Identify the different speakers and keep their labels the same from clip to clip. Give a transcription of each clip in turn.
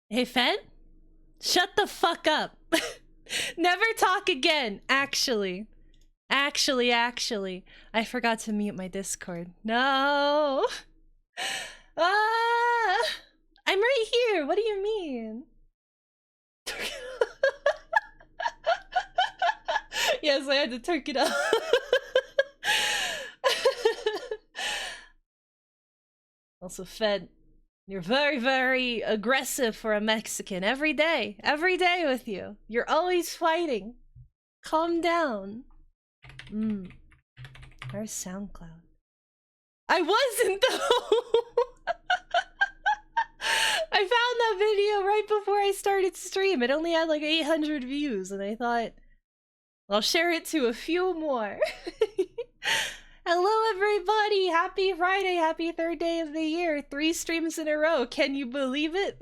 Speaker 1: Hey, Fen? Shut the fuck up. Never talk again, actually. Actually. I forgot to mute my Discord. No! Ah! I'm right here, what do you mean? Yes, I had to turk it up. Also, Fed, you're very, very aggressive for a Mexican. Every day with you. You're always fighting. Calm down. Where's SoundCloud? I wasn't though! I found that video right before I started stream. It only had like 800 views and I thought, I'll share it to a few more. Hello everybody! Happy Friday, happy third day of the year. 3 streams in a row, can you believe it?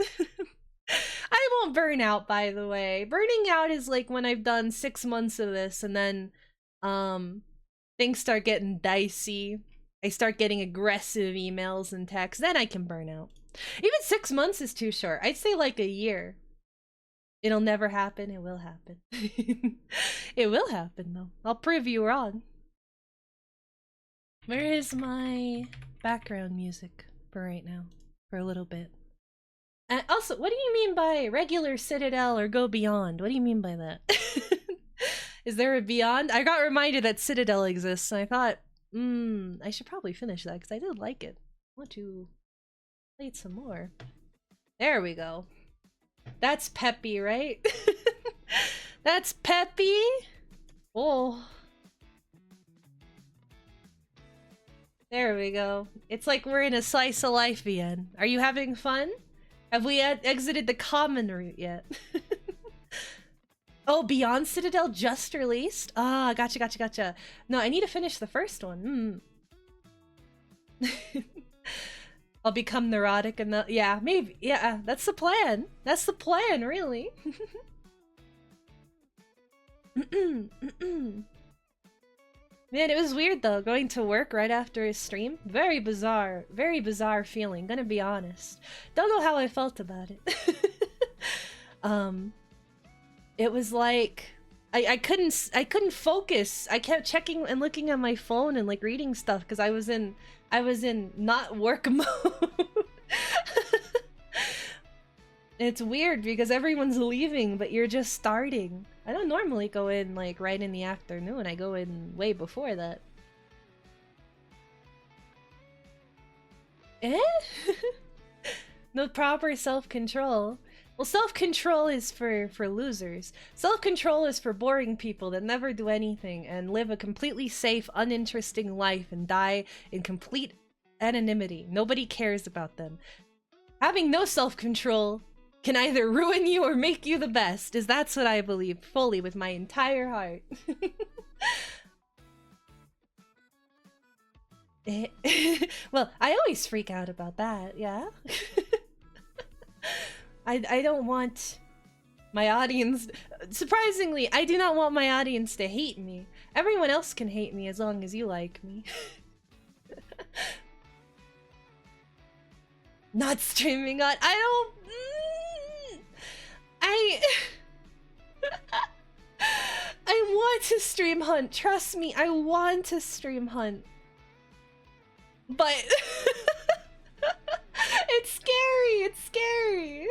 Speaker 1: I won't burn out, by the way. Burning out is like when I've done 6 months of this and then things start getting dicey. I start getting aggressive emails and texts, then I can burn out. Even 6 months is too short. I'd say like a year. It'll never happen, it will happen. It will happen though. I'll prove you wrong. Where is my background music for right now? For a little bit. And also, what do you mean by regular Citadel or go beyond? What do you mean by that? Is there a beyond? I got reminded that Citadel exists and I thought, I should probably finish that because I did like it. I want to play it some more. There we go. That's peppy, right? That's peppy? Oh. There we go. It's like we're in a slice of life again. Are you having fun? Have we exited the common route yet? Oh, Beyond Citadel just released? Ah, gotcha. No, I need to finish the first one. I'll become neurotic and yeah, maybe. Yeah, that's the plan. That's the plan, really. Man, it was weird though, going to work right after his stream. Very bizarre feeling, gonna be honest. Don't know how I felt about it. It was like I couldn't focus. I kept checking and looking at my phone and like reading stuff because I was in not work mode. It's weird because everyone's leaving, but you're just starting. I don't normally go in like right in the afternoon. I go in way before that. Eh? No proper self-control. Well, self-control is for losers. Self-control is for boring people that never do anything and live a completely safe, uninteresting life and die in complete anonymity. Nobody cares about them. Having no self-control can either ruin you or make you the best, that's what I believe fully with my entire heart. Well, I always freak out about that, yeah? I don't want my audience... Surprisingly, I do not want my audience to hate me. Everyone else can hate me as long as you like me. Not streaming on... I don't... I want to stream hunt. Trust me, I want to stream hunt. But... it's scary, it's scary.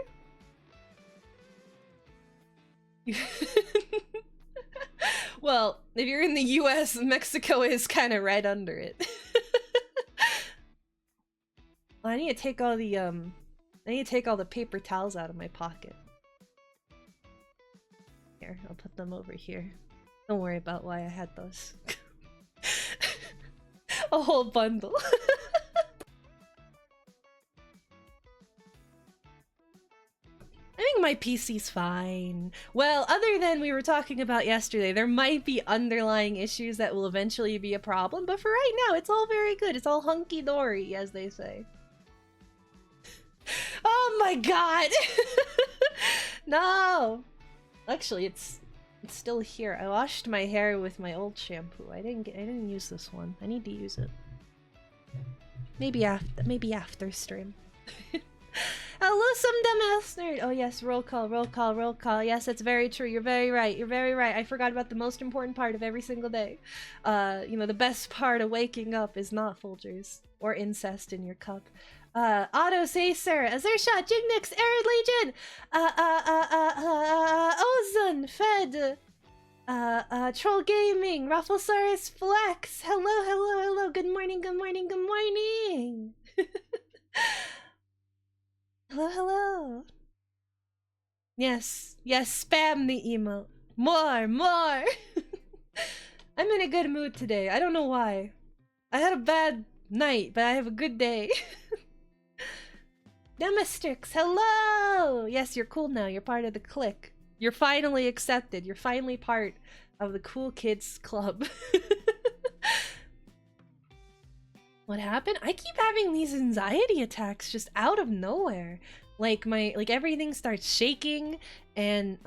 Speaker 1: Well, if you're in the US, Mexico is kind of right under it. Well, I need to take all the paper towels out of my pocket. Here, I'll put them over here. Don't worry about why I had those. A whole bundle. I think my PC's fine. Well, other than we were talking about yesterday, there might be underlying issues that will eventually be a problem, but for right now, it's all very good. It's all hunky-dory, as they say. Oh my god! No! Actually, it's still here. I washed my hair with my old shampoo. I didn't use this one. I need to use it. Maybe after stream. Hello, some dumbass nerd. Oh yes, roll call, roll call, roll call. Yes, that's very true. You're very right. You're very right. I forgot about the most important part of every single day. You know, the best part of waking up is not Folgers or incest in your cup. Otto say sir, Azershot, Jignix, Arid Legion, Ozun, Fed, Troll Gaming, Rafflesaurus Flex. Hello, hello, hello. Good morning, good morning, good morning. Hello, hello. Yes, yes, spam the emote. More, more. I'm in a good mood today. I don't know why. I had a bad night, but I have a good day. Demastrix, hello! Yes, you're cool now. You're part of the clique. You're finally accepted. You're finally part of the cool kids club. What happened? I keep having these anxiety attacks just out of nowhere. Like everything starts shaking and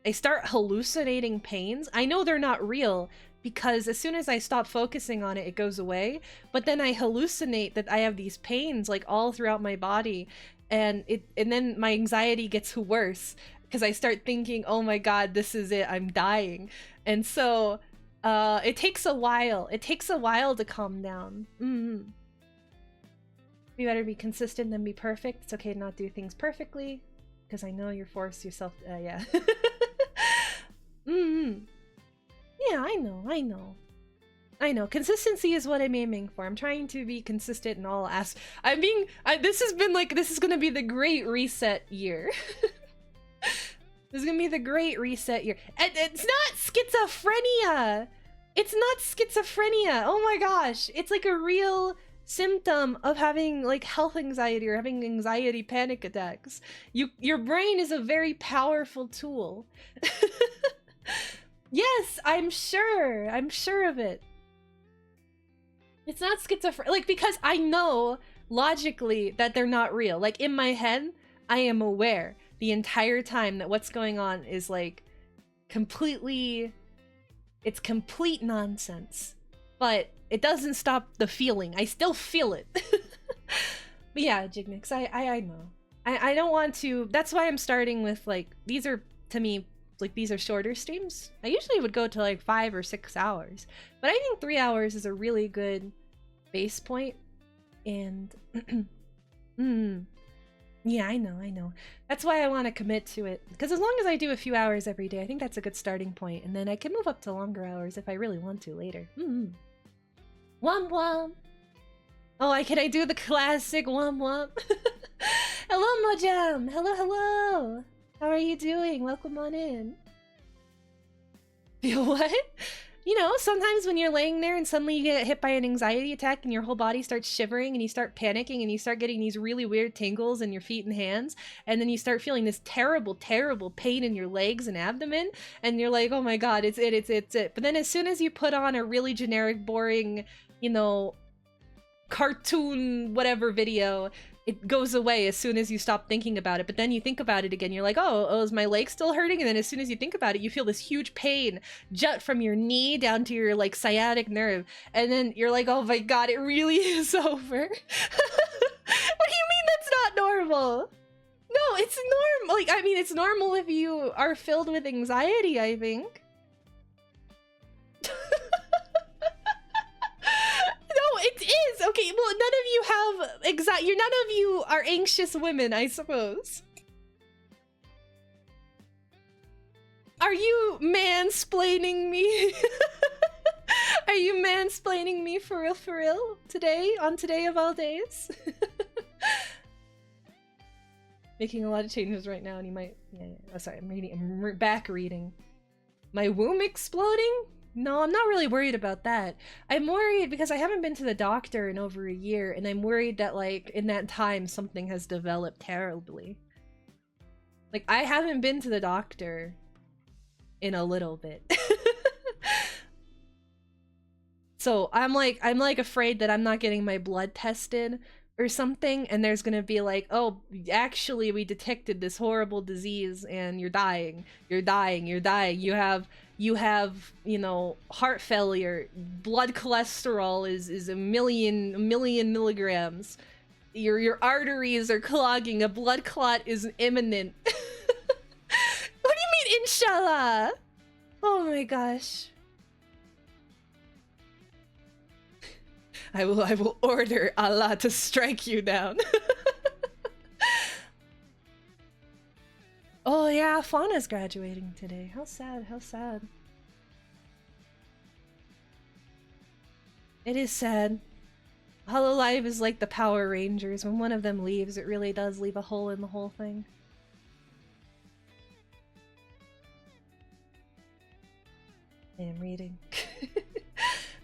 Speaker 1: I start hallucinating pains. I know they're not real because as soon as I stop focusing on it, it goes away. But then I hallucinate that I have these pains like all throughout my body, and then my anxiety gets worse because I start thinking, oh my god, this is it, I'm dying. And so it takes a while. It takes a while to calm down. You better be consistent than be perfect. It's okay to not do things perfectly because I know you're forced yourself to, yeah. Yeah, I know. Consistency is what I'm aiming for. I'm trying to be consistent in all aspects. This is gonna be the great reset year. This is gonna be the great reset year. And it's not schizophrenia! It's not schizophrenia! Oh my gosh! It's like a real symptom of having like health anxiety or having anxiety panic attacks. Your brain is a very powerful tool. Yes, I'm sure of it. It's not schizophrenia, like, because I know logically that they're not real. Like, in my head, I am aware the entire time that what's going on is like it's complete nonsense. But it doesn't stop the feeling. I still feel it. But yeah, Jignix, I know. I don't want to, that's why I'm starting with like, these are, to me, like, these are shorter streams. I usually would go to like 5 or 6 hours, but I think 3 hours is a really good base point. And yeah, I know. That's why I want to commit to it, because as long as I do a few hours every day, I think that's a good starting point, and then I can move up to longer hours if I really want to later. Womp womp. Oh, can I do the classic womp womp? Hello, Mojam. Hello. How are you doing? Welcome on in. Feel what? You know, sometimes when you're laying there and suddenly you get hit by an anxiety attack and your whole body starts shivering and you start panicking and you start getting these really weird tingles in your feet and hands, and then you start feeling this terrible, terrible pain in your legs and abdomen, and you're like, oh my god, it's it. But then as soon as you put on a really generic, boring, you know, cartoon whatever video, it goes away as soon as you stop thinking about it. But then you think about it again, you're like, oh, is my leg still hurting? And then as soon as you think about it, you feel this huge pain jut from your knee down to your like sciatic nerve, and then you're like, oh my god, it really is over. What do you mean that's not normal? No, it's normal. Like, I mean, it's normal if you are filled with anxiety, I think. No, it is! Okay, well, none of you have anxiety. None of you are anxious women, I suppose. Are you mansplaining me? Are you mansplaining me for real? Today? On today of all days? Making a lot of changes right now, and you might... Yeah. Oh, sorry, I'm back reading. My womb exploding? No, I'm not really worried about that. I'm worried because I haven't been to the doctor in over a year, and I'm worried that, like, in that time, something has developed terribly. Like, I haven't been to the doctor in a little bit. So I'm like afraid that I'm not getting my blood tested or something, and there's gonna be like, oh, actually we detected this horrible disease and you're dying. You have, you know, heart failure, blood cholesterol is a million milligrams. Your arteries are clogging. A blood clot is imminent. What do you mean, inshallah? Oh my gosh. I will order Allah to strike you down. Oh yeah, Fauna's graduating today. How sad, how sad. It is sad. Hololive is like the Power Rangers. When one of them leaves, it really does leave a hole in the whole thing. I am reading.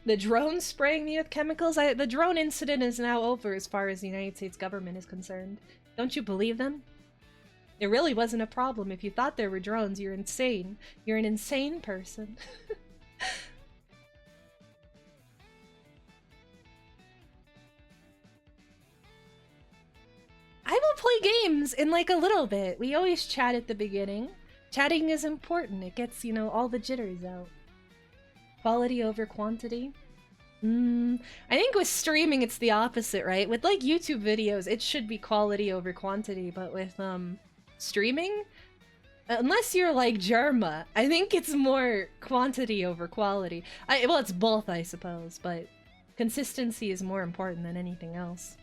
Speaker 1: The drone spraying me with chemicals? The drone incident is now over as far as the United States government is concerned. Don't you believe them? It really wasn't a problem. If you thought there were drones, you're insane. You're an insane person. I will play games in like a little bit. We always chat at the beginning. Chatting is important. It gets, you know, all the jitters out. Quality over quantity. I think with streaming it's the opposite, right? With like YouTube videos, it should be quality over quantity, but with streaming, unless you're like Jerma, I think it's more quantity over quality. Well, it's both, I suppose, but consistency is more important than anything else.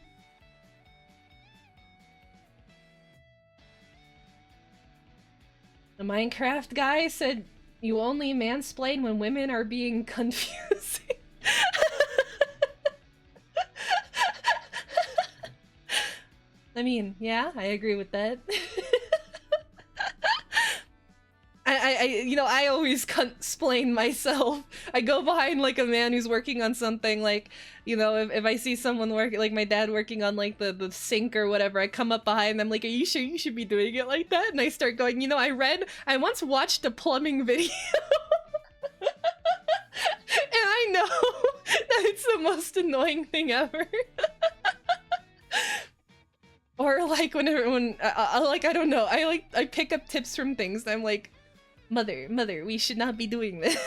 Speaker 1: The Minecraft guy said, "You only mansplain when women are being confusing." I mean, yeah, I agree with that. You know, I always explain myself. I go behind like a man who's working on something, like, you know, if I see someone working, like my dad working on like the sink or whatever, I come up behind them like, "Are you sure you should be doing it like that?" And I start going, you know, I once watched a plumbing video. And I know that it's the most annoying thing ever. Or like when like, I don't know, I pick up tips from things and I'm like, mother, we should not be doing this.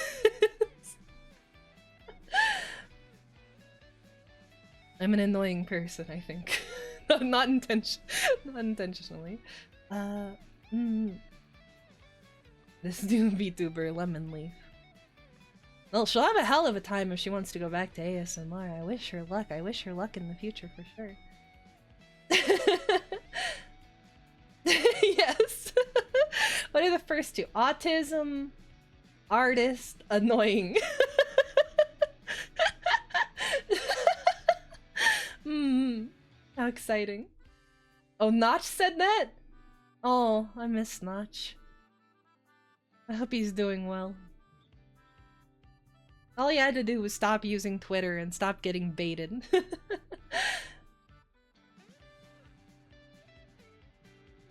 Speaker 1: I'm an annoying person, I think. not intentionally. This new VTuber, Lemon Leaf. Well, she'll have a hell of a time if she wants to go back to ASMR. I wish her luck. I wish her luck in the future for sure. Yes. What are the first two? Autism, artist, annoying. How exciting. Oh, Notch said that? Oh, I miss Notch. I hope he's doing well. All he had to do was stop using Twitter and stop getting baited.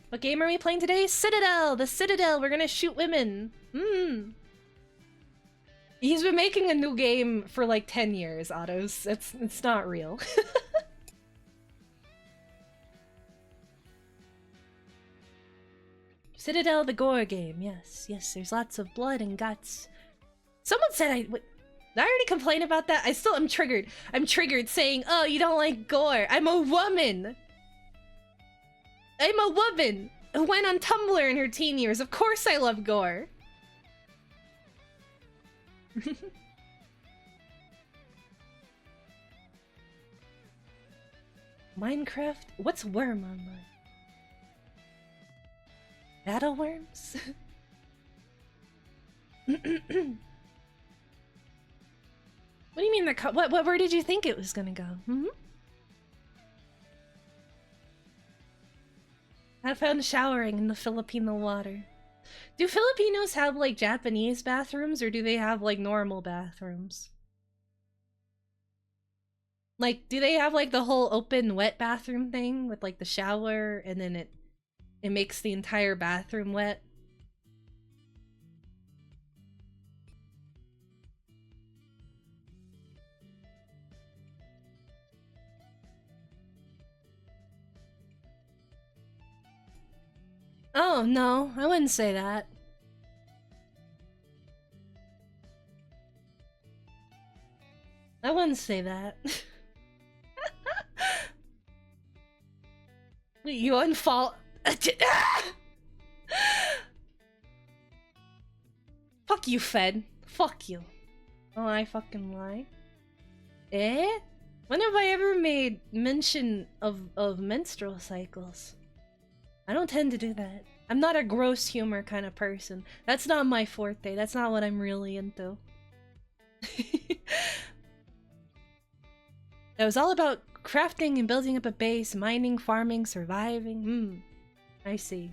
Speaker 1: What game are we playing today? Citadel! The Citadel! We're gonna shoot women! He's been making a new game for like 10 years, Ottos. It's not real. Citadel, the gore game. Yes, there's lots of blood and guts. Someone said I already complained about that? I'm triggered. I'm triggered saying, "Oh, you don't like gore." I'm a woman! I'm a woman who went on Tumblr in her teen years. Of course I love gore. Minecraft? What's worm online? Battle worms? What do you mean where did you think it was gonna go? I found showering in the Filipino water. Do Filipinos have like Japanese bathrooms or do they have like normal bathrooms? Like, do they have like the whole open wet bathroom thing with like the shower and then it makes the entire bathroom wet? Oh, no, I wouldn't say that. I wouldn't say that. You unfollow. Fuck you, Fed. Fuck you. Oh, I fucking lie. Eh? When have I ever made mention of menstrual cycles? I don't tend to do that. I'm not a gross humor kind of person. That's not my forte. That's not what I'm really into. It was all about crafting and building up a base, mining, farming, surviving. I see.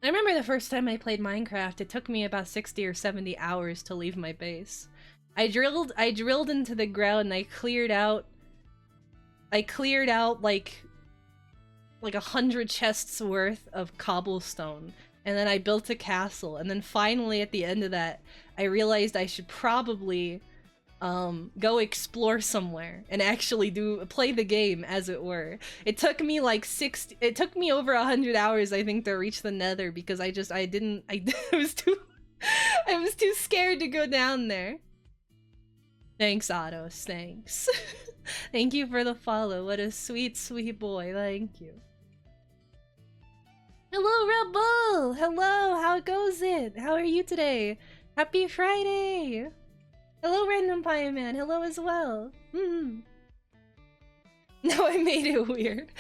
Speaker 1: I remember the first time I played Minecraft, it took me about 60 or 70 hours to leave my base. I drilled into the ground and I cleared out like 100 chests worth of cobblestone, and then I built a castle, and then finally at the end of that I realized I should probably go explore somewhere and actually play the game, as it were. It took me like it took me over 100 hours, I think, to reach the Nether, because I was too scared to go down there. Thanks, Ottos, thanks. Thank you for the follow. What a sweet, sweet boy. Thank you. Hello, Red Bull! Hello, how goes it? How are you today? Happy Friday! Hello, Random Pie Man. Hello as well. No, I made it weird.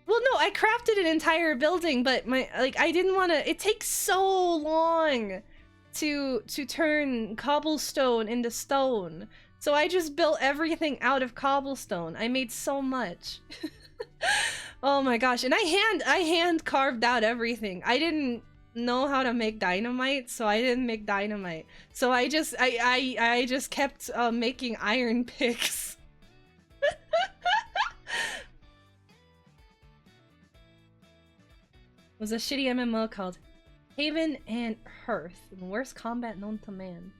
Speaker 1: Well, no, I crafted an entire building, but I didn't want to. It takes so long to turn cobblestone into stone, so I just built everything out of cobblestone. I made so much. Oh my gosh, and I hand carved out everything. I didn't know how to make dynamite, so I didn't make dynamite. So I just kept making iron picks. It was a shitty MMO called Haven and Hearth, the worst combat known to man.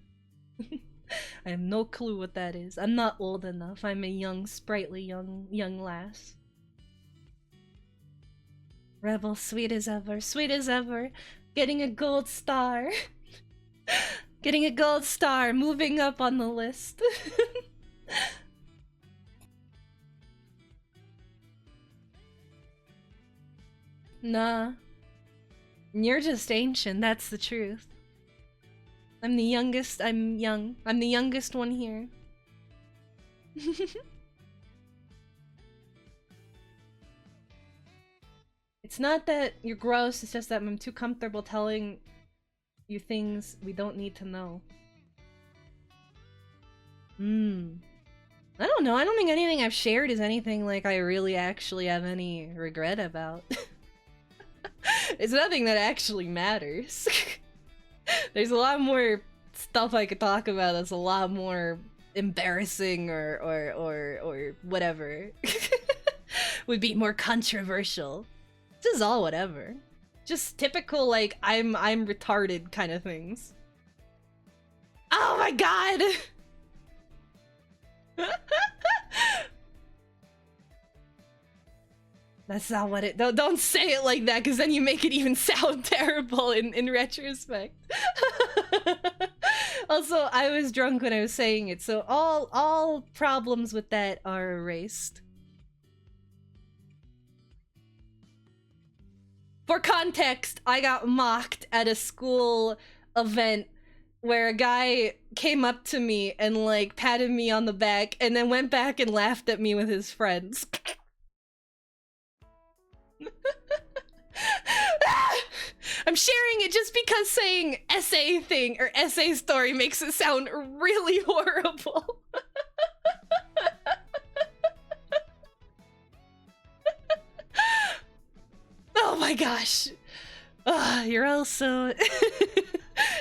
Speaker 1: I have no clue what that is. I'm not old enough. I'm a young, sprightly young lass. Rebel, sweet as ever, sweet as ever. Getting a gold star. Getting a gold star, moving up on the list. Nah. You're just ancient, that's the truth. I'm the youngest, I'm young. I'm the youngest one here. It's not that you're gross, it's just that I'm too comfortable telling you things we don't need to know. I don't know, I don't think anything I've shared is anything like I really actually have any regret about. It's nothing that actually matters. There's a lot more stuff I could talk about that's a lot more embarrassing or whatever. Would be more controversial. This is all whatever. Just typical, like, I'm retarded kind of things. Oh my god! That's not what it... Don't say it like that, because then you make it even sound terrible in retrospect. Also, I was drunk when I was saying it, so all problems with that are erased. For context, I got mocked at a school event where a guy came up to me and, like, patted me on the back and then went back and laughed at me with his friends. I'm sharing it just because saying essay thing or essay story makes it sound really horrible. Oh my gosh. You're also...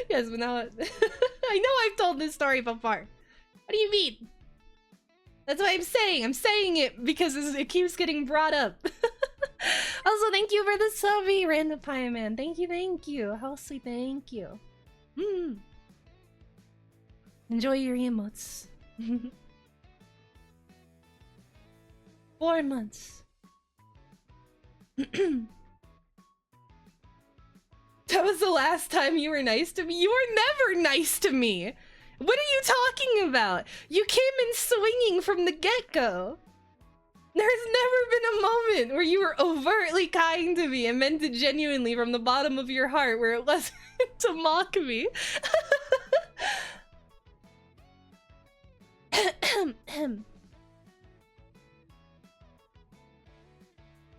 Speaker 1: Yes, but now... I know I've told this story before. What do you mean? That's what I'm saying. I'm saying it because it keeps getting brought up. Also, thank you for the subby, Random Pie Man. Thank you. How sweet, thank you. Enjoy your emotes. 4 months. That was the last time you were nice to me? You were never nice to me! What are you talking about? You came in swinging from the get-go. There's never been a moment where you were overtly kind to me and meant it genuinely from the bottom of your heart, where it wasn't to mock me.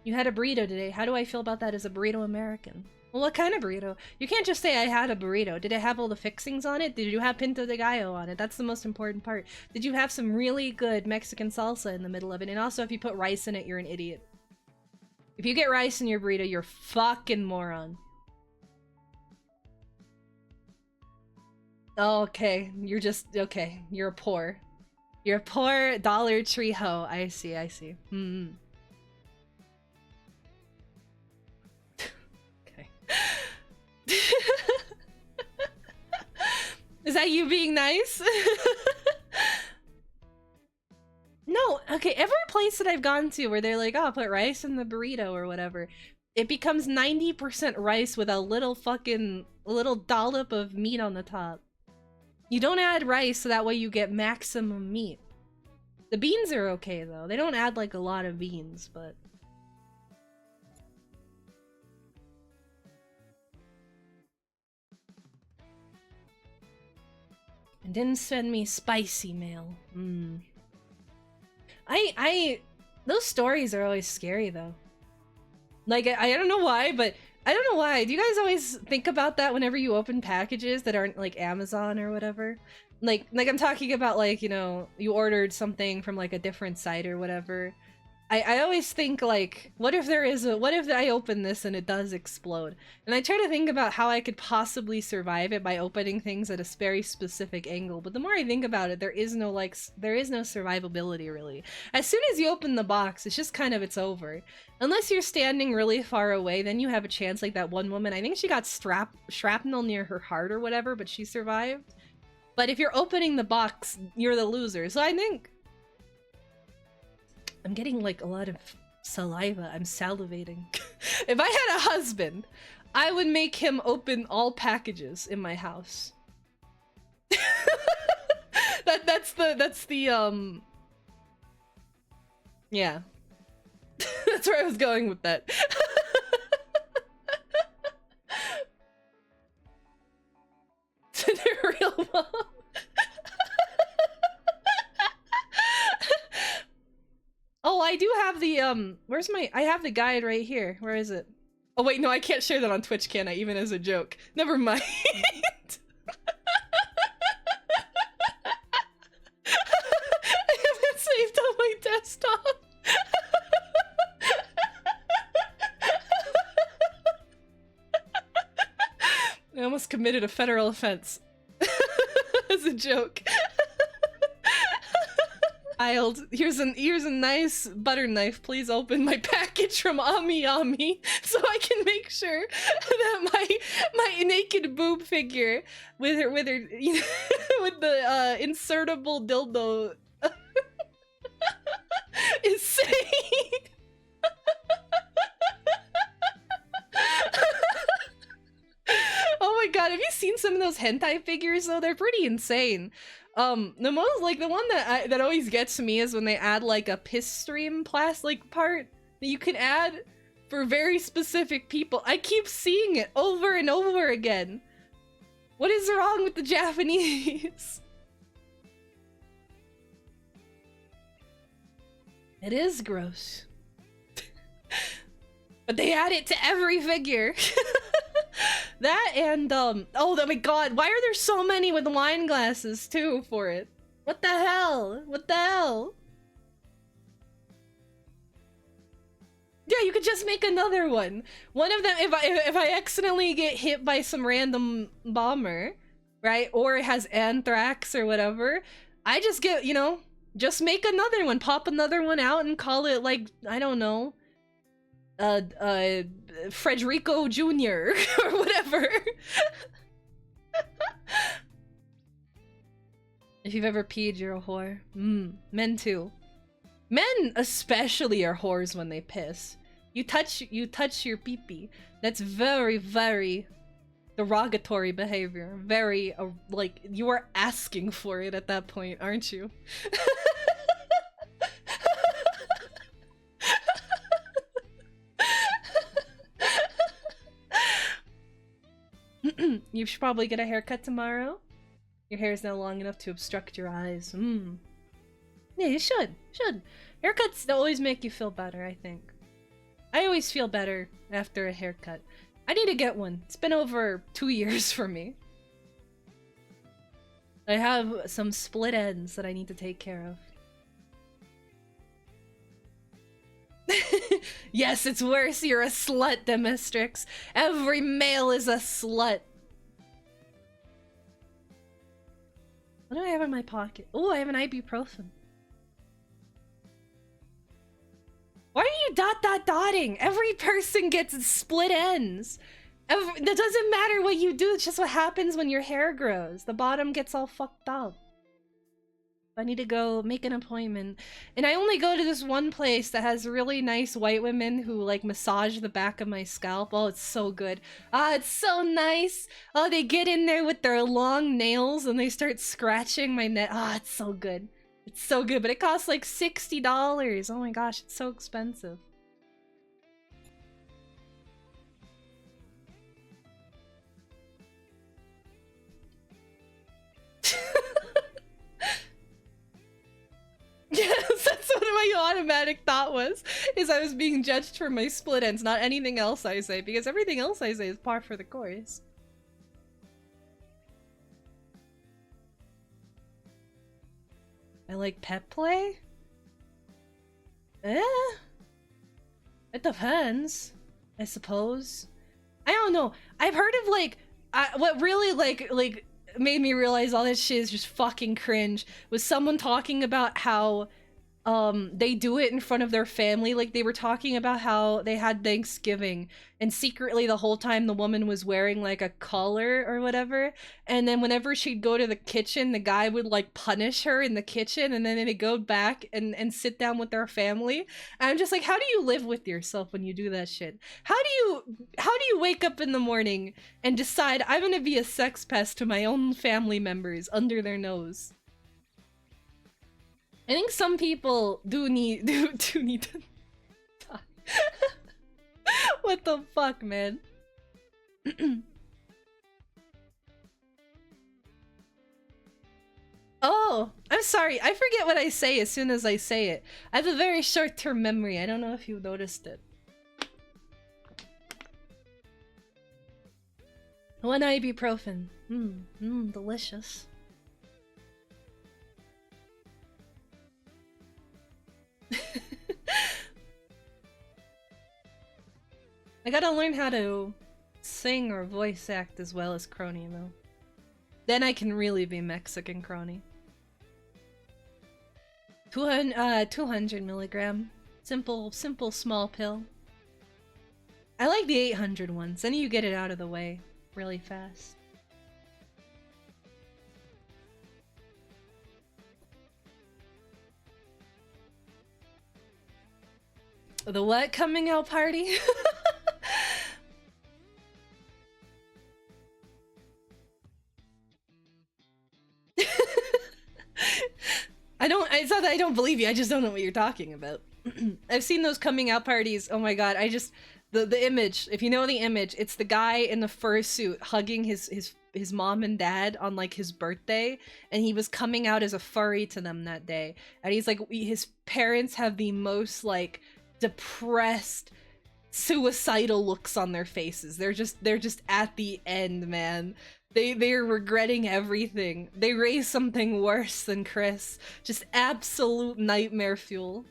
Speaker 1: You had a burrito today. How do I feel about that as a burrito American? Well, what kind of burrito? You can't just say I had a burrito. Did it have all the fixings on it? Did you have pinto de gallo on it? That's the most important part. Did you have some really good Mexican salsa in the middle of it? And also, if you put rice in it, you're an idiot. If you get rice in your burrito, you're a fucking moron. Okay, you're just, okay, you're poor. You're a poor Dollar Tree hoe. I see, I see. Hmm. Is that you being nice? No, okay, every place that I've gone to where they're like, oh, put rice in the burrito or whatever, it becomes 90% rice with a little dollop of meat on the top. You don't add rice so that way you get maximum meat. The beans are okay though. They don't add like a lot of beans, but... And didn't send me spicy mail. Those stories are always scary though. Like, I don't know why, but I don't know why. Do you guys always think about that whenever you open packages that aren't like Amazon or whatever? Like I'm talking about, like, you know, you ordered something from like a different site or whatever. I always think, like, what if I open this and it does explode? And I try to think about how I could possibly survive it by opening things at a very specific angle. But the more I think about it, there is no survivability, really. As soon as you open the box, it's just kind of, it's over. Unless you're standing really far away, then you have a chance, like that one woman. I think she got shrapnel near her heart or whatever, but she survived. But if you're opening the box, you're the loser. So I think... I'm getting like a lot of saliva. I'm salivating. If I had a husband, I would make him open all packages in my house. That's the yeah. That's where I was going with that. The real mom. Oh, I do have the, where's my, I have the guide right here. Where is it? Oh wait, no, I can't share that on Twitch, can I? Even as a joke. Never mind. I haven't saved on my desktop. I almost committed a federal offense. As a joke. Here's a nice butter knife. Please open my package from Ami Ami so I can make sure that my naked boob figure with her with the insertable dildo is safe. Oh my god, have you seen some of those hentai figures though? They're pretty insane. The most, like, the one that always gets me is when they add like a piss stream plastic part that you can add for very specific people. I keep seeing it over and over again. What is wrong with the Japanese? It is gross. But they add it to every figure. That and, oh my god, why are there so many with wine glasses, too, for it? What the hell? What the hell? Yeah, you could just make another one. One of them, if I accidentally get hit by some random bomber, right, or it has anthrax or whatever, I just get, you know, just make another one, pop another one out and call it, like, I don't know, Frederico Jr. or whatever. If you've ever peed, you're a whore. Men too. Men especially are whores when they piss. You touch your pee-pee. That's very, very derogatory behavior. Very, like, you are asking for it at that point, aren't you? You should probably get a haircut tomorrow. Your hair is now long enough to obstruct your eyes. Yeah, you should. Haircuts always make you feel better, I think. I always feel better after a haircut. I need to get one. It's been over 2 years for me. I have some split ends that I need to take care of. Yes, it's worse. You're a slut, Demestrix. Every male is a slut. What do I have in my pocket? Oh, I have an ibuprofen. Why are you dotting? Every person gets split ends. That doesn't matter what you do. It's just what happens when your hair grows. The bottom gets all fucked up. I need to go make an appointment. And I only go to this one place that has really nice white women who like massage the back of my scalp. Oh, it's so good. Ah, it's so nice. Oh, they get in there with their long nails and they start scratching my neck. Ah, it's so good. It's so good, but it costs like $60. Oh my gosh, it's so expensive. Yes, that's what my automatic thought was, is I was being judged for my split ends, not anything else I say, because everything else I say is par for the course. I like pet play? It depends, I suppose. I don't know. I've heard of like, what really like made me realize all this shit is just fucking cringe was someone talking about how they do it in front of their family. Like they were talking about how they had Thanksgiving and secretly the whole time the woman was wearing like a collar or whatever, and then whenever she'd go to the kitchen the guy would like punish her in the kitchen, and then they'd go back and sit down with their family. And I'm just like, how do you live with yourself when you do that shit? How do you wake up in the morning and decide I'm gonna be a sex pest to my own family members under their nose? I think some people do need to die. What the fuck, man? Oh, I'm sorry. I forget what I say as soon as I say it. I have a very short-term memory. I don't know if you noticed it. One ibuprofen. Delicious. I gotta learn how to sing or voice act as well as Crony, though. Then I can really be Mexican Crony. 200 milligram. Simple, small pill. I like the 800 ones. Then you get it out of the way really fast. The what coming out party? It's not that I don't believe you, I just don't know what you're talking about. I've seen those coming out parties. Oh my god, the image, if you know the image, it's the guy in the fursuit hugging his mom and dad on like his birthday, and he was coming out as a furry to them that day. And he's like, his parents have the most like depressed, suicidal looks on their faces. They're just at the end, man. They're regretting everything. They raised something worse than Chris. Just absolute nightmare fuel.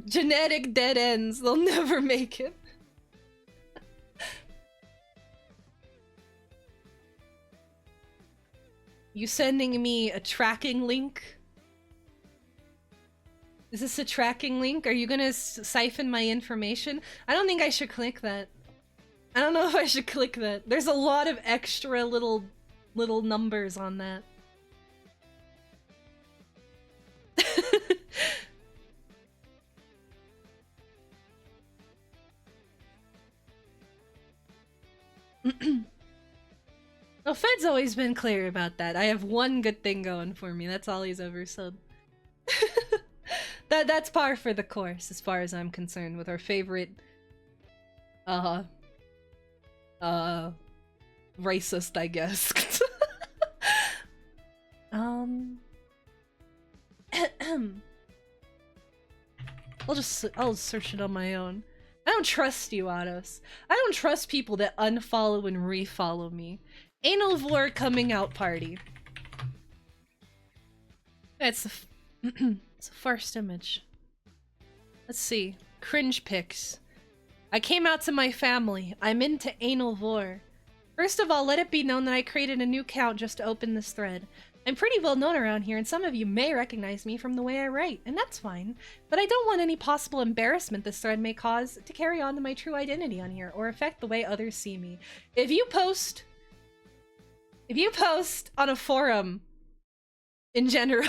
Speaker 1: Genetic dead ends. They'll never make it. You sending me a tracking link? Is this a tracking link? Are you gonna siphon my information? I don't think I should click that. I don't know if I should click that. There's a lot of extra little numbers on that. Oh, Fed's always been clear about that. I have one good thing going for me. That's all he's ever said. That's par for the course, as far as I'm concerned, with our favorite, racist, I guess. I'll search it on my own. I don't trust you, Ados. I don't trust people that unfollow and refollow me. Anal vor coming out party. It's it's the first image. Let's see. Cringe pics. I came out to my family. I'm into anal vor. First of all, let it be known that I created a new account just to open this thread. I'm pretty well known around here, and some of you may recognize me from the way I write, and that's fine. But I don't want any possible embarrassment this thread may cause to carry on to my true identity on here, or affect the way others see me. If you post on a forum in general,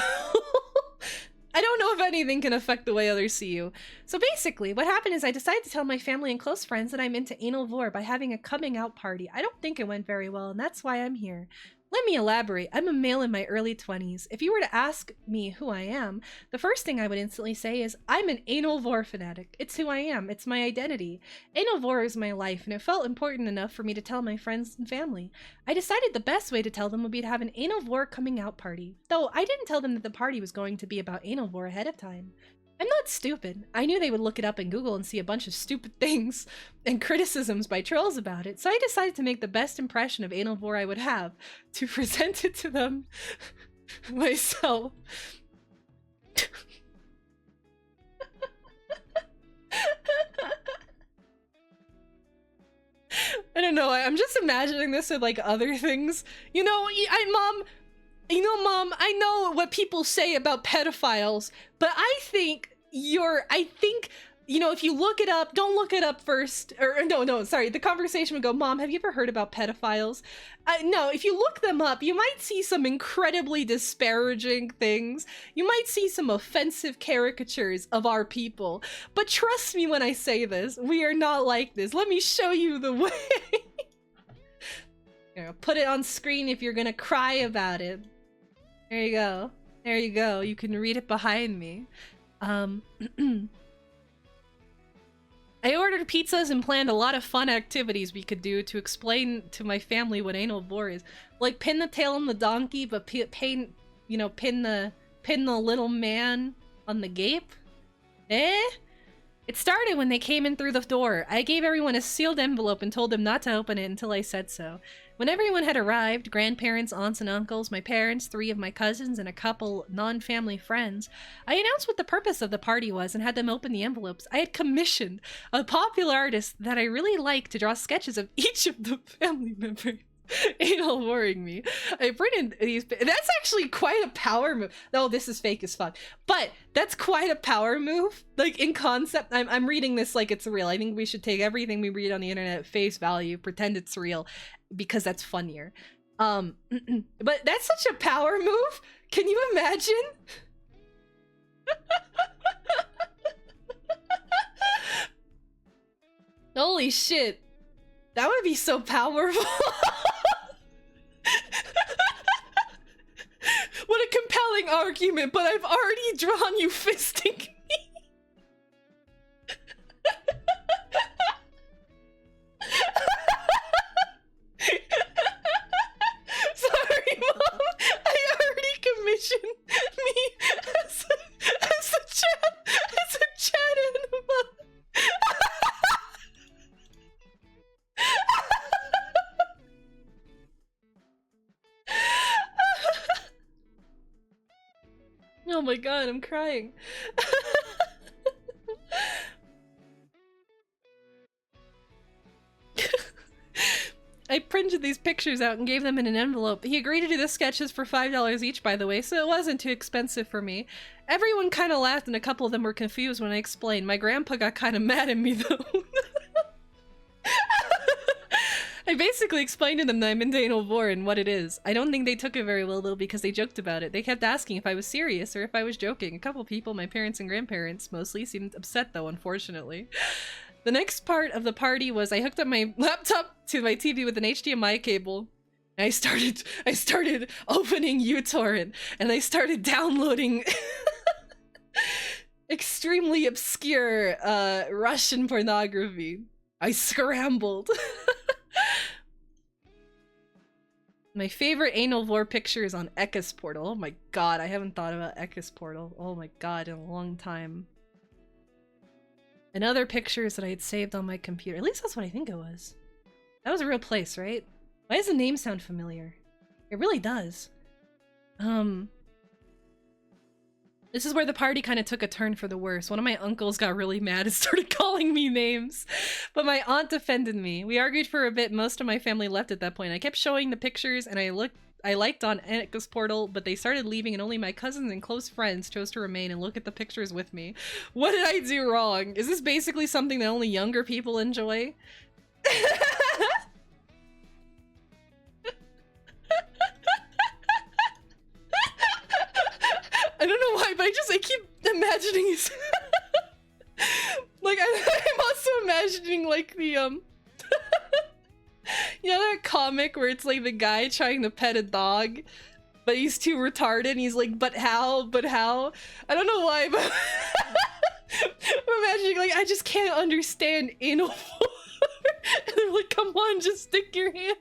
Speaker 1: I don't know if anything can affect the way others see you. So basically, what happened is I decided to tell my family and close friends that I'm into anal vor by having a coming out party. I don't think it went very well, and that's why I'm here. Let me elaborate. I'm a male in my early 20s. If you were to ask me who I am, the first thing I would instantly say is, I'm an anal vor fanatic. It's who I am. It's my identity. Anal vor is my life, and it felt important enough for me to tell my friends and family. I decided the best way to tell them would be to have an anal vor coming out party. Though I didn't tell them that the party was going to be about anal vor ahead of time. I'm not stupid. I knew they would look it up in Google and see a bunch of stupid things and criticisms by trolls about it, so I decided to make the best impression of anal vor I would have to present it to them myself. I don't know, I'm just imagining this with like other things. You know, Mom, I know what people say about pedophiles, but I think you know, if you look it up, don't look it up first. Or no, sorry, the conversation would go, Mom, have you ever heard about pedophiles? No, if you look them up, you might see some incredibly disparaging things. You might see some offensive caricatures of our people. But trust me when I say this, we are not like this. Let me show you the way. Here, put it on screen if you're gonna cry about it. There you go. There you go. You can read it behind me. I ordered pizzas and planned a lot of fun activities we could do to explain to my family what anal vor is. Like pin the tail on the donkey, but pin the little man on the gape. Eh? It started when they came in through the door. I gave everyone a sealed envelope and told them not to open it until I said so. When everyone had arrived, grandparents, aunts and uncles, my parents, 3 of my cousins, and a couple non-family friends, I announced what the purpose of the party was and had them open the envelopes. I had commissioned a popular artist that I really like to draw sketches of each of the family members. Anal voring me. I printed these. That's actually quite a power move. Oh, this is fake as fuck. But that's quite a power move. Like in concept, I'm reading this like it's real. I think we should take everything we read on the internet at face value, pretend it's real, because that's funnier. But that's such a power move. Can you imagine? Holy shit. That would be so powerful. What a compelling argument, but I've already drawn you fisting me. Sorry, Mom. I already commissioned me as a chat animal. Oh my god, I'm crying. I printed these pictures out and gave them in an envelope. He agreed to do the sketches for $5 each, by the way, so it wasn't too expensive for me. Everyone kind of laughed and a couple of them were confused when I explained. My grandpa got kind of mad at me, though. I basically explained to them that I'm into anal vor and what it is. I don't think they took it very well, though, because they joked about it. They kept asking if I was serious or if I was joking. A couple people, my parents and grandparents mostly, seemed upset, though, unfortunately. The next part of the party was I hooked up my laptop to my TV with an HDMI cable, I started opening uTorrent, and I started downloading extremely obscure Russian pornography. I scrambled. My favorite anal vor picture is on Ekis Portal. Oh my god, I haven't thought about Ekis Portal. Oh my god, in a long time. And other pictures that I had saved on my computer. At least that's what I think it was. That was a real place, right? Why does the name sound familiar? It really does. This is where the party kind of took a turn for the worse. One of my uncles got really mad and started calling me names. But my aunt defended me. We argued for a bit. Most of my family left at that point. I kept showing the pictures and I liked on Ekis Portal, but they started leaving and only my cousins and close friends chose to remain and look at the pictures with me. What did I do wrong? Is this basically something that only younger people enjoy? I don't know why, but I keep imagining like I'm also imagining like the you know that comic where it's like the guy trying to pet a dog, but he's too retarded and he's like, but how? I don't know why, but I'm imagining like I just can't understand anal and they're like, come on, just stick your hand.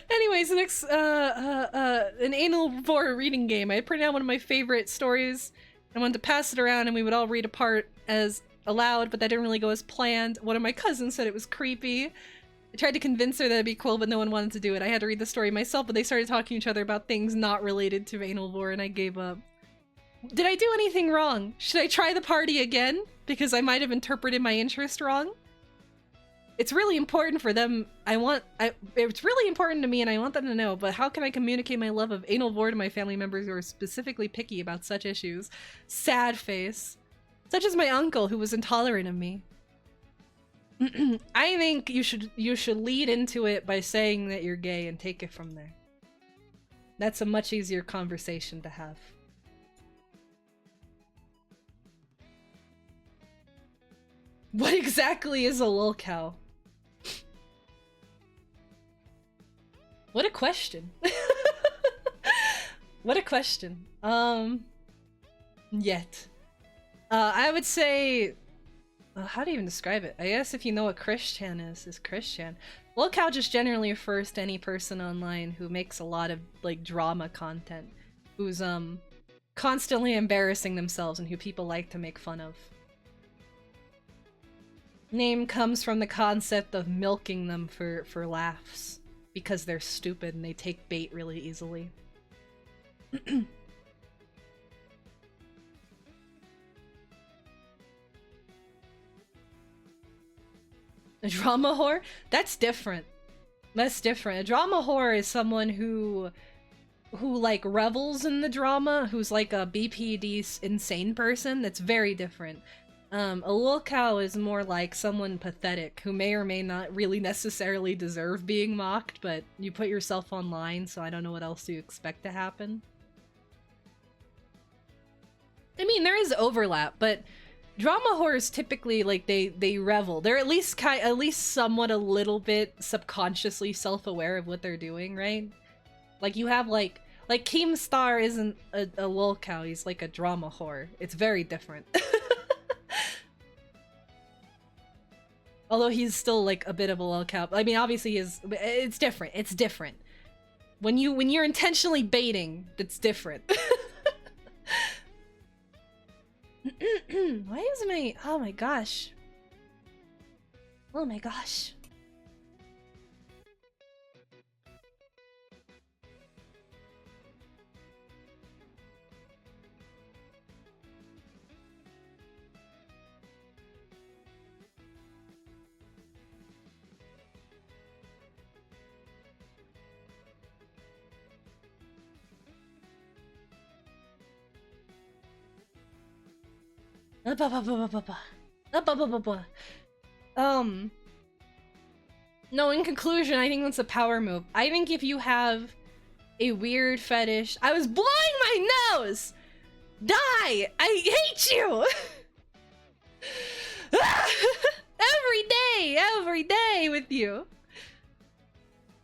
Speaker 1: Anyways, the next an anal vor reading game. I printed out one of my favorite stories. I wanted to pass it around and we would all read a part as aloud, but that didn't really go as planned. One of my cousins said it was creepy. I tried to convince her that it'd be cool, but no one wanted to do it. I had to read the story myself, but they started talking to each other about things not related to anal vor and I gave up. Did I do anything wrong? Should I try the party again? Because I might have interpreted my interest wrong? It's really important for them. It's really important to me and I want them to know, but how can I communicate my love of anal vor to my family members who are specifically picky about such issues? Sad face. Such as my uncle who was intolerant of me. I think you should lead into it by saying that you're gay and take it from there. That's a much easier conversation to have. What exactly is a lolcow? What a question. What a question. Yet. I would say... how do you even describe it? I guess if you know what Christian is Christian. Lolcow just generally refers to any person online who makes a lot of, like, drama content. Who's, constantly embarrassing themselves and who people like to make fun of. Name comes from the concept of milking them for laughs. Because they're stupid and they take bait really easily. A drama whore? That's different. That's different. A drama whore is someone who like revels in the drama, who's like a BPD insane person. That's very different. A lolcow is more like someone pathetic who may or may not really necessarily deserve being mocked, but you put yourself online, so I don't know what else you expect to happen. I mean, there is overlap, but drama whores typically, like, they revel. They're at least somewhat a little bit subconsciously self-aware of what they're doing, right? Like, you have, like Keemstar isn't a lolcow, he's like a drama whore. It's very different. Although he's still like a bit of a lolcow. I mean, obviously it's different. It's different. When you're intentionally baiting, that's different. Why is my... oh my gosh. Oh my gosh. No, in conclusion, I think that's a power move. I think if you have A weird fetish. I was blowing my nose! Die! I hate you! every day with you.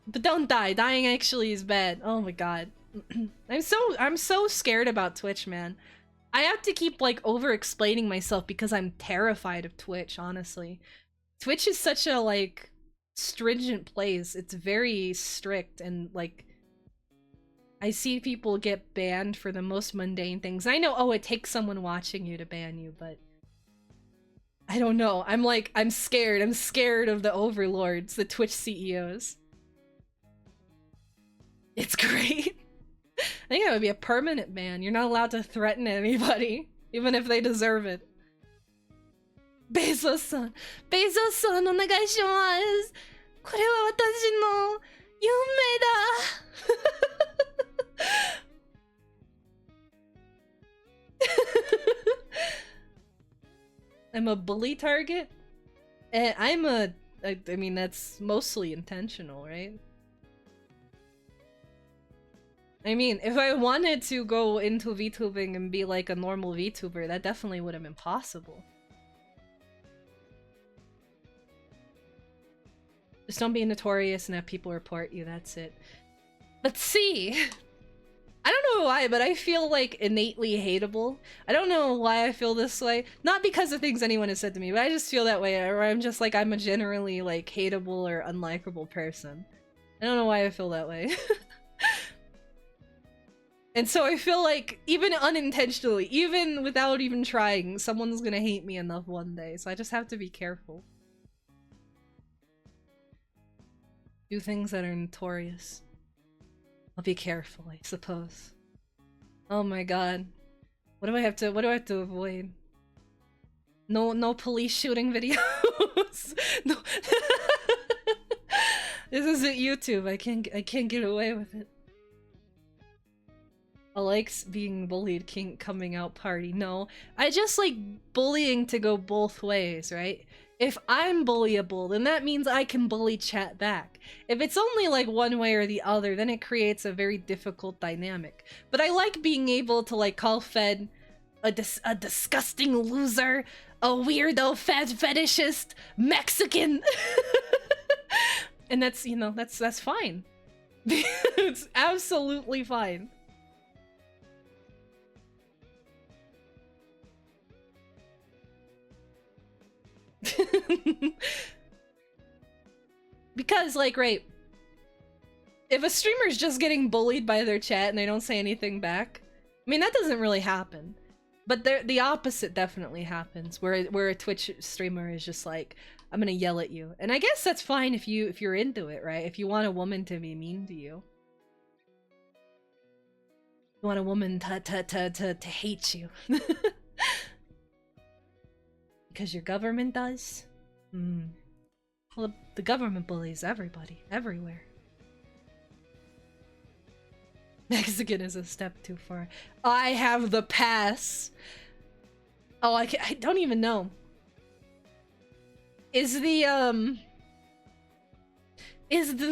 Speaker 1: But don't die. Dying actually is bad. Oh my god. I'm so scared about Twitch, man. I have to keep like over explaining myself because I'm terrified of Twitch, honestly. Twitch is such a like stringent place. It's very strict, and like I see people get banned for the most mundane things. I know, oh, it takes someone watching you to ban you, but I don't know. I'm scared. I'm scared of the overlords, the Twitch CEOs. It's great. I think it would be a permanent ban. You're not allowed to threaten anybody, even if they deserve it. Bezos-san. Bezos-san, onegaishimasu. これは私の夢だ。I'm a bully target? And I mean, that's mostly intentional, right? I mean, if I wanted to go into VTubing and be like a normal VTuber, that definitely would have been possible. Just don't be notorious and have people report you, that's it. But see, I don't know why, but I feel like innately hateable. I don't know why I feel this way. Not because of things anyone has said to me, but I just feel that way, where I'm just like, I'm a generally like hateable or unlikable person. I don't know why I feel that way. And so I feel like, even unintentionally, even without even trying, someone's gonna hate me enough one day, so I just have to be careful. Do things that are notorious. I'll be careful, I suppose. Oh my god. What do I have to avoid? No police shooting videos. No. This isn't YouTube. I can't get away with it. I like being bullied coming out party. No, I just like bullying to go both ways, right? If I'm bullyable, then that means I can bully chat back. If it's only like one way or the other, then it creates a very difficult dynamic. But I like being able to like call Fed a disgusting loser, a weirdo fetishist Mexican. And that's, you know, that's fine. It's absolutely fine. Because, like, right, if a streamer's just getting bullied by their chat and they don't say anything back, I mean, that doesn't really happen. But the opposite definitely happens, where a Twitch streamer is just like, I'm gonna yell at you. And I guess that's fine if you're into it, right? If you want a woman to be mean to you. You want a woman to hate you. Because your government does? Well, the government bullies everybody, everywhere. Mexican is a step too far. I have the pass. Oh, I don't even know. Is the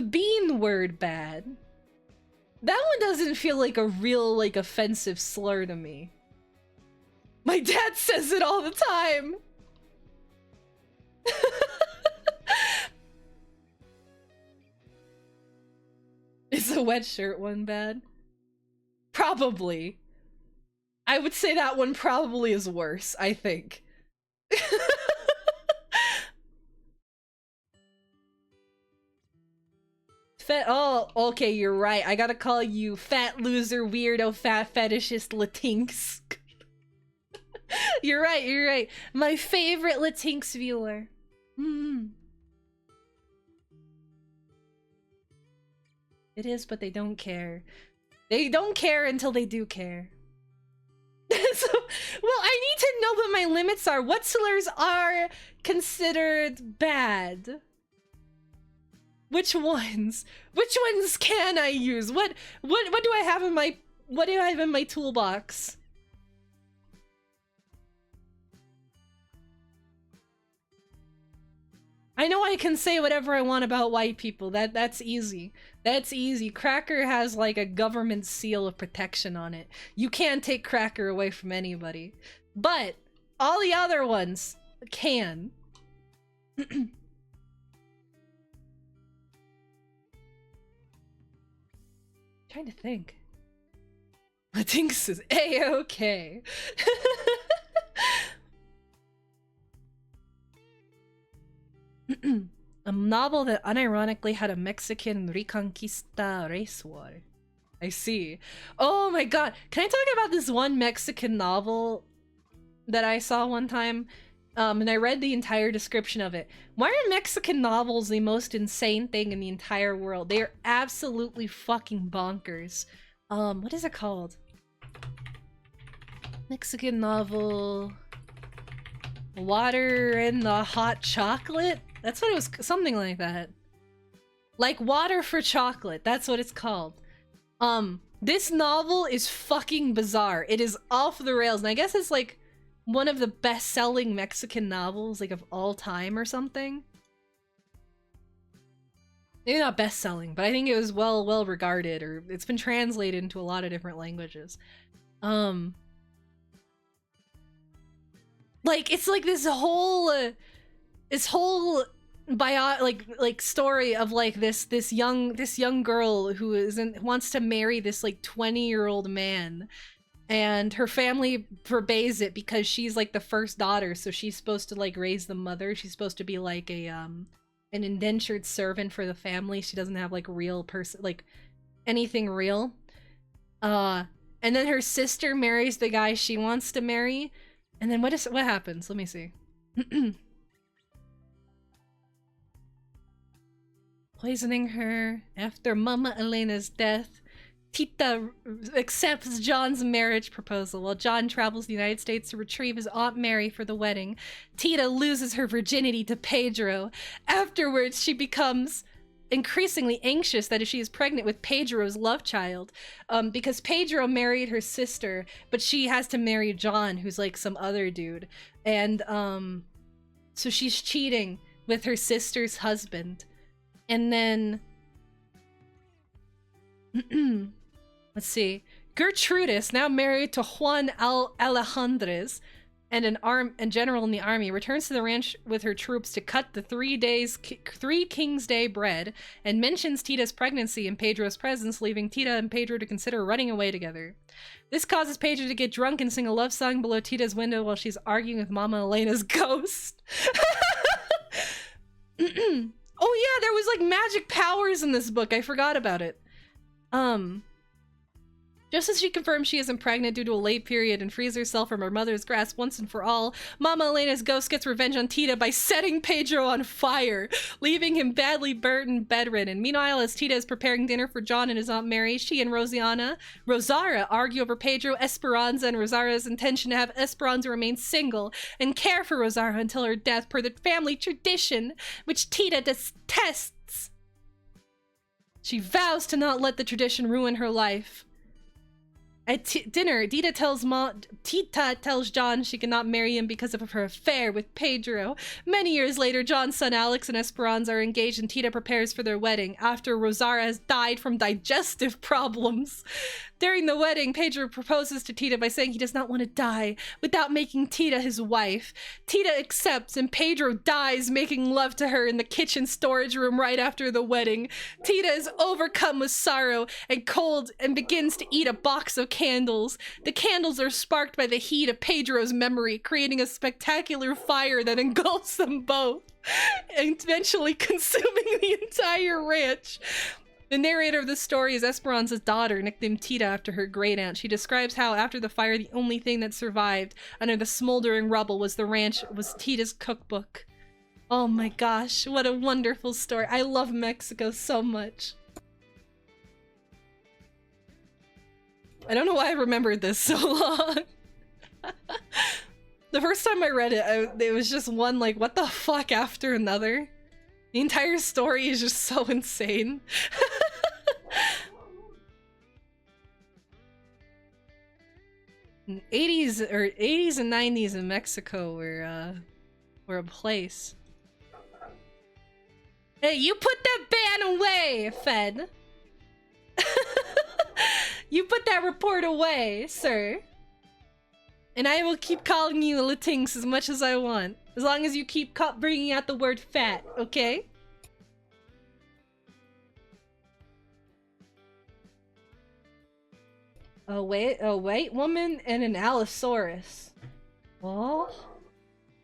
Speaker 1: bean word bad? That one doesn't feel like a real, like, offensive slur to me. My dad says it all the time. Is the wet shirt one bad? Probably. I would say that one probably is worse, I think. Oh, okay, you're right. I gotta call you fat loser, weirdo, fat fetishist Latinx. You're right, you're right. My favorite Latinx viewer. It is, but they don't care. They don't care until they do care. So, well, I need to know what my limits are. What slurs are considered bad? Which ones? Which ones can I use? What do I have in my toolbox? I know I can say whatever I want about white people. That's easy. That's easy. Cracker has like a government seal of protection on it. You can't take Cracker away from anybody. But all the other ones can. Trying to think. Latinx is A-okay. A novel that unironically had a Mexican Reconquista race war. I see. Oh my god. Can I talk about this one Mexican novel that I saw one time? And I read the entire description of it. Why are Mexican novels the most insane thing in the entire world? They are absolutely fucking bonkers. What is it called? Mexican novel... Water and the Hot Chocolate? That's what it was, something like that. Like Water for Chocolate, that's what it's called. This novel is fucking bizarre. It is off the rails, and I guess it's like one of the best-selling Mexican novels, like of all time or something. Maybe not best-selling, but I think it was well regarded, or it's been translated into a lot of different languages. Like it's like this whole story of like this young girl who wants to marry this like 20-year-old man, and her family forbids it because she's like the first daughter, so she's supposed to like raise the mother. She's supposed to be like a an indentured servant for the family. She doesn't have like real person, like anything real. And then her sister marries the guy she wants to marry. And then what happens? Let me see. Poisoning her after Mama Elena's death. Tita accepts John's marriage proposal while John travels to the United States to retrieve his Aunt Mary for the wedding. Tita loses her virginity to Pedro. Afterwards, she becomes increasingly anxious that if she is pregnant with Pedro's love child, because Pedro married her sister, but she has to marry John, who's like some other dude, and so she's cheating with her sister's husband. And then let's see, Gertrudis, now married to Juan Alejandres, and an general in the army, returns to the ranch with her troops to cut the 3 King's Day bread, and mentions Tita's pregnancy in Pedro's presence, leaving Tita and Pedro to consider running away together. This causes Pedro to get drunk and sing a love song below Tita's window while she's arguing with Mama Elena's ghost. Oh yeah, there was like magic powers in this book. I forgot about it. Just as she confirms she isn't pregnant due to a late period and frees herself from her mother's grasp once and for all, Mama Elena's ghost gets revenge on Tita by setting Pedro on fire, leaving him badly burnt and bedridden. Meanwhile, as Tita is preparing dinner for John and his Aunt Mary, she and Rosara argue over Pedro, Esperanza, and Rosara's intention to have Esperanza remain single and care for Rosara until her death per the family tradition, which Tita detests. She vows to not let the tradition ruin her life. At dinner, Tita tells John she cannot marry him because of her affair with Pedro. Many years later, John's son Alex and Esperanza are engaged and Tita prepares for their wedding after Rosara has died from digestive problems. During the wedding, Pedro proposes to Tita by saying he does not want to die without making Tita his wife. Tita accepts and Pedro dies making love to her in the kitchen storage room right after the wedding. Tita is overcome with sorrow and cold and begins to eat a box of candles. The candles are sparked by the heat of Pedro's memory, creating a spectacular fire that engulfs them both, eventually consuming the entire ranch. The narrator of the story is Esperanza's daughter, nicknamed Tita after her great-aunt. She describes how, after the fire, the only thing that survived under the smoldering rubble was Tita's cookbook. Oh my gosh, what a wonderful story. I love Mexico so much. I don't know why I remembered this so long. The first time I read it, it was just one, like, what the fuck after another. The entire story is just so insane. 80s and 90s in Mexico were a place. Hey, you put that ban away, Fed. You put that report away, sir. And I will keep calling you Latinx as much as I want. As long as you keep bringing out the word fat, okay? A white woman and an Allosaurus. Oh?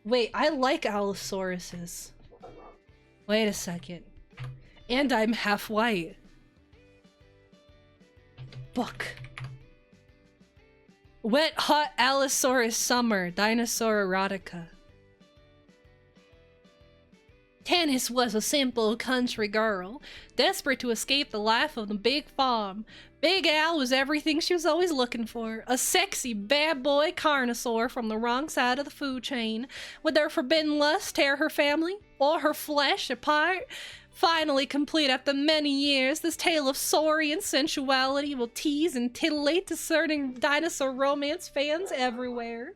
Speaker 1: Wait, I like Allosauruses. Wait a second. And I'm half white. Book. Wet Hot Allosaurus Summer, Dinosaur Erotica. Tanis was a simple country girl, desperate to escape the life of the big farm. Big Al was everything she was always looking for. A sexy bad boy carnosaur from the wrong side of the food chain. Would their forbidden lust tear her family or her flesh apart? Finally complete after many years, this tale of saurian sensuality will tease and titillate discerning dinosaur romance fans everywhere.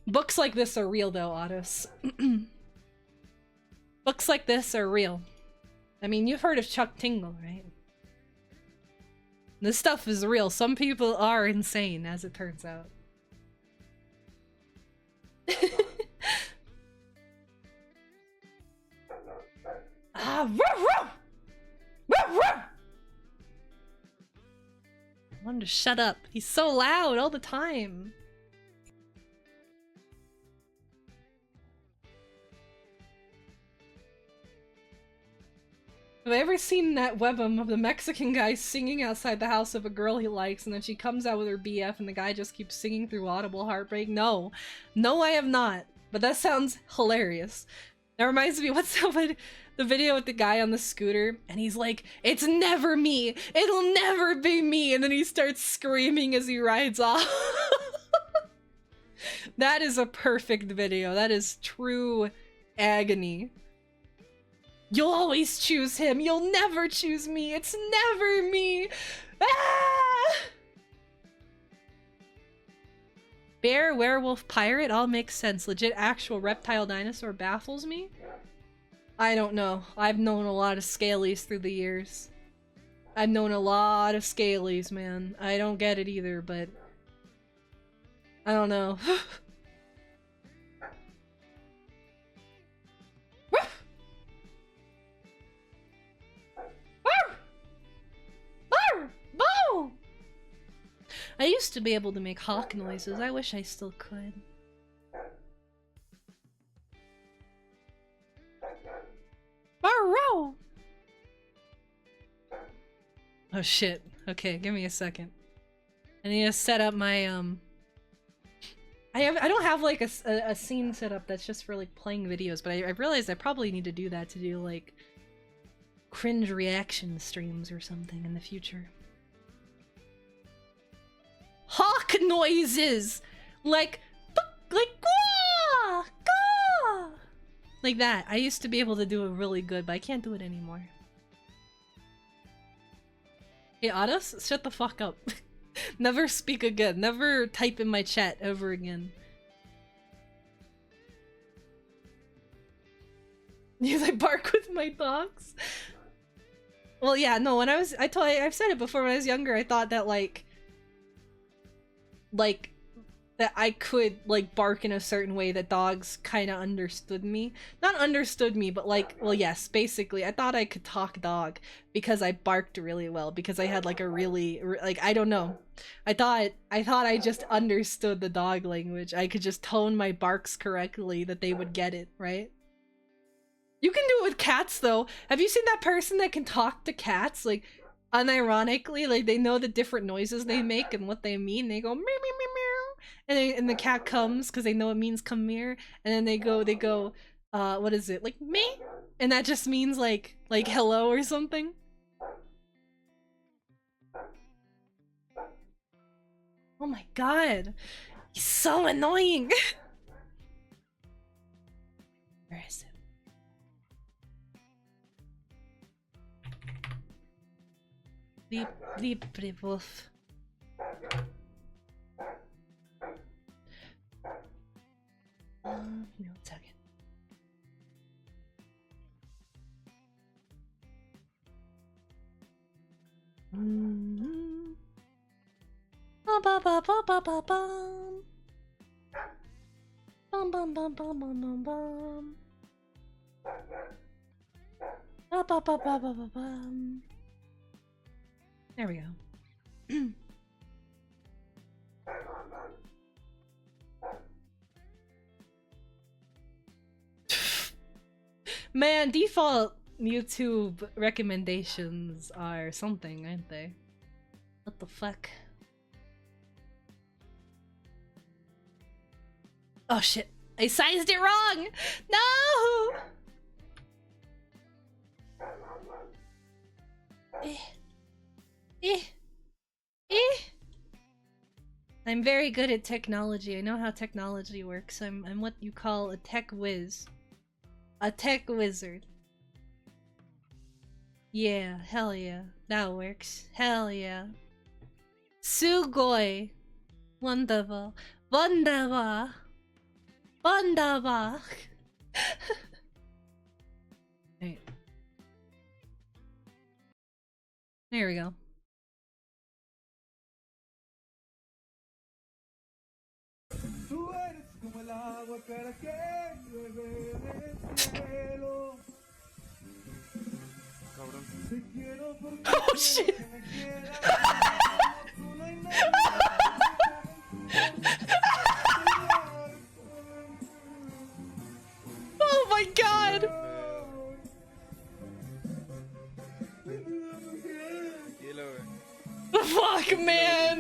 Speaker 1: Books like this are real though, Ottos. Books like this are real. I mean, you've heard of Chuck Tingle, right? This stuff is real. Some people are insane, as it turns out. Ah, woof, woof! Woof, woof! I want him to shut up. He's so loud all the time. Have I ever seen that webum of the Mexican guy singing outside the house of a girl he likes, and then she comes out with her BF and the guy just keeps singing through audible heartbreak? No. No, I have not. But that sounds hilarious. That reminds me, what's that, the video with the guy on the scooter, and he's like, "It's never me! It'll never be me!" And then he starts screaming as he rides off. That is a perfect video. That is true agony. You'll always choose him. You'll never choose me. It's never me. Ah! Bear, werewolf, pirate all makes sense. Legit actual reptile dinosaur baffles me. I don't know. I've known a lot of scalies through the years. I've known a lot of scalies, man. I don't get it either, but I don't know. I used to be able to make hawk noises. I wish I still could. Oh shit. Okay, give me a second. I need to set up my I don't have like a scene set up that's just for like playing videos, but I realized I probably need to do that to do like cringe reaction streams or something in the future. Hawk noises! Like "Gah! Gah!" Like that. I used to be able to do it really good, but I can't do it anymore. Hey, Ottos, shut the fuck up. Never speak again. Never type in my chat ever again. Because I bark with my dogs? Well, yeah, no, when I've said it before, when I was younger, I thought that, like, that I could, like, bark in a certain way that dogs kind of understood me. Not understood me, but, like, well, yes, basically, I thought I could talk dog because I barked really well, because I had, like, a really, like, I don't know. I thought I just understood the dog language. I could just tone my barks correctly that they would get it, right? You can do it with cats, though. Have you seen that person that can talk to cats? Like, unironically, like, they know the different noises they make and what they mean. They go meow meow meow meow, and the cat comes because they know it means come here, and then they go what is it, like me, and that just means like hello or something. Oh my god, he's so annoying. Where is it? Bleep, bleep, wolf. Give me 1 second. ba ba ba ba ba bum. Bum bum bum bum bum bum bum. Ba ba ba ba ba ba bum. There we go. Man, default YouTube recommendations are something, aren't they? What the fuck? Oh shit, I sized it wrong! No! I'm very good at technology. I know how technology works. I'm what you call a tech whiz. A tech wizard. Yeah, hell yeah. That works. Hell yeah. Sugoi. Wonderful. Wunderbar. Wunderbar. Right. There we go. Oh shit! Oh my god! Fuck, man!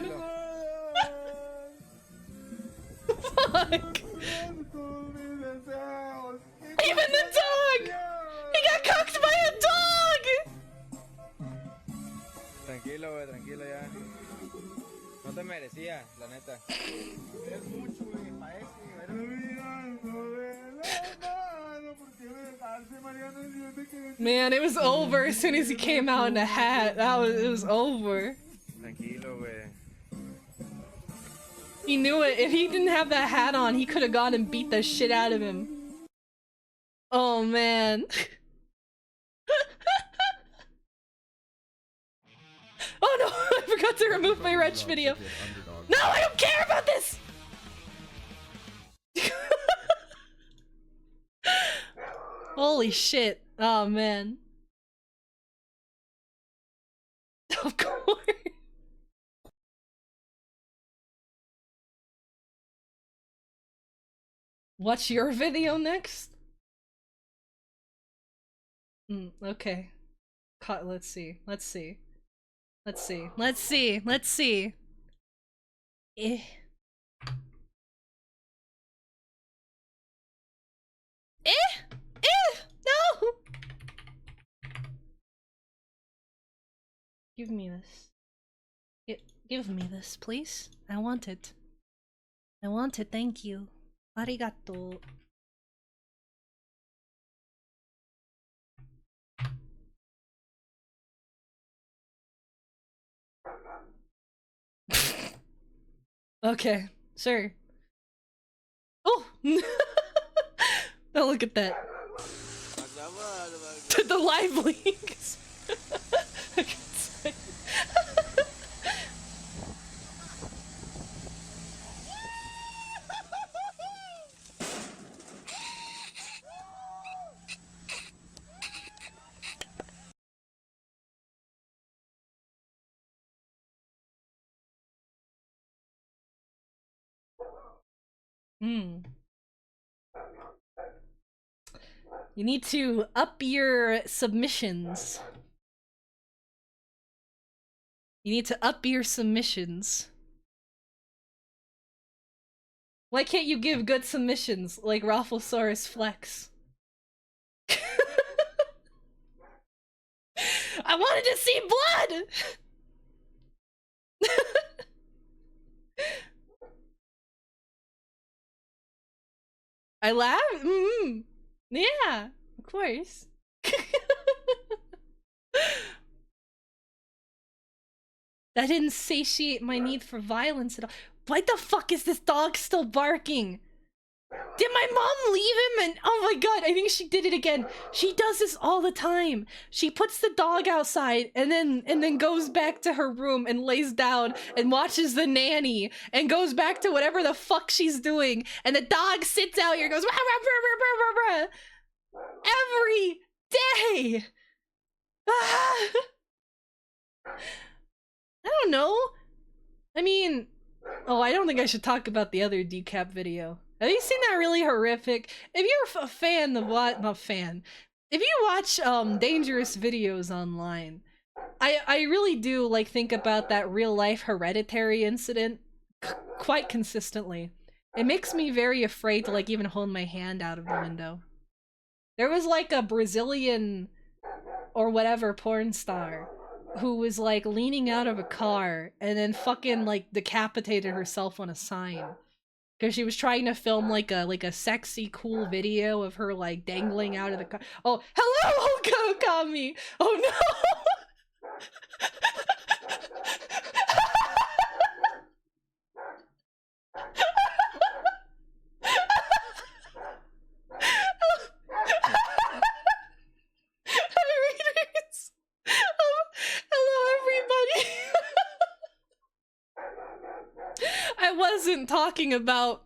Speaker 1: Fuck! Even the dog! He got cooked by a dog!
Speaker 2: Tranquilo, güey, tranquilo ya. No te merecía, la neta. Es mucho, güey,
Speaker 1: Man, it was over as soon as he came out in a hat. It was over.
Speaker 2: Tranquilo, güey.
Speaker 1: He knew it. If he didn't have that hat on, he could have gone and beat the shit out of him. Oh man. Oh no, I forgot to remove my wrench video. No, I don't care about this! Holy shit. Oh man. Of course. Watch your video next? Okay. Let's see. Let's see. Let's see. Let's see. Let's see. Eh. Eh! Eh! No! Give me this. Give me this, please. I want it. I want it, thank you. Arigato. Okay, sure. Oh! Now look at that. The live links. You need to up your submissions. You need to up your submissions. Why can't you give good submissions like Rafflesaurus Flex? I wanted to see blood! I laugh? Yeah, of course. That didn't satiate my need for violence at all. Why the fuck is this dog still barking? Did my mom leave him? And oh my god, I think she did it again. She does this all the time. She puts the dog outside and then goes back to her room and lays down and watches the nanny and goes back to whatever the fuck she's doing. And the dog sits out here and goes rah, rah, rah, rah, rah, rah, every day. I don't know. I mean, oh, I don't think I should talk about the other decap video. Have you seen that really horrific? If you're a fan of what? Not fan. If you watch dangerous videos online, I really do like think about that real life Hereditary incident quite consistently. It makes me very afraid to like even hold my hand out of the window. There was like a Brazilian or whatever porn star who was like leaning out of a car and then fucking like decapitated herself on a sign because she was trying to film like a sexy cool video of her like dangling out of the car. Oh, hello, Okami. Oh no. Hi, readers. Hello, everybody. I wasn't talking about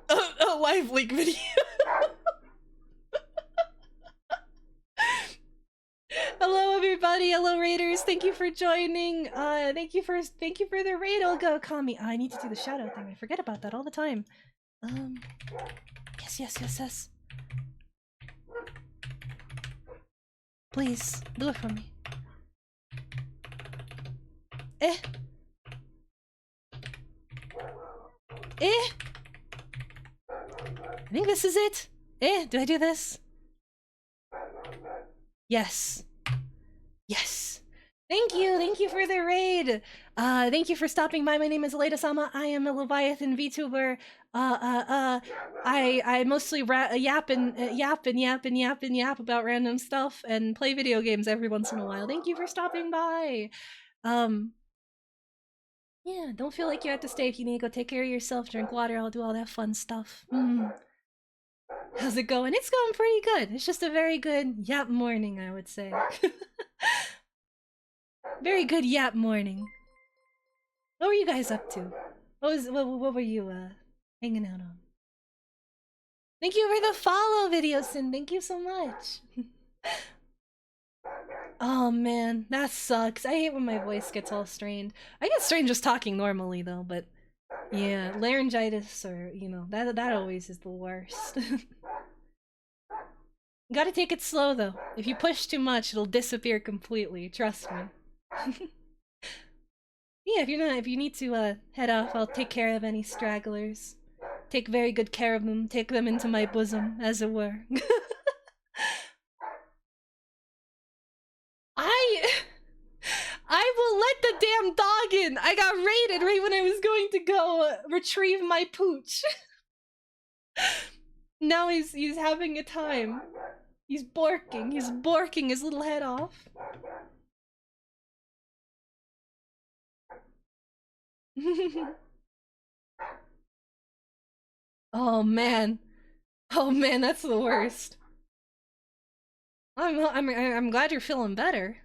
Speaker 1: a live leak video. Hello, everybody. Hello, raiders. Thank you for joining. Thank you for the raid, Olga Okami. I need to do the shout out thing. I forget about that all the time. Yes. Please do it for me. I think this is it. Do I do this? Yes. Thank you for the raid. Thank you for stopping by. My name is AledaSama. I am a Leviathan VTuber. I mostly yap about random stuff and play video games every once in a while. Thank you for stopping by. Yeah, don't feel like you have to stay. If you need to go take care of yourself, drink water, I'll do all that fun stuff. How's it going? It's going pretty good. It's just a very good yap morning, I would say. Very good yap morning. What were you guys up to? What were you hanging out on? Thank you for the follow, Videosin. Thank you so much. Oh man, that sucks. I hate when my voice gets all strained. I get strained just talking normally though, but yeah, laryngitis or that always is the worst. You gotta take it slow though. If you push too much, it'll disappear completely. Trust me. Yeah, if you need to head off, I'll take care of any stragglers. Take very good care of them. Take them into my bosom, as it were. I will let the damn dog in. I got raided right when I was going to go retrieve my pooch. Now he's having a time. He's borking his little head off. Oh man, that's the worst. I'm glad you're feeling better.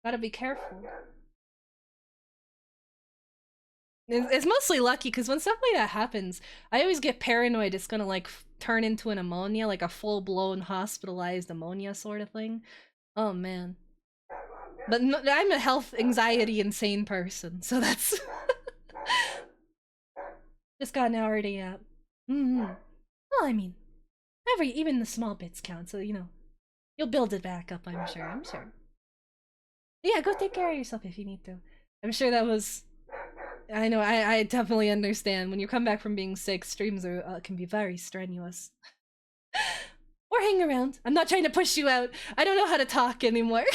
Speaker 1: Gotta be careful. It's mostly lucky because when stuff like that happens, I always get paranoid it's gonna like turn into an ammonia, like a full-blown hospitalized ammonia sort of thing. Oh man. But no, I'm a health anxiety insane person, so that's just got an already out. Well, I mean, even the small bits count, so you'll build it back up. I'm sure. Yeah, go take care of yourself if you need to. I'm sure that was. I know. I definitely understand when you come back from being sick. Streams are can be very strenuous. Or hang around. I'm not trying to push you out. I don't know how to talk anymore.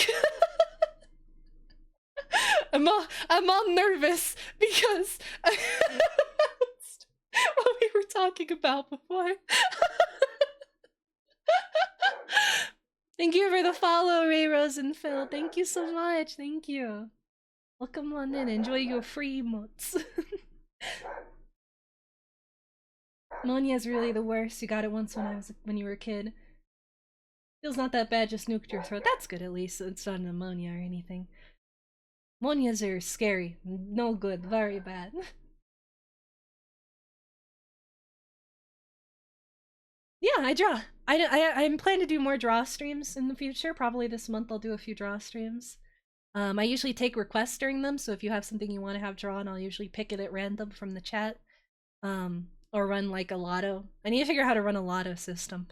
Speaker 1: I'm all nervous because what we were talking about before. Thank you for the follow, Ray Rose and Phil. Thank you so much. Thank you. Welcome on in. Enjoy your free emotes. Ammonia's really the worst. You got it once when you were a kid. Feels not that bad, just nuked your throat. That's good at least. It's not an ammonia or anything. Ammonias are scary. No good. Very bad. Yeah, I draw. I plan to do more draw streams in the future. Probably this month I'll do a few draw streams. I usually take requests during them, so if you have something you want to have drawn, I'll usually pick it at random from the chat. Or run like a lotto. I need to figure out how to run a lotto system.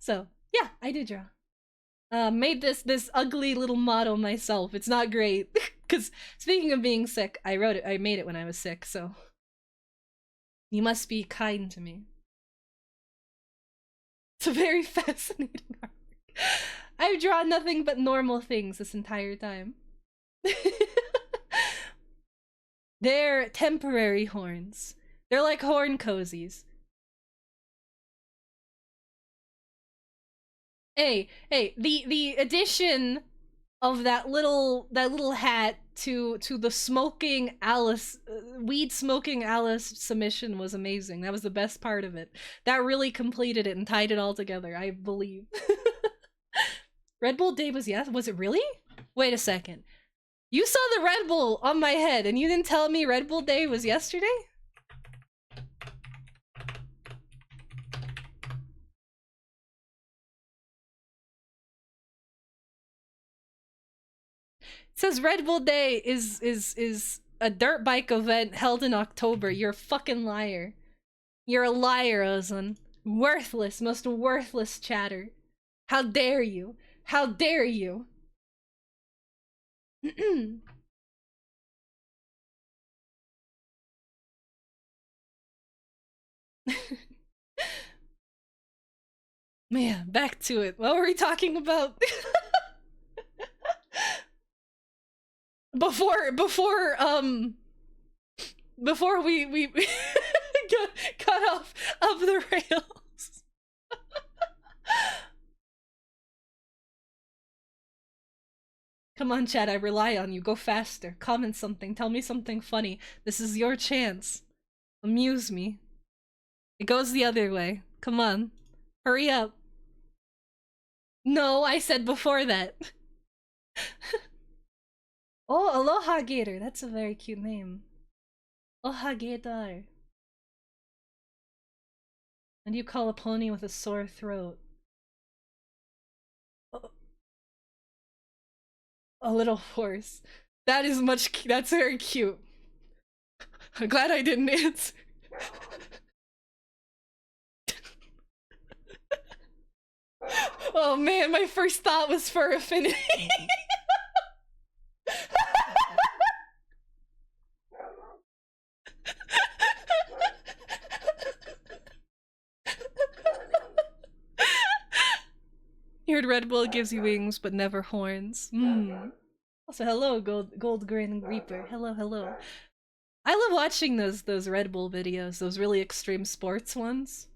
Speaker 1: So yeah, I do draw. Made this ugly little model myself. It's not great. Cause speaking of being sick, I made it when I was sick, so you must be kind to me. It's a very fascinating art. I've drawn nothing but normal things this entire time. They're temporary horns. They're like horn cozies. Hey, the addition of that little hat to the smoking Alice weed smoking Alice submission was amazing. That was the best part of it. That really completed it and tied it all together, I believe. Red Bull Day was was it really? Wait a second. You saw the Red Bull on my head and you didn't tell me Red Bull Day was yesterday? It says Red Bull Day is a dirt bike event held in October. You're a fucking liar. You're a liar, Ozan. Worthless, most worthless chatter. How dare you? How dare you? Man, back to it. What were we talking about? before we got off of the rails. Come on, Chad, I rely on you. Go faster. Comment something. Tell me something funny. This is your chance. Amuse me. It goes the other way. Come on. Hurry up. No, I said before that. Oh, Aloha Gator. That's a very cute name. Aloha Gator. And you call a pony with a sore throat? A little horse. That is that's very cute. I'm glad I didn't answer. Oh man, my first thought was for affinity. You heard Red Bull gives you wings but never horns. Also, hello, Gold Grin Reaper. Hello, hello. I love watching those Red Bull videos, those really extreme sports ones.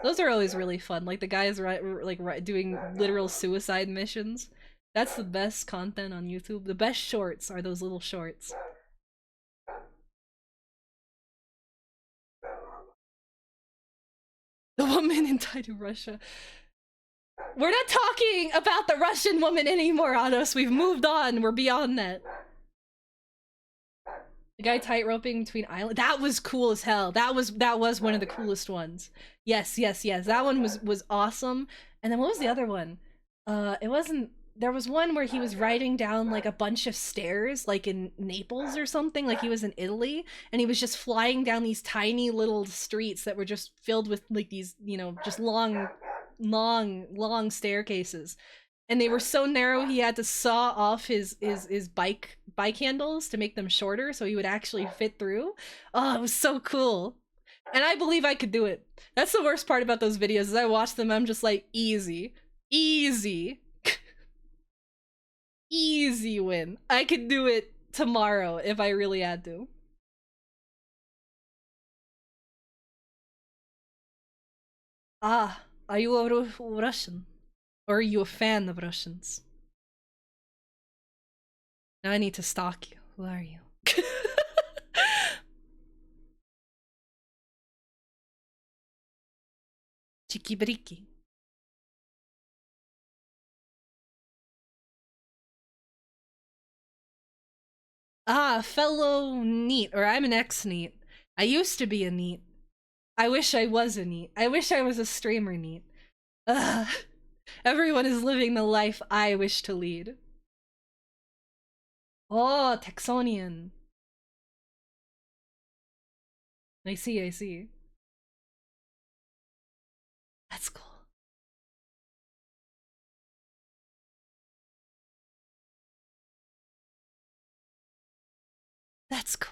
Speaker 1: Those are always really fun. Like the guys doing literal suicide missions. That's the best content on YouTube. The best shorts are those little shorts. The woman in Titan Russia. We're not talking about the Russian woman anymore, Anos. We've moved on. We're beyond that. The guy tightroping between islands. That was cool as hell. That was one of the coolest ones. Yes. That one was awesome. And then what was the other one? It wasn't. There was one where he was riding down like a bunch of stairs, like in Naples or something. Like he was in Italy, and he was just flying down these tiny little streets that were just filled with like these, just long staircases, and they were so narrow he had to saw off his bike handles to make them shorter so he would actually fit through. Oh, it was so cool, and I believe I could do it. That's the worst part about those videos is I watch them, I'm just like, easy easy win. I could do it tomorrow if I really had to. Ah, are you a Russian? Or are you a fan of Russians? Now I need to stalk you. Who are you? Chikibriki. Ah, fellow neat, or I'm an ex-neat. I used to be a neat. I wish I was a neat. I wish I was a streamer neat. Ugh. Everyone is living the life I wish to lead. Oh, Texonian. I see, I see. That's cool. That's cool.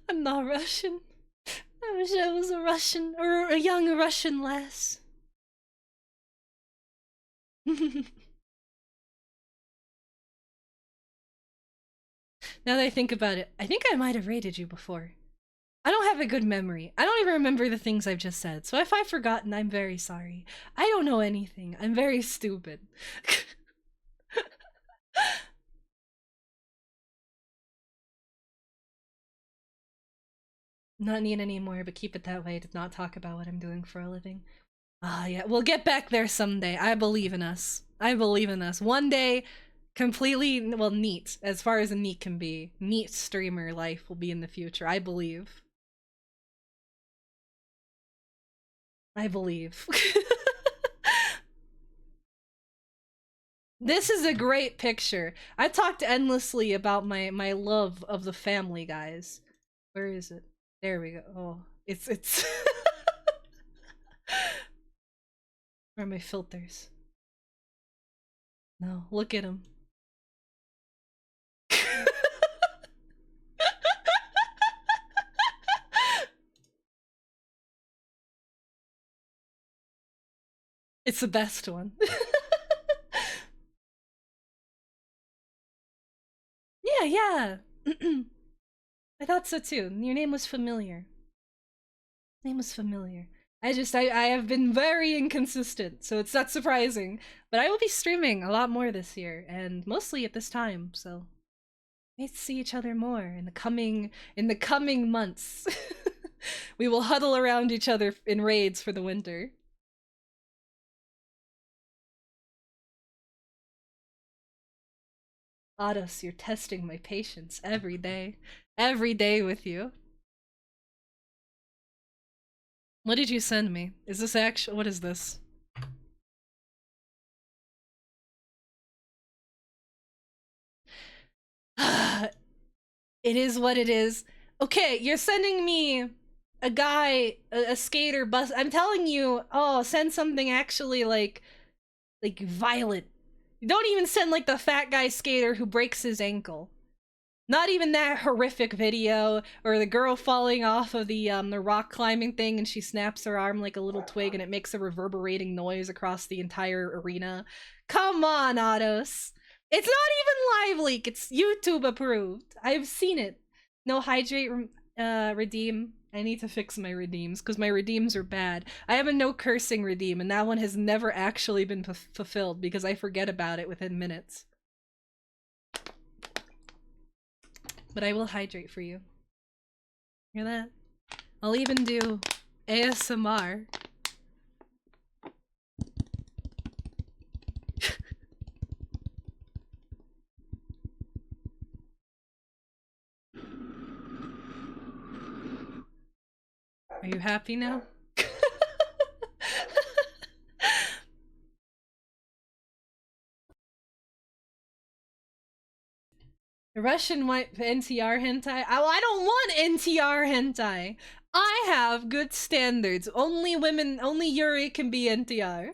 Speaker 1: I'm not Russian. I wish I was a Russian, or a young Russian lass. Now that I think about it, I think I might have rated you before. I don't have a good memory. I don't even remember the things I've just said, so if I've forgotten, I'm very sorry. I don't know anything. I'm very stupid. Not neat anymore, but keep it that way to not talk about what I'm doing for a living. Ah, yeah, we'll get back there someday. I believe in us. I believe in us. One day, completely, well, neat, as far as a neat can be. Neat streamer life will be in the future. I believe. I believe. This is a great picture. I talked endlessly about my love of the Family Guys. Where is it? There we go. Oh, it's Where are my filters? No, look at him. It's the best one. Yeah, yeah. I thought so too. Your name was familiar. Name was familiar. I have been very inconsistent, so it's not surprising. But I will be streaming a lot more this year, and mostly at this time, so we may see each other more in the coming months. We will huddle around each other in raids for the winter. Ados, you're testing my patience every day. Every day with you. What did you send me? Is this actual? What is this? It is what it is. Okay, you're sending me a guy, a skater bus. I'm telling you, oh, send something actually like violent. Don't even send like the fat guy skater who breaks his ankle. Not even that horrific video, or the girl falling off of the rock climbing thing and she snaps her arm like a little twig and it makes a reverberating noise across the entire arena. Come on, Ados. It's not even live leak. It's YouTube approved. I've seen it. No hydrate, redeem. I need to fix my redeems because my redeems are bad. I have a no cursing redeem and that one has never actually been fulfilled because I forget about it within minutes. But I will hydrate for you. Hear that? I'll even do ASMR. Are you happy now? The Russian white NTR hentai? I don't want NTR hentai. I have good standards. Only women, only Yuri can be NTR.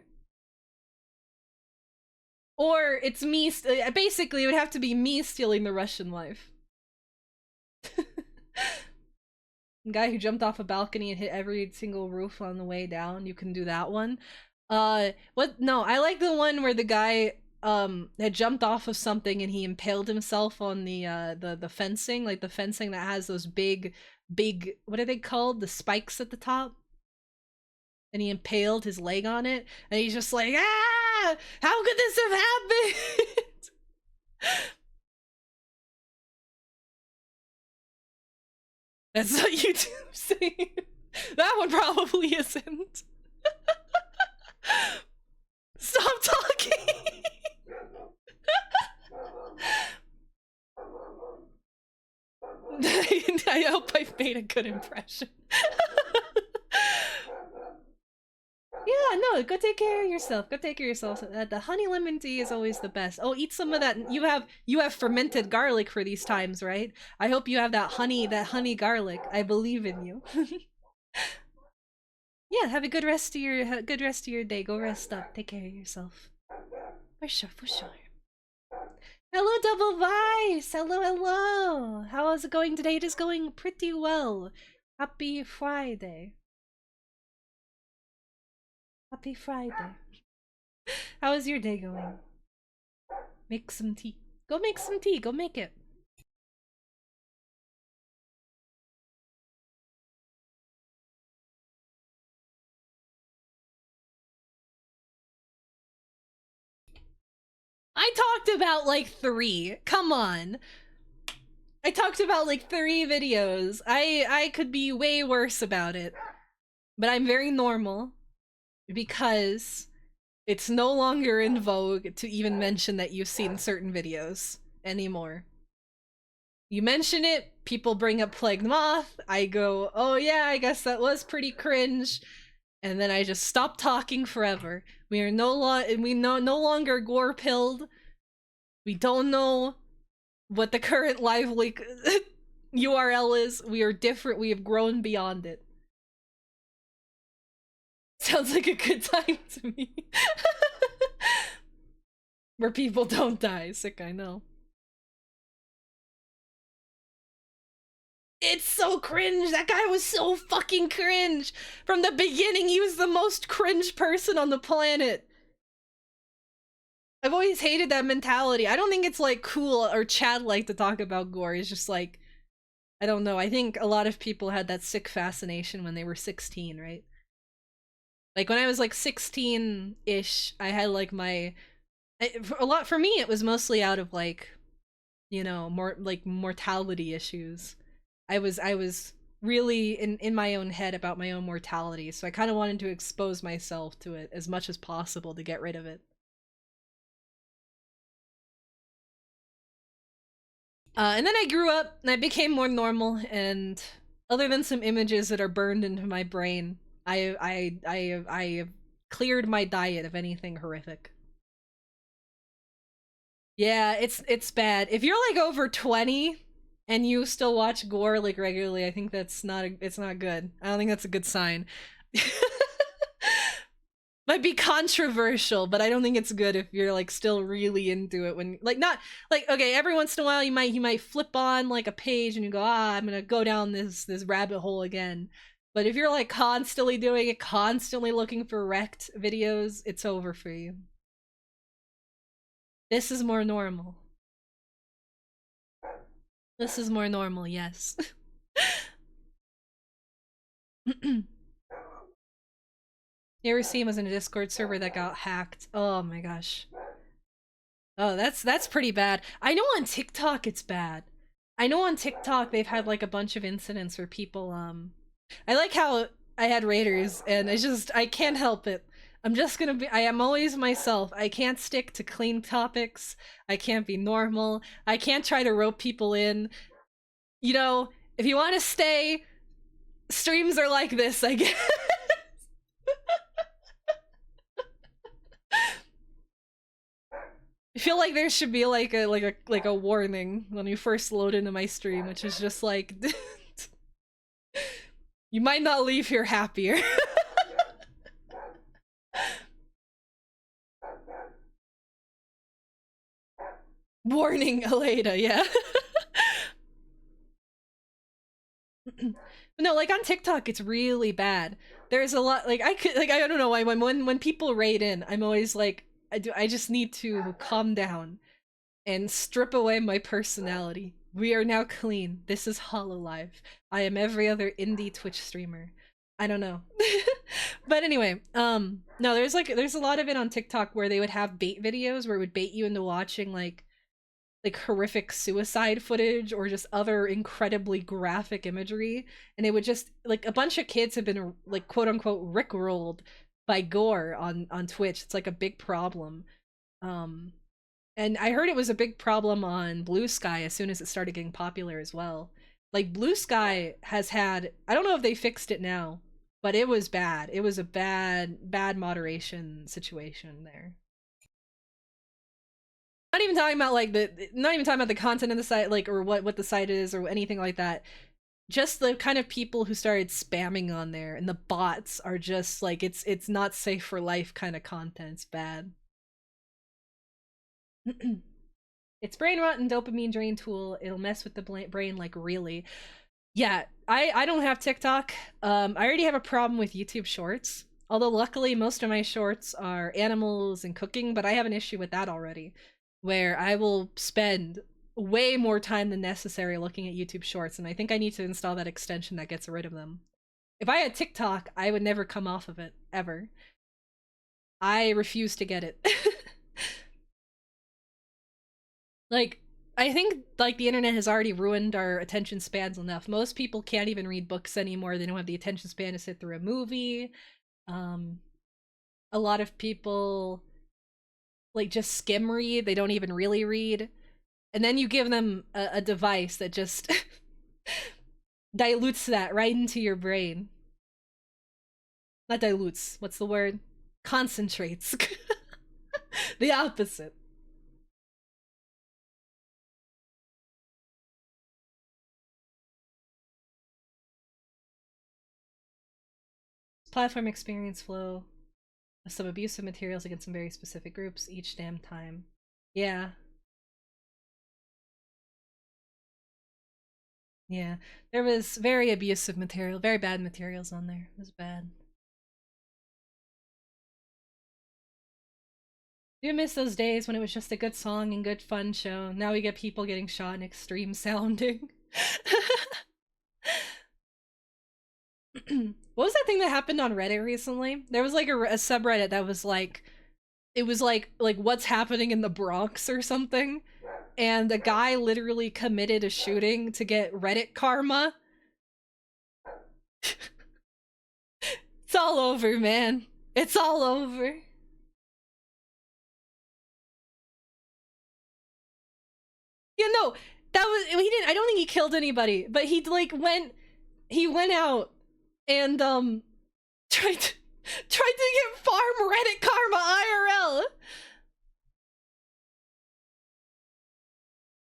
Speaker 1: Or it's me, basically it would have to be me stealing the Russian wife. Guy who jumped off a balcony and hit every single roof on the way down. You can do that one. What? No, I like the one where the guy had jumped off of something and he impaled himself on the fencing, like the fencing that has those big what are they called? The spikes at the top. And he impaled his leg on it, and he's just like, ah! How could this have happened? That's what YouTube's saying. That one probably isn't. Stop talking. I hope I made a good impression. Yeah, no, go take care of yourself. Go take care of yourself. The honey lemon tea is always the best. Oh, eat some of that. You have fermented garlic for these times, right? I hope you have that honey garlic. I believe in you. Yeah, have a good rest of your day. Go rest up. Take care of yourself. For sure, for sure. Hello, Double Vice! Hello, hello! How is it going today? It is going pretty well. Happy Friday. Happy Friday. How is your day going? Make some tea. Go make some tea. Go make it. I talked about like 3. Come on. I talked about like 3 videos. I could be way worse about it. But I'm very normal because it's no longer in vogue to even mention that you've seen certain videos anymore. You mention it, people bring up Plague Moth, I go, oh yeah, I guess that was pretty cringe, and then I just stop talking forever. We are no longer gore pilled. We don't know what the current live leak URL is. We are different. We have grown beyond it. Sounds like a good time to me. Where people don't die. Sick, I know. It's so cringe. That guy was so fucking cringe. From the beginning, he was the most cringe person on the planet. I've always hated that mentality. I don't think it's like cool or Chad-like to talk about gore. It's just like, I don't know. I think a lot of people had that sick fascination when they were 16, right? Like when I was like 16-ish, I had like for me, it was mostly out of like, you know, more like mortality issues. I was really in my own head about my own mortality, so I kind of wanted to expose myself to it as much as possible to get rid of it. And then I grew up and I became more normal, and other than some images that are burned into my brain, I have cleared my diet of anything horrific. Yeah, it's bad. If you're like over 20 and you still watch gore like regularly, I think that's it's not good. I don't think that's a good sign. Might be controversial, but I don't think it's good if you're like still really into it when like not like okay, every once in a while you might flip on like a page and you go, I'm gonna go down this rabbit hole again. But if you're like constantly doing it, constantly looking for wrecked videos, it's over for you. This is more normal. This is more normal, yes. You ever see him as in a Discord server that got hacked? Oh my gosh. Oh, that's pretty bad. I know on TikTok it's bad. I know on TikTok they've had like a bunch of incidents where people I like how I had raiders and I can't help it. I am always myself. I can't stick to clean topics. I can't be normal. I can't try to rope people in. You know, if you want to stay, streams are like this, I guess. I feel like there should be like a warning when you first load into my stream, which is just like you might not leave here happier. Warning, Aleda, yeah. No, like on TikTok, it's really bad. There's a lot, like I don't know why when people raid in, I'm always like, I just need to calm down and strip away my personality. We are now clean. This is Hololive. I am every other indie Twitch streamer. I don't know. But anyway, no, there's a lot of it on TikTok where they would have bait videos where it would bait you into watching like horrific suicide footage or just other incredibly graphic imagery, and it would just like a bunch of kids have been like quote unquote rickrolled by gore on Twitch. It's like a big problem. Um, and I heard it was a big problem on Blue Sky as soon as it started getting popular as well. Like Blue Sky has had, I don't know if they fixed it now, but it was bad. It was a bad moderation situation there. Not even talking about like not even talking about the content of the site, like, or what the site is or anything like that. Just the kind of people who started spamming on there, and the bots are just like, it's not safe for life kind of content. It's bad. It's brain rot and dopamine drain tool. It'll mess with the brain like really. Yeah, I don't have TikTok. I already have a problem with YouTube Shorts. Although luckily most of my shorts are animals and cooking, but I have an issue with that already, where I will spend way more time than necessary looking at YouTube Shorts, and I think I need to install that extension that gets rid of them. If I had TikTok, I would never come off of it, ever. I refuse to get it. Like, I think like the internet has already ruined our attention spans enough. Most people can't even read books anymore. They don't have the attention span to sit through a movie. A lot of people like just skim read. They don't even really read. And then you give them a device that just dilutes that right into your brain. Not dilutes. What's the word? Concentrates. The opposite. Platform experience flow of some abusive materials against some very specific groups each damn time. Yeah. Yeah. There was very abusive material, very bad materials on there. It was bad. Do you miss those days when it was just a good song and good fun show? Now we get people getting shot and extreme sounding. What was that thing that happened on Reddit recently? There was like a subreddit that was like, it was like what's happening in the Bronx or something, and a guy literally committed a shooting to get Reddit karma. It's all over, man. It's all over. Yeah, no, that was, he didn't, I don't think he killed anybody, but he like went out and tried to get farm Reddit karma IRL.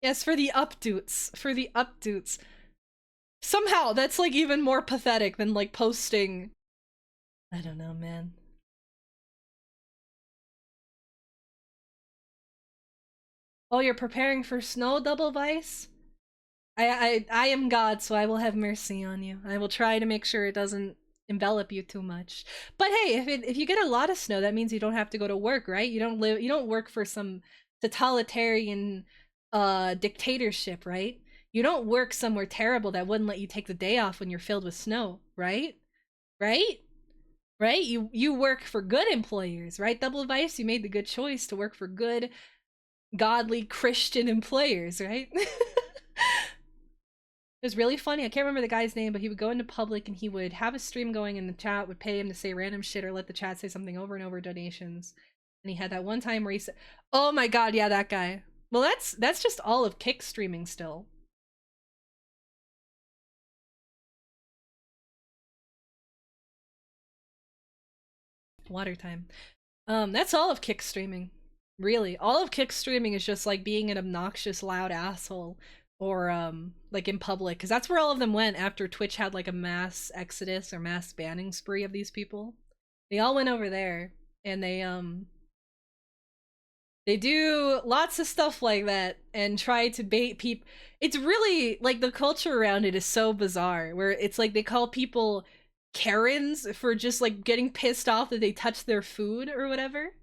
Speaker 1: Yes, for the updoots. For the updoots. Somehow that's like even more pathetic than like posting. I don't know, man. Oh, you're preparing for snow, Double Vice? I am God, so I will have mercy on you. I will try to make sure it doesn't envelop you too much. But hey, if you get a lot of snow, that means you don't have to go to work, right? You don't work for some totalitarian dictatorship, right? You don't work somewhere terrible that wouldn't let you take the day off when you're filled with snow, right? Right? Right? You work for good employers, right? Double Vice, you made the good choice to work for good, godly Christian employers, right? It was really funny. I can't remember the guy's name, but he would go into public and he would have a stream going, and the chat would pay him to say random shit or let the chat say something over and over, donations. And he had that one time where he said, oh my god, yeah, that guy. Well, that's just all of Kick streaming still. Water time. That's all of Kick streaming. Really. All of Kick streaming is just like being an obnoxious, loud asshole. Or like in public, because that's where all of them went after Twitch had like a mass exodus or mass banning spree of these people. They all went over there, and they do lots of stuff like that and try to bait people. It's really like the culture around it is so bizarre, where it's like they call people Karens for just like getting pissed off that they touch their food or whatever.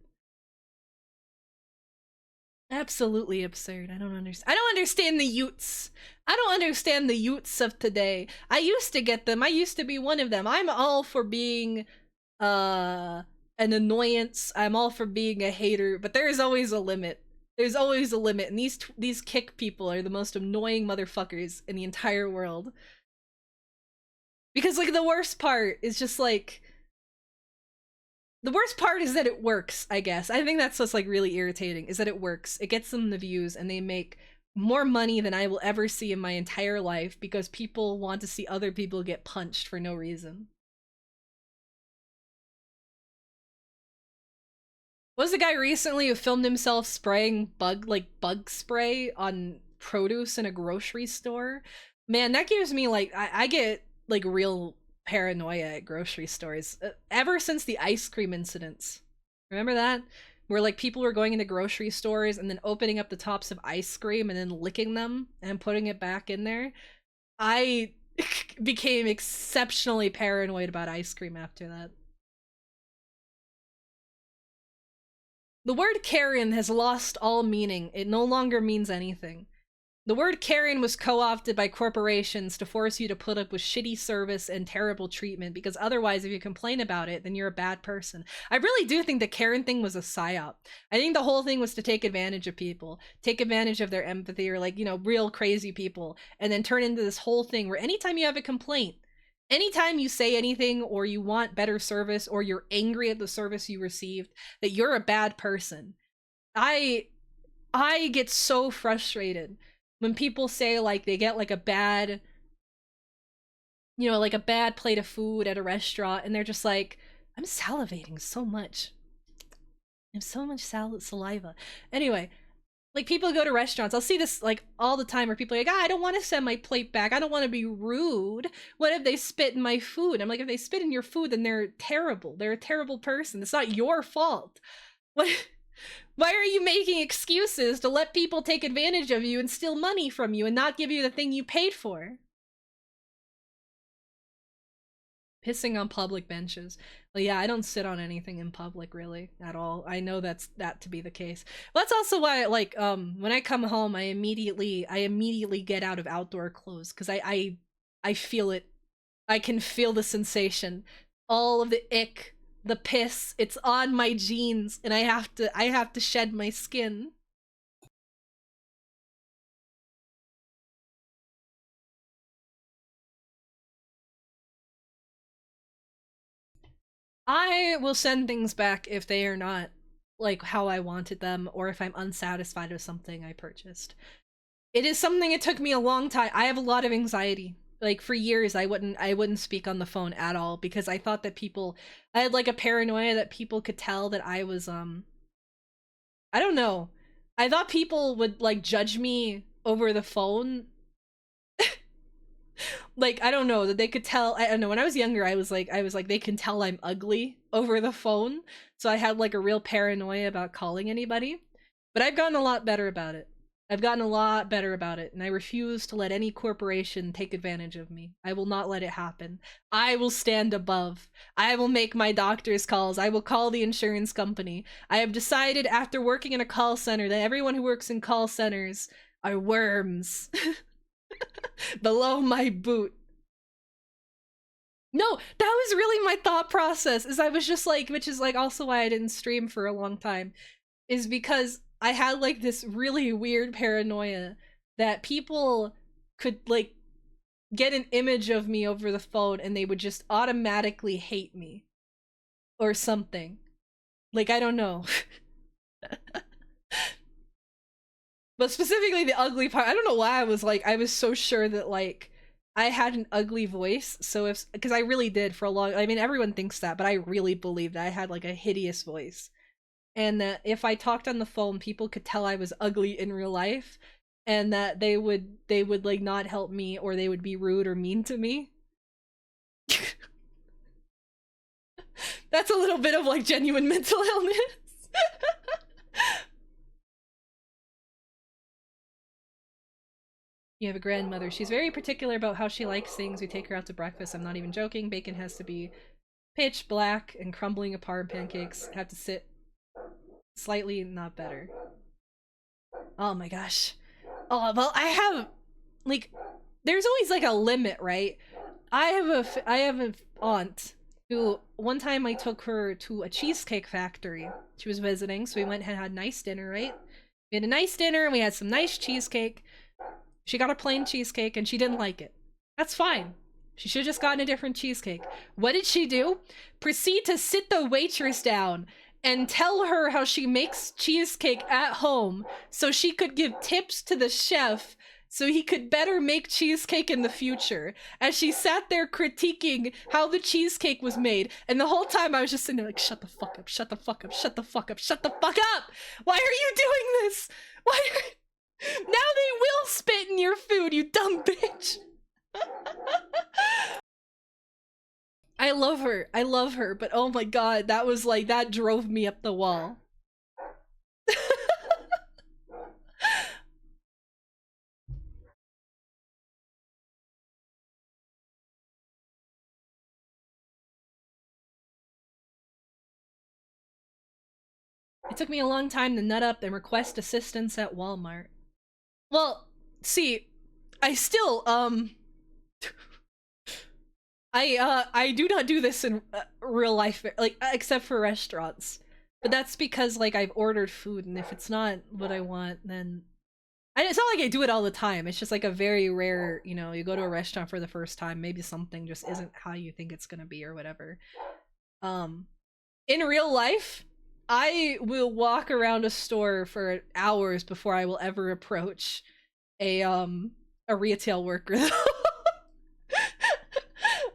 Speaker 1: Absolutely absurd. I don't understand the Utes. I don't understand the Utes of today. I used to get them. I used to be one of them. I'm all for being an annoyance. I'm all for being a hater, but there's always a limit. There's always a limit, and these Kick people are the most annoying motherfuckers in the entire world. Because like the worst part is just like The worst part is that it works, I guess. I think that's what's like really irritating, is that it works. It gets them the views and they make more money than I will ever see in my entire life because people want to see other people get punched for no reason. Was the guy recently who filmed himself spraying bug spray on produce in a grocery store? Man, that gives me like I get like real paranoia at grocery stores. Ever since the ice cream incidents. Remember that? Where like people were going into grocery stores and then opening up the tops of ice cream and then licking them and putting it back in there. I became exceptionally paranoid about ice cream after that. The word Karen has lost all meaning. It no longer means anything. The word Karen was co-opted by corporations to force you to put up with shitty service and terrible treatment, because otherwise, if you complain about it, then you're a bad person. I really do think the Karen thing was a psyop. I think the whole thing was to take advantage of people, take advantage of their empathy, or like, you know, real crazy people, and then turn into this whole thing where anytime you have a complaint, anytime you say anything or you want better service or you're angry at the service you received, that you're a bad person. I get so frustrated when people say like they get like a bad, you know, like a bad plate of food at a restaurant and they're just like, I'm salivating so much. I have so much saliva. Anyway, like people go to restaurants. I'll see this like all the time where people are like, I don't want to send my plate back. I don't want to be rude. What if they spit in my food? I'm like, if they spit in your food, then they're terrible. They're a terrible person. It's not your fault. What? Why are you making excuses to let people take advantage of you and steal money from you and not give you the thing you paid for? Pissing on public benches. Well, yeah, I don't sit on anything in public really at all. I know that to be the case. Well, that's also why like when I come home, I immediately get out of outdoor clothes because I feel it. I can feel the sensation. All of the ick, the piss, it's on my jeans and I have to shed my skin. I will send things back if they are not like how I wanted them or if I'm unsatisfied with something I purchased. It is something it took me a long time. I have a lot of anxiety. Like for years I wouldn't speak on the phone at all because I thought that people I had like a paranoia that people could tell that I was I don't know. I thought people would like judge me over the phone. Like I don't know that they could tell. I don't know. When I was younger, I was like they can tell I'm ugly over the phone. So I had like a real paranoia about calling anybody. But I've gotten a lot better about it. I've gotten a lot better about it, and I refuse to let any corporation take advantage of me. I will not let it happen. I will stand above. I will make my doctor's calls. I will call the insurance company. I have decided after working in a call center that everyone who works in call centers are worms. Below my boot. No, that was really my thought process. Is I was just like, which is like also why I didn't stream for a long time, is because I had like this really weird paranoia that people could like get an image of me over the phone and they would just automatically hate me or something. Like I don't know. But specifically the ugly part, I don't know why I was so sure that like I had an ugly voice. So if, because I really did for a long, I mean, everyone thinks that, but I really believed that I had like a hideous voice. And that if I talked on the phone, people could tell I was ugly in real life and that they would like not help me or they would be rude or mean to me. That's a little bit of like genuine mental illness. You have a grandmother. She's very particular about how she likes things. We take her out to breakfast. I'm not even joking. Bacon has to be pitch black and crumbling apart. Pancakes have to sit slightly not better. Oh my gosh. Oh, well, I have like there's always like a limit, right? I have an aunt who one time I took her to a cheesecake factory. She was visiting, so we went and had a nice dinner, right? We had a nice dinner and we had some nice cheesecake. She got a plain cheesecake and she didn't like it. That's fine. She should have just gotten a different cheesecake. What did she do? Proceed to sit the waitress down and tell her how she makes cheesecake at home so she could give tips to the chef so he could better make cheesecake in the future. As she sat there critiquing how the cheesecake was made. And the whole time I was just sitting there like, shut the fuck up, shut the fuck up, shut the fuck up, shut the fuck up! Why are you doing this? Why are... Now they will spit in your food, you dumb bitch! I love her, but oh my god, that was like, that drove me up the wall. It took me a long time to nut up and request assistance at Walmart. Well, see, I still, I do not do this in real life, like, except for restaurants. But that's because, like, I've ordered food, and if it's not what I want, then... And it's not like I do it all the time, it's just like a very rare, you know, you go to a restaurant for the first time, maybe something just isn't how you think it's gonna be or whatever. In real life, I will walk around a store for hours before I will ever approach a retail worker.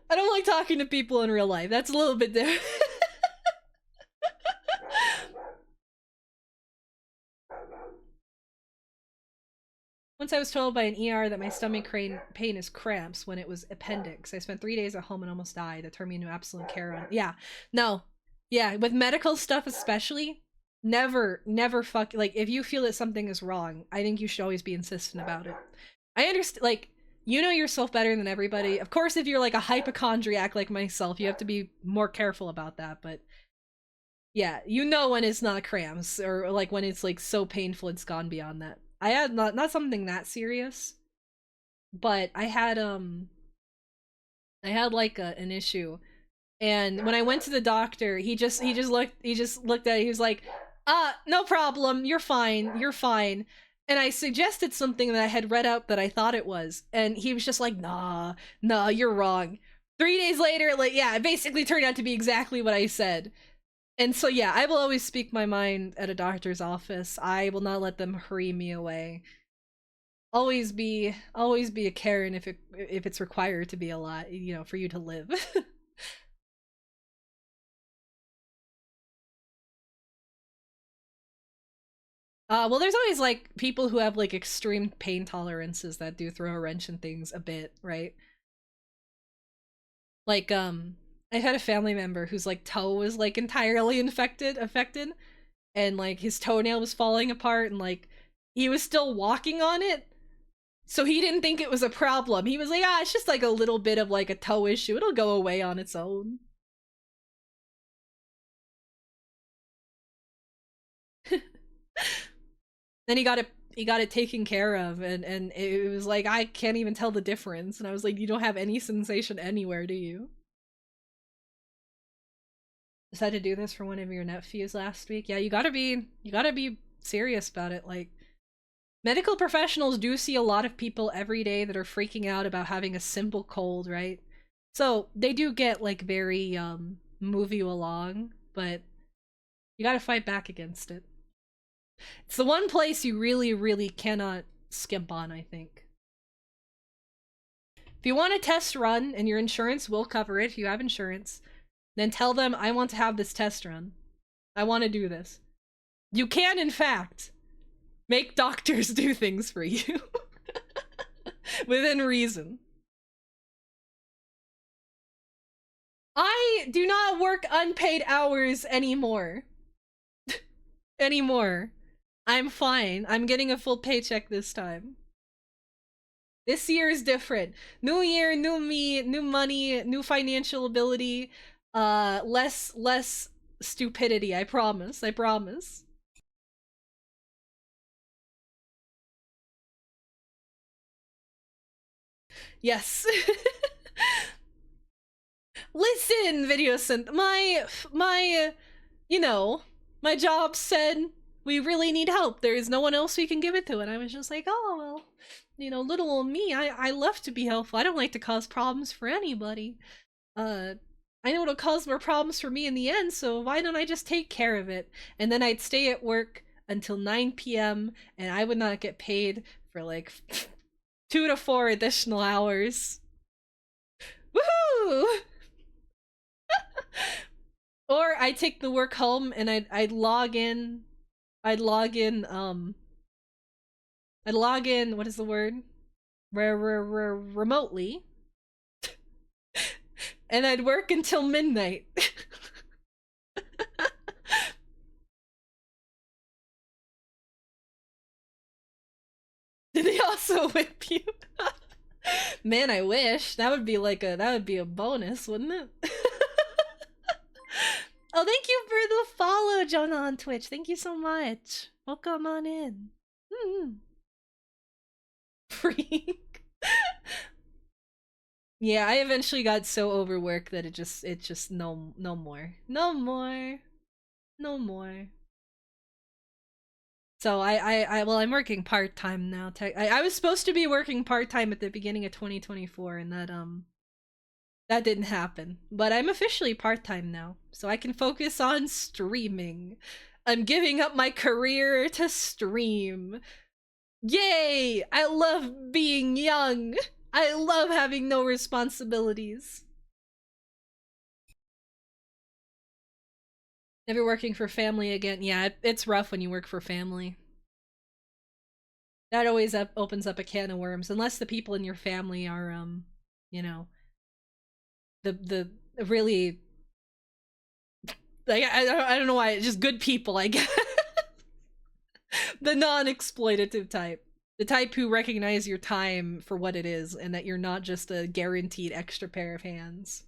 Speaker 1: I don't like talking to people in real life. That's a little bit different. Once I was told by an ER that my stomach pain is cramps when it was appendix. I spent 3 days at home and almost died. That turned me into absolute care on. Yeah, no. Yeah, with medical stuff especially, never fuck, like, if you feel that something is wrong, I think you should always be insistent about it. I understand, like, you know yourself better than everybody. Of course, if you're like a hypochondriac like myself, you have to be more careful about that, but yeah, you know when it's not cramps, or like when it's like so painful it's gone beyond that. I had not something that serious, but I had like an issue. And when I went to the doctor, he just looked at it, he was like, no problem, you're fine, you're fine. And I suggested something that I had read out that I thought it was, and he was just like, nah, you're wrong. 3 days later, like, yeah, it basically turned out to be exactly what I said. And so yeah, I will always speak my mind at a doctor's office. I will not let them hurry me away. Always be a Karen if it's required to be a lot, you know, for you to live. Well, there's always like people who have like extreme pain tolerances that do throw a wrench in things a bit, right? Like, I had a family member whose like toe was like entirely affected, and like his toenail was falling apart, and like he was still walking on it. So he didn't think it was a problem. He was like, it's just like a little bit of like a toe issue. It'll go away on its own. Then he got it taken care of, and it was like, I can't even tell the difference. And I was like, you don't have any sensation anywhere, do you? Decided to do this for one of your nephews last week. Yeah, you gotta be serious about it. Like, medical professionals do see a lot of people every day that are freaking out about having a simple cold, right? So they do get like very move you along, but you gotta fight back against it. It's the one place you really cannot skimp on, I think. If you want a test run and your insurance will cover it, if you have insurance, then tell them, I want to have this test run. I want to do this. You can, in fact, make doctors do things for you. Within reason. I do not work unpaid hours anymore. I'm fine. I'm getting a full paycheck this time. This year is different. New year, new me, new money, new financial ability. Less stupidity. I promise. Yes. Listen, Video Synth, my, you know, my job said we really need help. There is no one else we can give it to. And I was just like, oh, well, You know, little old me, I love to be helpful. I don't like to cause problems for anybody. Uh, I know it'll cause more problems for me in the end, so why don't I just take care of it? And then I'd stay at work until 9 p.m. and I would not get paid for like 2 to 4 additional hours. Woohoo! Or I'd take the work home and I'd log in. I'd log in. I'd log in. What is the word? Remotely, and I'd work until midnight. Did they also whip you? Man, I wish. That would be a bonus, wouldn't it? Oh, thank you for the follow, Jonah, on Twitch. Thank you so much. Welcome on in. Freak. Yeah, I eventually got so overworked that it just no more. No more. No more. So well, I'm working part-time now. I was supposed to be working part-time at the beginning of 2024, and that didn't happen. But I'm officially part-time now, so I can focus on streaming. I'm giving up my career to stream. Yay! I love being young. I love having no responsibilities. Never working for family again. Yeah, it's rough when you work for family. That always opens up a can of worms, unless the people in your family are, you know, the really, like, I don't know why, just good people, I guess. The non-exploitative type. The type who recognize your time for what it is, and that you're not just a guaranteed extra pair of hands.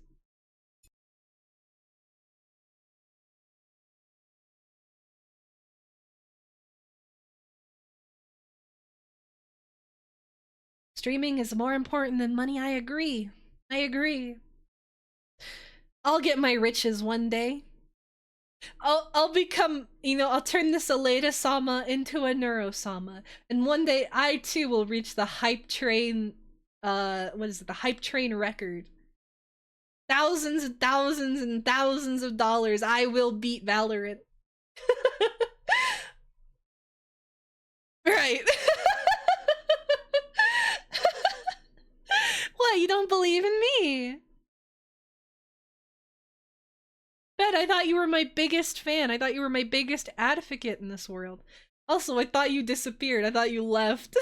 Speaker 1: Streaming is more important than money, I agree. I agree. I'll get my riches one day. I'll become, I'll turn this AledaSama into a NeuroSama. And one day I too will reach the hype train, what is it, the hype train record. Thousands and thousands and thousands of dollars. I will beat Valorant. Right. What, you don't believe in me? Bet, I thought you were my biggest fan. I thought you were my biggest advocate in this world. Also, I thought you disappeared. I thought you left.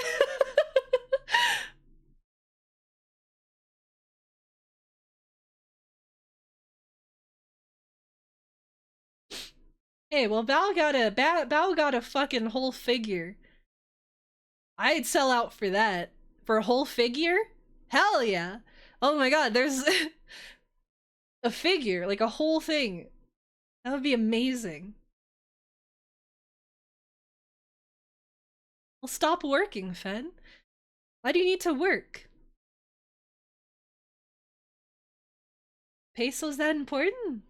Speaker 1: Hey, well, Bao got a fucking whole figure. I'd sell out for that. For a whole figure? Hell yeah. Oh my god, there's a figure, like a whole thing. That would be amazing. Well, stop working, Fen. Why do you need to work? Peso's that important?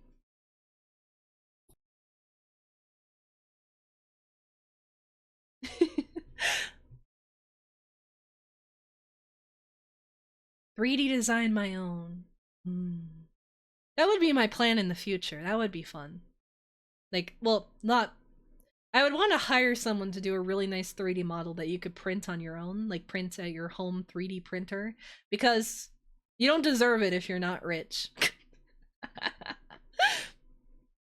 Speaker 1: 3D design my own. That would be my plan in the future. That would be fun. Like, well, not... I would want to hire someone to do a really nice 3D model that you could print on your own, like print at your home 3D printer, because you don't deserve it if you're not rich.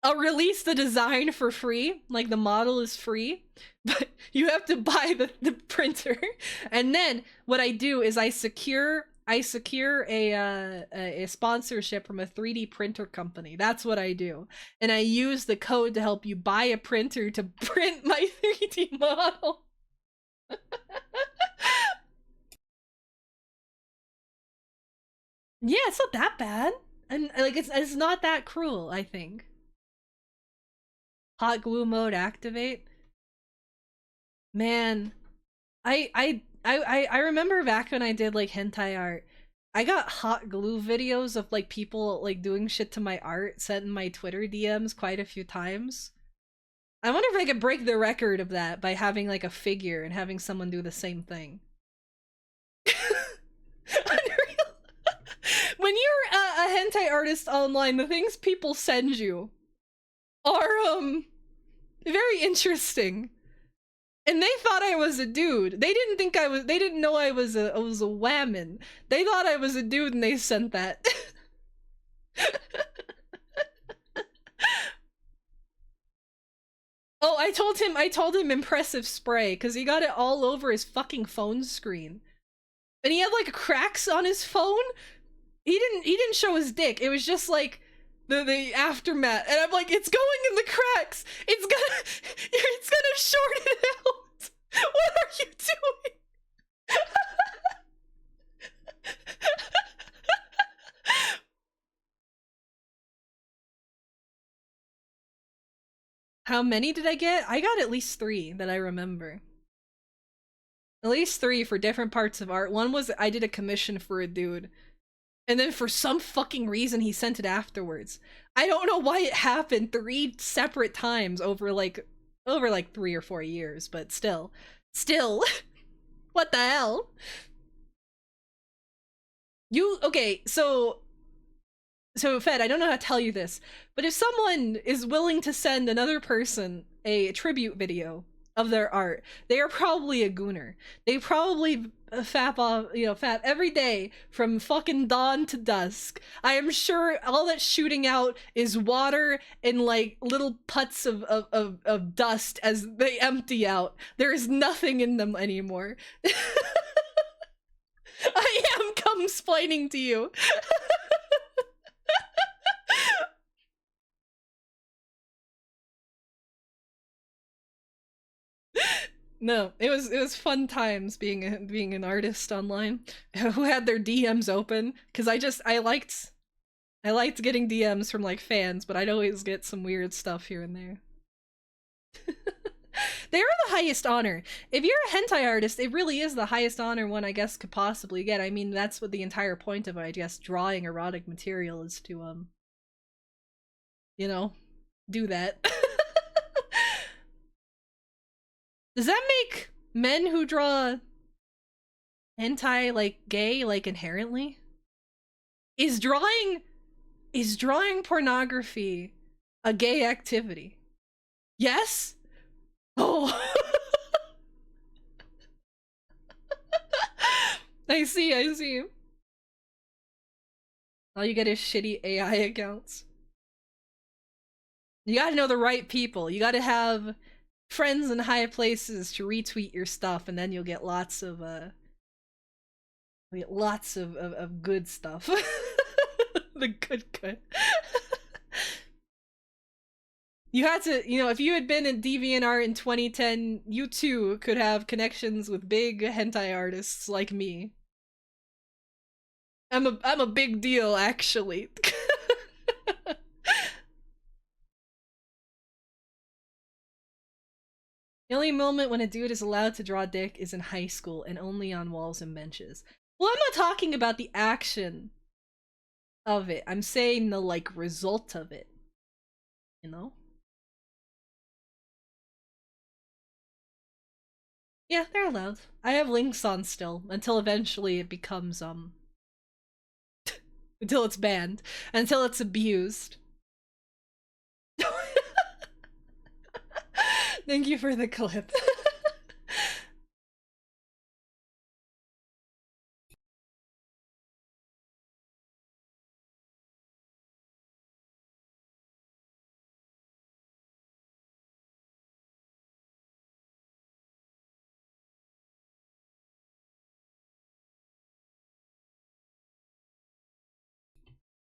Speaker 1: I'll release the design for free, like the model is free, but you have to buy the printer. And then what I do is I secure a sponsorship from a 3D printer company. That's what I do. And I use the code to help you buy a printer to print my 3D model. Yeah, it's not that bad. And like it's not that cruel, I think. Hot glue mode activate. Man, I remember back when I did like hentai art, I got hot glue videos of like people like doing shit to my art sent in my Twitter DMs quite a few times. I wonder if I could break the record of that by having like a figure and having someone do the same thing. Unreal. When you're a hentai artist online, the things people send you are very interesting. And they thought I was a dude. They didn't think I was. They didn't know I was a whammon. They thought I was a dude, and they sent that. Oh, I told him impressive spray because he got it all over his fucking phone screen, and he had like cracks on his phone. He didn't show his dick. It was just like the aftermath, and I'm like, it's going in the cracks. It's gonna short it out. What are you doing? How many did I get? I got at least 3 that I remember. At least 3 for different parts of art. One was I did a commission for a dude, and then for some fucking reason he sent it afterwards. I don't know why it happened 3 separate times over like 3 or 4 years, but still. What the hell? Okay, so Fed, I don't know how to tell you this, but if someone is willing to send another person a tribute video of their art, they are probably a gooner. They probably fap off, fap every day from fucking dawn to dusk. I am sure all that's shooting out is water and like little putts of dust as they empty out. There is nothing in them anymore. I am cum-splaining to you. No, it was fun times being an artist online who had their DMs open, because I liked getting DMs from like fans, but I'd always get some weird stuff here and there. They are the highest honor. If you're a hentai artist, it really is the highest honor one I guess could possibly get. I mean, that's what the entire point of, I guess, drawing erotic material is to do that. Does that make men who draw hentai like gay, like inherently? Is drawing pornography a gay activity? Yes? Oh. I see. All you get is shitty AI accounts. You gotta know the right people. You gotta have friends in high places to retweet your stuff, and then you'll get lots of good stuff. The good. You had to, if you had been in DeviantArt in 2010, you too could have connections with big hentai artists like me. I'm a big deal, actually. The only moment when a dude is allowed to draw dick is in high school and only on walls and benches. Well, I'm not talking about the action of it. I'm saying the, like, result of it. You know? Yeah, they're allowed. I have links on still, until eventually it becomes, until it's banned. Until it's abused. Thank you for the clip.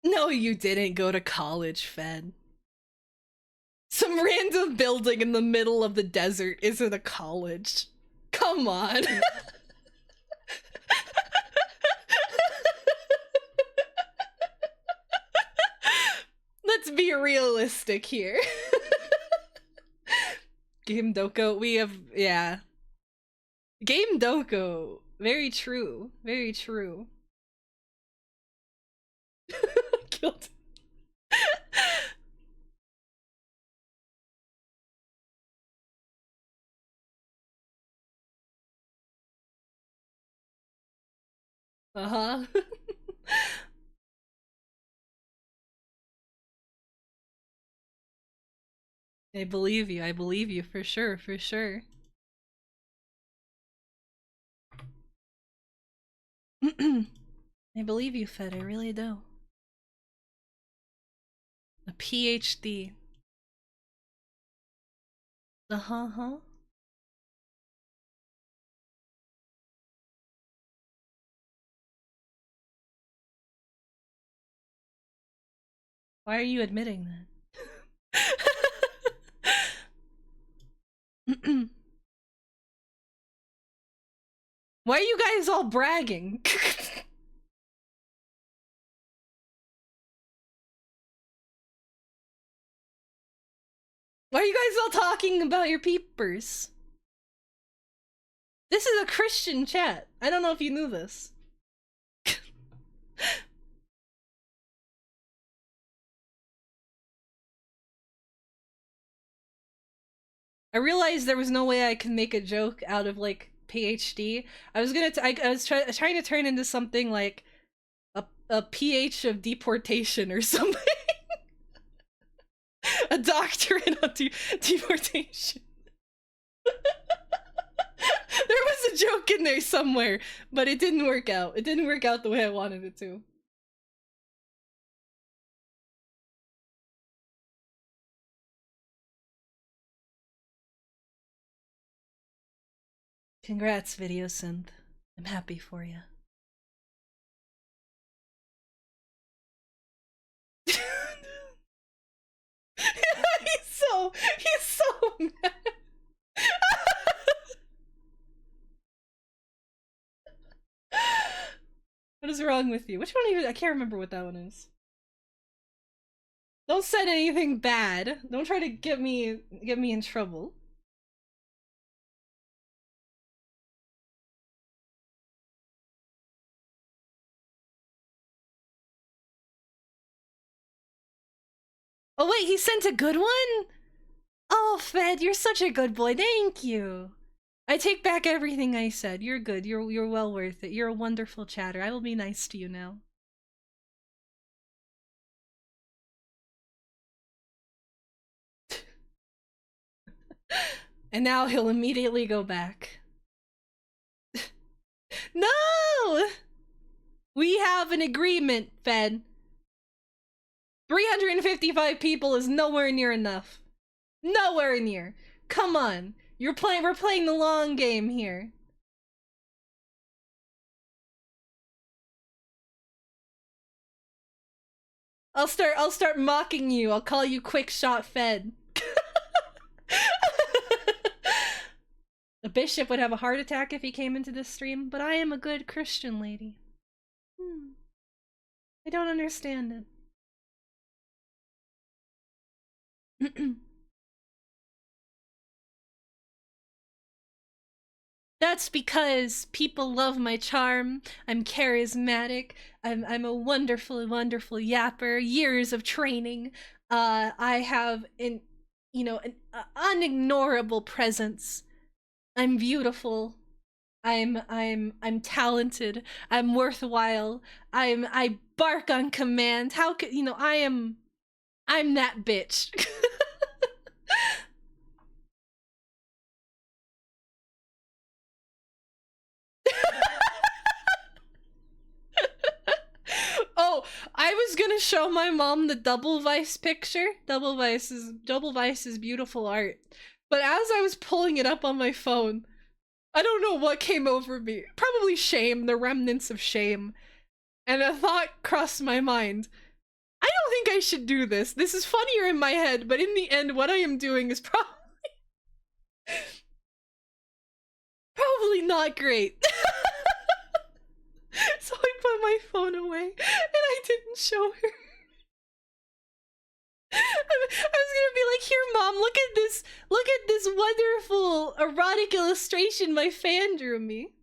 Speaker 1: No, you didn't go to college, Fed. Some random building in the middle of the desert isn't a college. Come on. Let's be realistic here. Game Doko, we have, yeah. Game Doko, very true. Very true. Killed. Uh-huh. I believe you. I believe you for sure, for sure. I believe you, Fed. I really do. A PhD. Uh-huh. Why are you admitting that? Why are you guys all bragging? Why are you guys all talking about your peepers? This is a Christian chat. I don't know if you knew this. I realized there was no way I could make a joke out of like PhD. I was gonna. I was trying to turn into something like a PH of deportation or something. A doctorate on deportation. There was a joke in there somewhere, but it didn't work out. It didn't work out the way I wanted it to. Congrats, Video Synth. I'm happy for you. He's so mad. What is wrong with you? Which one even? I can't remember what that one is. Don't say anything bad. Don't try to get me in trouble. Oh wait, he sent a good one? Oh, Fed, you're such a good boy. Thank you. I take back everything I said. You're good. You're well worth it. You're a wonderful chatter. I will be nice to you now. And now he'll immediately go back. No! We have an agreement, Fed. 355 people is nowhere near enough. Nowhere near. Come on. We're playing the long game here. I'll start mocking you. I'll call you Quick Shot Fed. The bishop would have a heart attack if he came into this stream, but I am a good Christian lady. I don't understand it. That's because people love my charm. I'm charismatic. I'm a wonderful yapper. Years of training. I have an unignorable presence. I'm beautiful. I'm talented. I'm worthwhile. I bark on command. How could I'm that bitch. Oh, I was gonna show my mom the Double Vice picture. Double Vice is beautiful art. But as I was pulling it up on my phone, I don't know what came over me. Probably shame, the remnants of shame. And a thought crossed my mind. I don't think I should do this. This is funnier in my head, but in the end, what I am doing is probably not great. So I put my phone away and I didn't show her. I was gonna be like, here mom, look at this wonderful erotic illustration my fan drew me.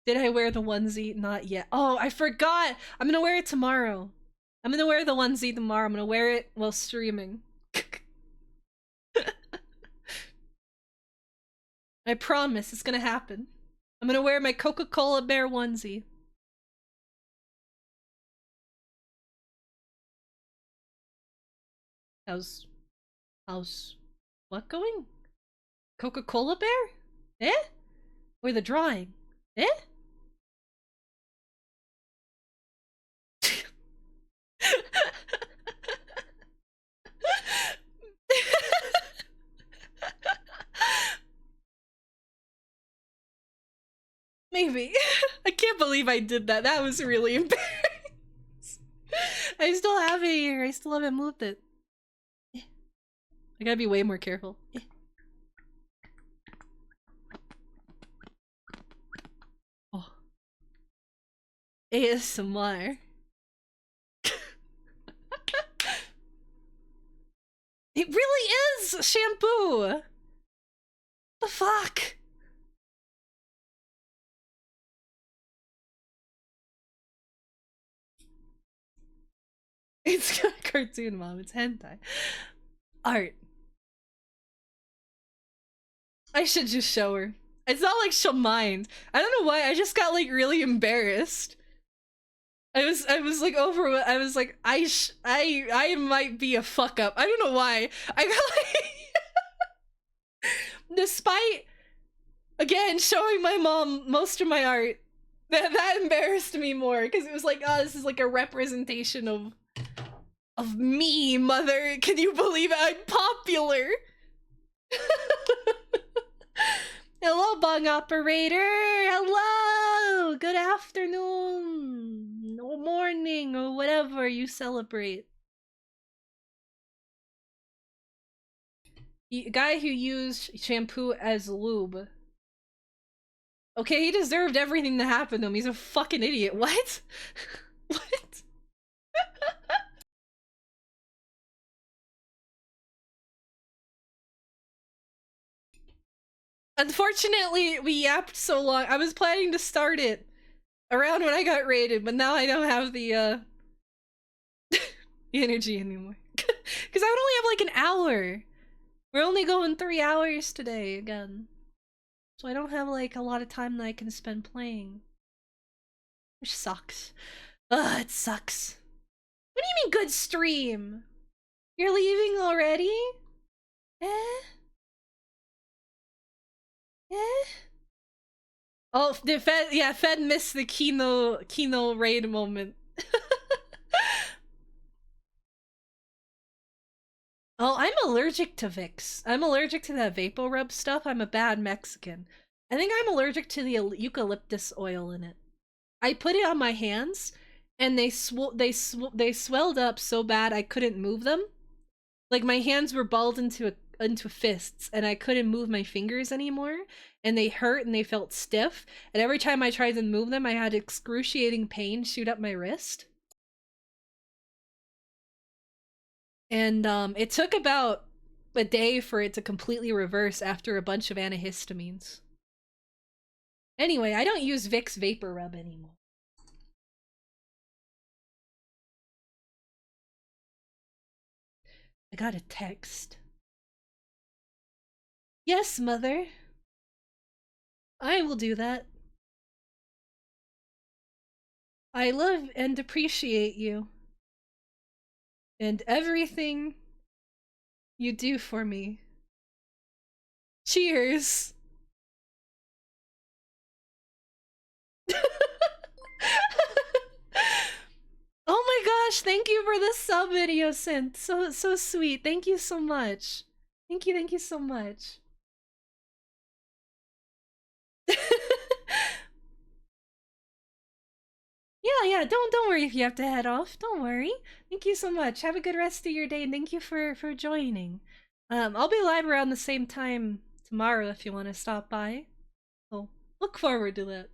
Speaker 1: Did I wear the onesie? Not yet. Oh, I forgot. I'm gonna wear it tomorrow. I'm gonna wear the onesie tomorrow. I'm gonna wear it while streaming. I promise it's gonna happen. I'm gonna wear my Coca-Cola bear onesie. How's what going? Coca-Cola bear? Eh? Or the drawing? Eh? Maybe. I can't believe I did that. That was really embarrassing. I still have it here. I still haven't moved it. I gotta be way more careful. Oh. ASMR. It really is shampoo! The fuck? It's got a cartoon, Mom. It's hentai. Art. I should just show her. It's not like she'll mind. I don't know why, I just got like really embarrassed. I was like over. I was like, I might be a fuck up. I don't know why. I got like, despite again showing my mom most of my art, that embarrassed me more because it was like, oh, this is like a representation of me, mother. Can you believe it? I'm popular. Hello, bong operator. Hello. Good afternoon, or morning, or whatever you celebrate. Guy who used shampoo as lube. Okay, he deserved everything that happened to him. He's a fucking idiot. What? What? Unfortunately, we yapped so long. I was planning to start it around when I got raided, but now I don't have the the energy anymore. Because I would only have like an hour. We're only going 3 hours today again. So I don't have like a lot of time that I can spend playing. Which sucks. Ugh, it sucks. What do you mean good stream? You're leaving already? Eh? Eh? Oh, the Fed, yeah, Fed missed the Kino raid moment. Oh, I'm allergic to Vicks. I'm allergic to that Vapor Rub stuff. I'm a bad Mexican. I think I'm allergic to the eucalyptus oil in it. I put it on my hands, and they swelled up so bad I couldn't move them. Like my hands were balled into fists, and I couldn't move my fingers anymore. And they hurt, and they felt stiff. And every time I tried to move them, I had excruciating pain shoot up my wrist. And it took about a day for it to completely reverse after a bunch of antihistamines. Anyway, I don't use Vicks Vapor Rub anymore. I got a text. Yes, mother. I will do that. I love and appreciate you. And everything you do for me. Cheers. Oh my gosh, thank you for the sub video sent. So sweet. Thank you so much. Thank you so much. Yeah, don't worry if you have to head off. Don't worry. Thank you so much. Have a good rest of your day, and thank you for joining. I'll be live around the same time tomorrow if you want to stop by. So look forward to that.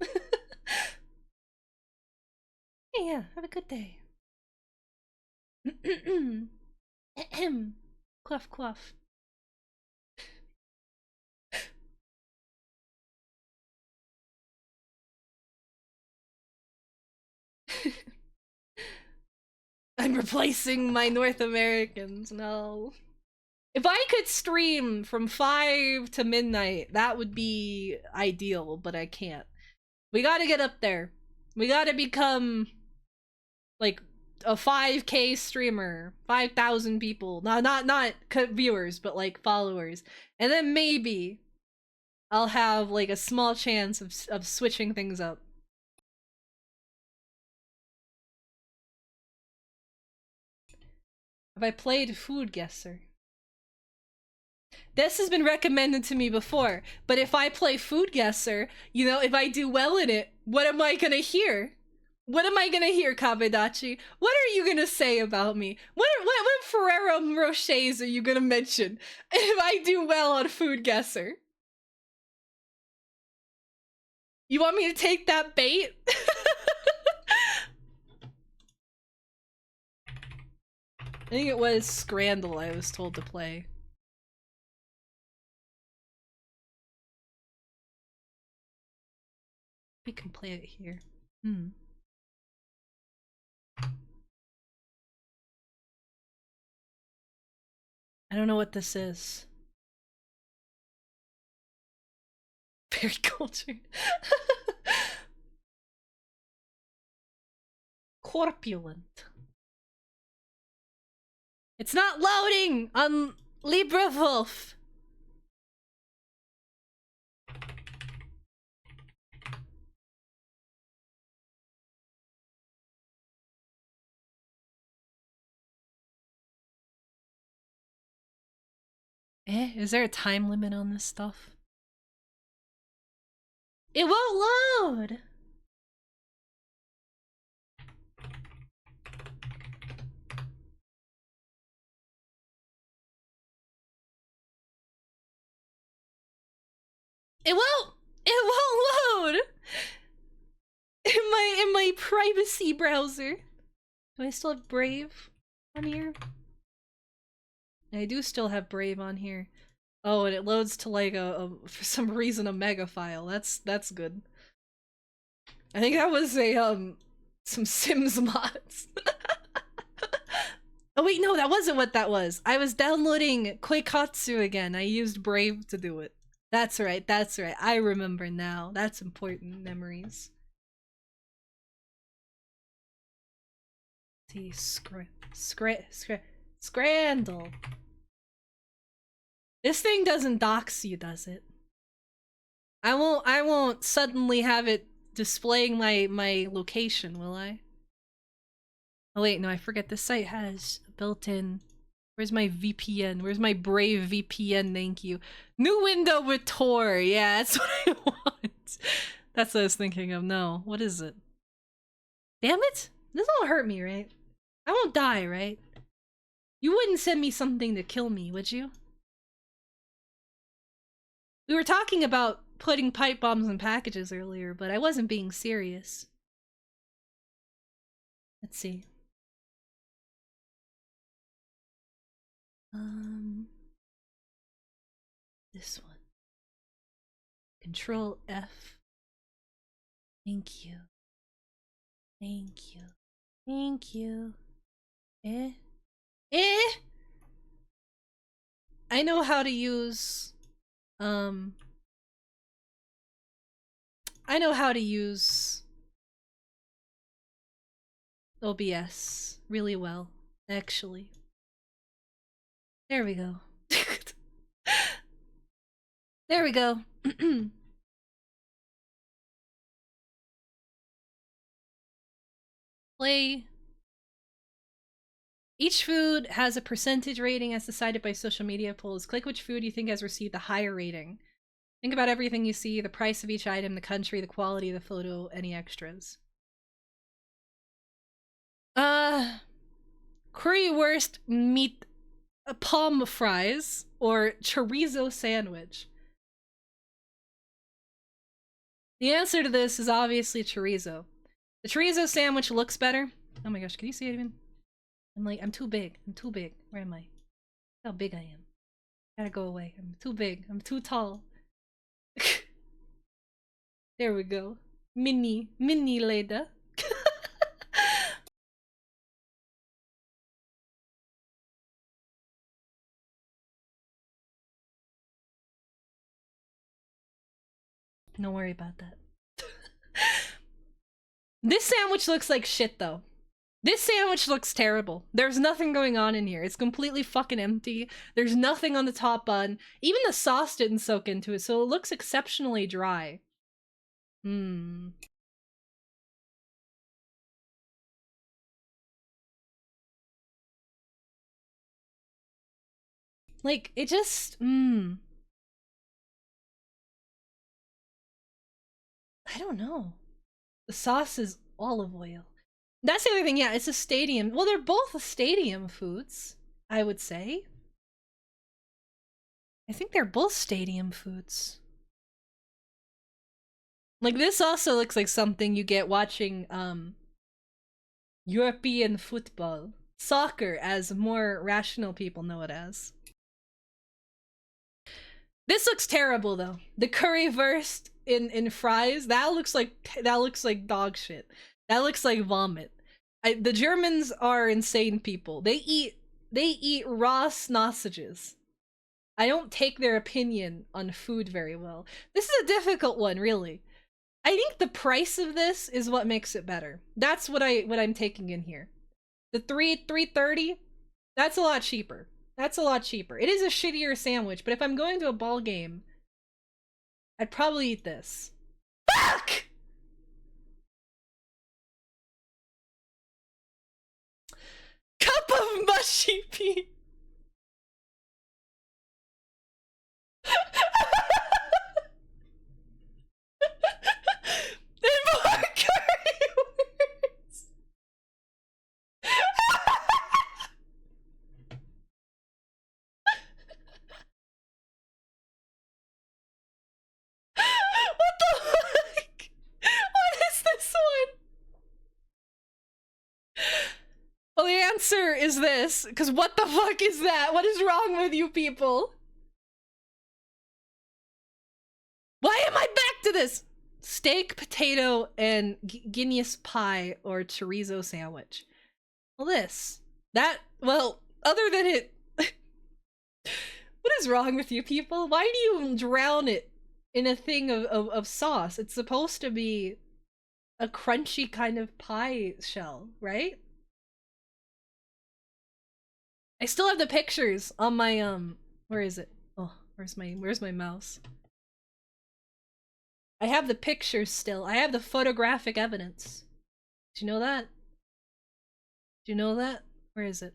Speaker 1: Yeah, have a good day. Quaff quaff. I'm replacing my North Americans. No. If I could stream from 5 to midnight, that would be ideal, but I can't. We gotta get up there. We gotta become like a 5K streamer, 5,000 people. Not viewers, but like followers. And then maybe I'll have like a small chance of switching things up. Have I played Food Guesser? This has been recommended to me before, but if I play Food Guesser, you know, if I do well in it, what am I gonna hear? What am I gonna hear, Kabedachi? What are you gonna say about me? What Ferrero Rochers are you gonna mention if I do well on Food Guesser? You want me to take that bait? I think it was Scrandal I was told to play. We can play it here. I don't know what this is. Very cultured. Corpulent. It's not loading on LibreWolf. Is there a time limit on this stuff? It won't load! It won't load! In my privacy browser. Do I still have Brave on here? I do still have Brave on here. Oh, and it loads to like for some reason a mega file. That's good. I think that was a some Sims mods. Oh wait, no, that wasn't what that was. I was downloading Koikatsu again. I used Brave to do it. That's right, that's right. I remember now. That's important memories. See, Scrandal. This thing doesn't dox you, does it? I won't suddenly have it displaying my location, will I? Oh wait, no, I forget this site has built-in. Where's my VPN? Where's my Brave VPN? Thank you. New window with Tor. Yeah, that's what I want. That's what I was thinking of. No, what is it? Damn it! This won't hurt me, right? I won't die, right? You wouldn't send me something to kill me, would you? We were talking about putting pipe bombs in packages earlier, but I wasn't being serious. Let's see. This one. Control F. Thank you. Thank you. Thank you. I know how to use I know how to use OBS really well, actually. There we go. There we go. Play. Each food has a percentage rating as decided by social media polls. Click which food you think has received the higher rating. Think about everything you see, the price of each item, the country, the quality of the photo, any extras. Currywurst meat palm fries or chorizo sandwich. The answer to this is obviously chorizo. The chorizo sandwich looks better. Oh my gosh, can you see it even? I'm too big. I'm too big. Where am I? How big I am. Gotta go away. I'm too big. I'm too tall. There we go. Mini Leda. Don't worry about that. This sandwich looks like shit, though. This sandwich looks terrible. There's nothing going on in here. It's completely fucking empty. There's nothing on the top bun. Even the sauce didn't soak into it, so it looks exceptionally dry. Like, it just, I don't know. The sauce is olive oil. That's the other thing, yeah, it's a stadium. Well, they're both stadium foods, I would say. I think they're both stadium foods. Like, this also looks like something you get watching, European football. Soccer, as more rational people know it as. This looks terrible, though. The currywurst in fries, that looks like dog shit. That looks like vomit. The Germans are insane people. They eat raw sausages. I don't take their opinion on food very well. This is a difficult one, really. I think the price of this is what makes it better. That's what I'm taking in here. The $3.30, that's a lot cheaper. That's a lot cheaper. It is a shittier sandwich, but if I'm going to a ball game, I'd probably eat this. Fuck! Cup of mushy pea. And more currywurst. What the fuck? What is this one? Well, the answer is this, because what the fuck is that? What is wrong with you people? Why am I back to this? Steak, potato, and Guinness pie or chorizo sandwich. Well, well, other than it... What is wrong with you people? Why do you drown it in a thing of sauce? It's supposed to be a crunchy kind of pie shell, right? I still have the pictures on my, where is it? Oh, where's my mouse? I have the pictures still. I have the photographic evidence. Do you know that? Do you know that? Where is it?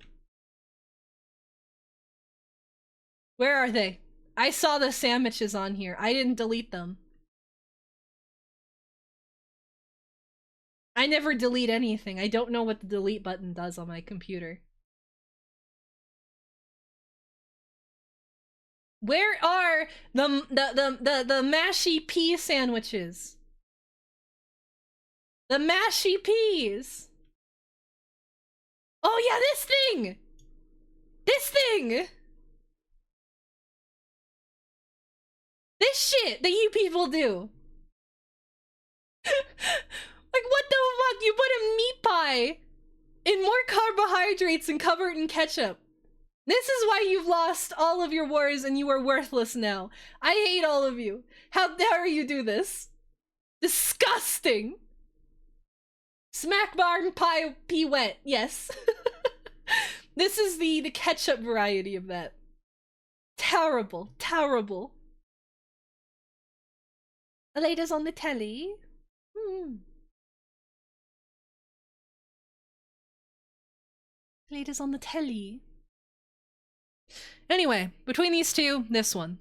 Speaker 1: Where are they? I saw the sandwiches on here. I didn't delete them. I never delete anything. I don't know what the delete button does on my computer. Where are the mashy pea sandwiches? The mashy peas. Oh yeah, this thing. This thing. This shit that you people do. Like, what the fuck? You put a meat pie in more carbohydrates and cover it in ketchup. This is why you've lost all of your wars and you are worthless now. I hate all of you. How dare you do this? Disgusting. Smack bar pie pea wet. Yes. This is the ketchup variety of that. Terrible. Terrible. Aleda's on the telly. Aleda's on the telly. Anyway, between these two, this one.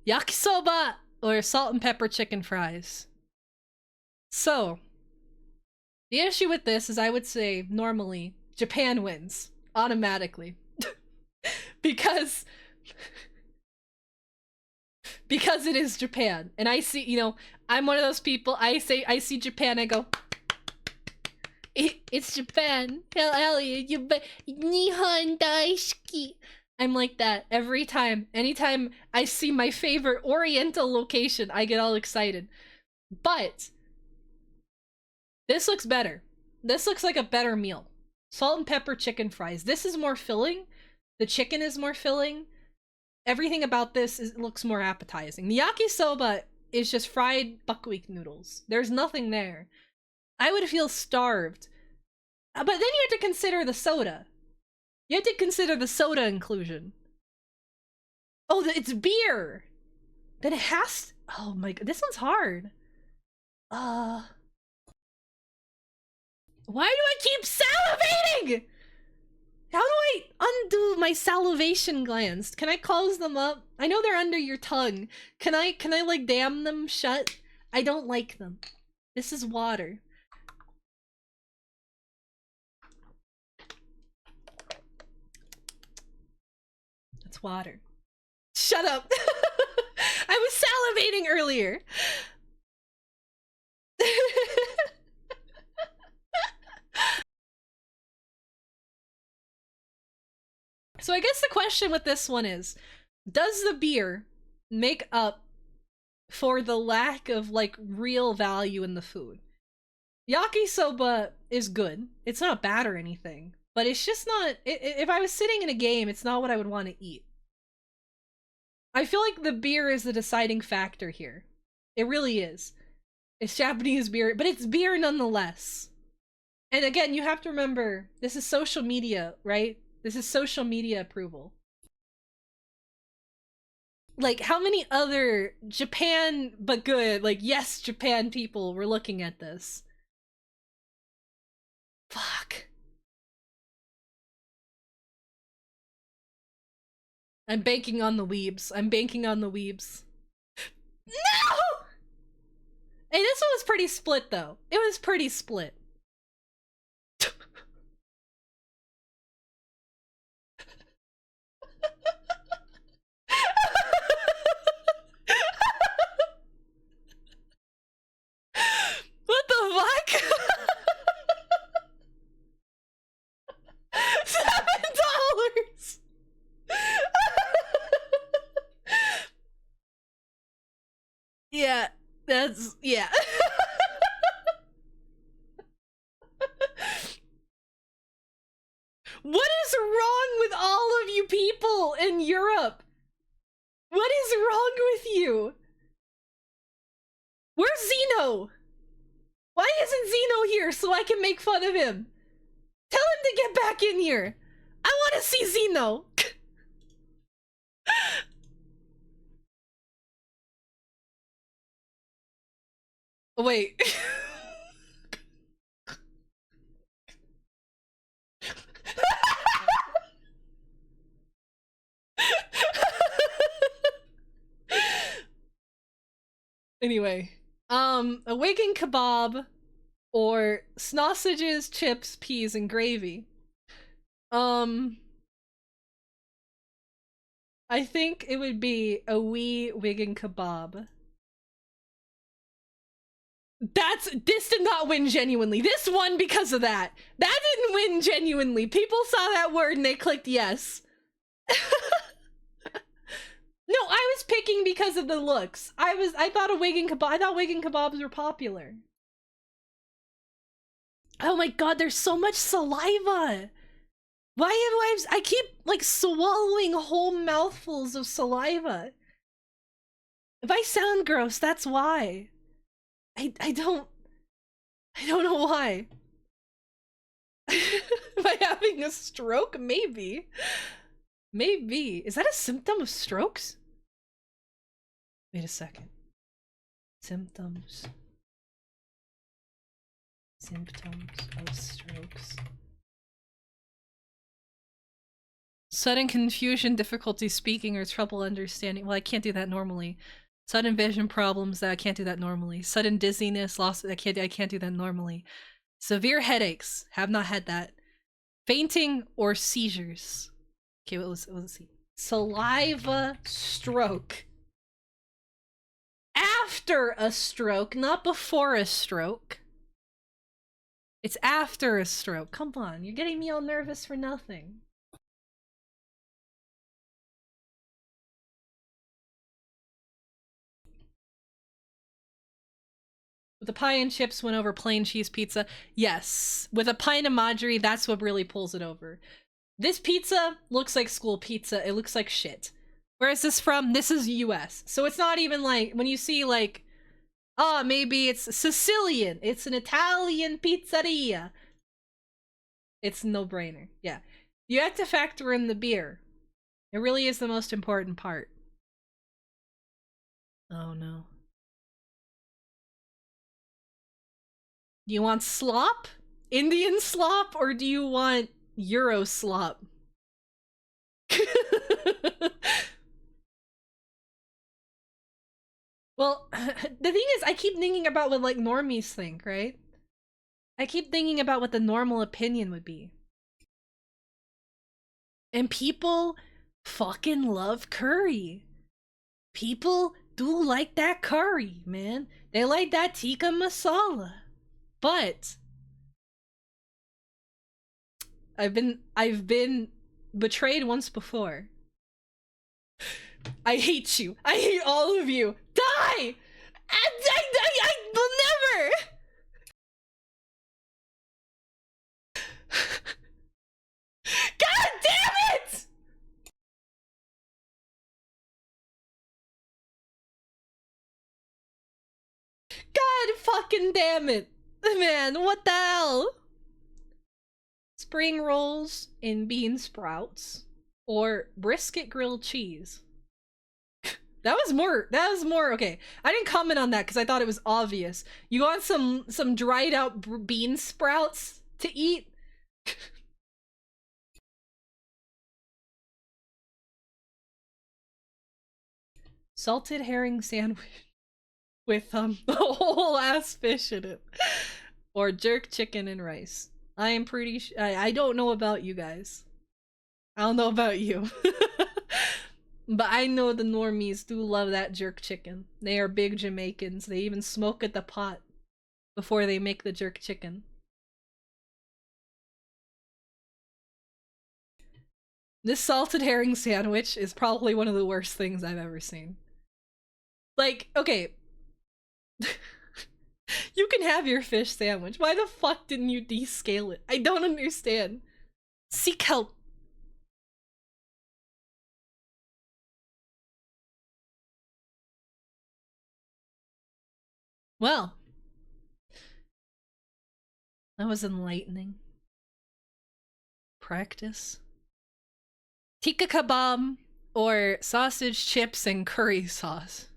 Speaker 1: Yakisoba or salt and pepper chicken fries. So, the issue with this is I would say normally Japan wins automatically. because it is Japan. And I see, you know, I'm one of those people, I see Japan, I go, it's Japan. Elliot, Nihon daisuki. I'm like that every time. Anytime I see my favorite oriental location, I get all excited. But this looks better. This looks like a better meal. Salt and pepper chicken fries. This is more filling. The chicken is more filling. everything about this looks more appetizing. The yakisoba is just fried buckwheat noodles. There's nothing there. I would feel starved. But then you have to consider the soda. You have to consider the soda inclusion. Oh, it's beer. Then it has. Oh my god, this one's hard. Why do I keep salivating? How do I undo my salivation glands? Can I close them up? I know they're under your tongue. Can I like dam them shut? I don't like them. This is water. It's water. Shut up. I was salivating earlier. So I guess the question with this one is, does the beer make up for the lack of like real value in the food? Yakisoba is good. It's not bad or anything, but it's just not, if I was sitting in a game, it's not what I would want to eat. I feel like the beer is the deciding factor here. It really is. It's Japanese beer, but it's beer nonetheless. And again, you have to remember, this is social media, right? This is social media approval. Like, how many other Japan but good, like, yes, Japan people were looking at this? Fuck. I'm banking on the weebs. I'm banking on the weebs. No! Hey, this one was pretty split, though. It was pretty split. What the fuck? $7. Yeah, that's, yeah. What is wrong with all of you people in Europe? What is wrong with you? Where's Zeno? Why isn't Zeno here so I can make fun of him? Tell him to get back in here. I want to see Zeno. Wait. Anyway, a Wigan kebab or sausages, chips, peas, and gravy. I think it would be a wee Wigan kebab. This did not win genuinely. This won because of that. That didn't win genuinely. People saw that word and they clicked yes. No, I was picking because of the looks. I thought Wigan kebabs were popular. Oh my god, there's so much saliva. I keep like swallowing whole mouthfuls of saliva. If I sound gross, that's why. I don't know why. Am I having a stroke? Maybe. Maybe. Is that a symptom of strokes? Wait a second. Symptoms of strokes. Sudden confusion, difficulty speaking, or trouble understanding. Well, I can't do that normally. Sudden vision problems, I can't do that normally. Sudden dizziness, loss, I can't do that normally. Severe headaches, have not had that. Fainting or seizures. Okay, let's see. Saliva stroke. After a stroke, not before a stroke. It's after a stroke. Come on, you're getting me all nervous for nothing. The pie and chips went over plain cheese pizza. Yes, with a pint of Marjorie, that's what really pulls it over. This pizza looks like school pizza. It looks like shit. Where is this from? This is US. So it's not even like when you see like, oh, maybe it's Sicilian. It's an Italian pizzeria. It's no brainer. Yeah. You have to factor in the beer. It really is the most important part. Oh no. Do you want slop? Indian slop? Or do you want Euro slop? Well, the thing is, I keep thinking about what like normies think, right? I keep thinking about what the normal opinion would be. And people fucking love curry. People do like that curry, man. They like that tikka masala. But I've been betrayed once before. I hate you. I hate all of you. Die! I will never! God damn it! God fucking damn it. Man, what the hell? Spring rolls and bean sprouts. Or brisket grilled cheese. That was more, okay. I didn't comment on that because I thought it was obvious. You want some dried out bean sprouts to eat? Salted herring sandwich with a whole ass fish in it. Or jerk chicken and rice. I am pretty I don't know about you guys. I don't know about you. But I know the normies do love that jerk chicken. They are big Jamaicans. They even smoke at the pot before they make the jerk chicken. This salted herring sandwich is probably one of the worst things I've ever seen. Like, okay. You can have your fish sandwich. Why the fuck didn't you descale it? I don't understand. Seek help. Well, that was enlightening. Practice. Tikka kebab or sausage chips and curry sauce.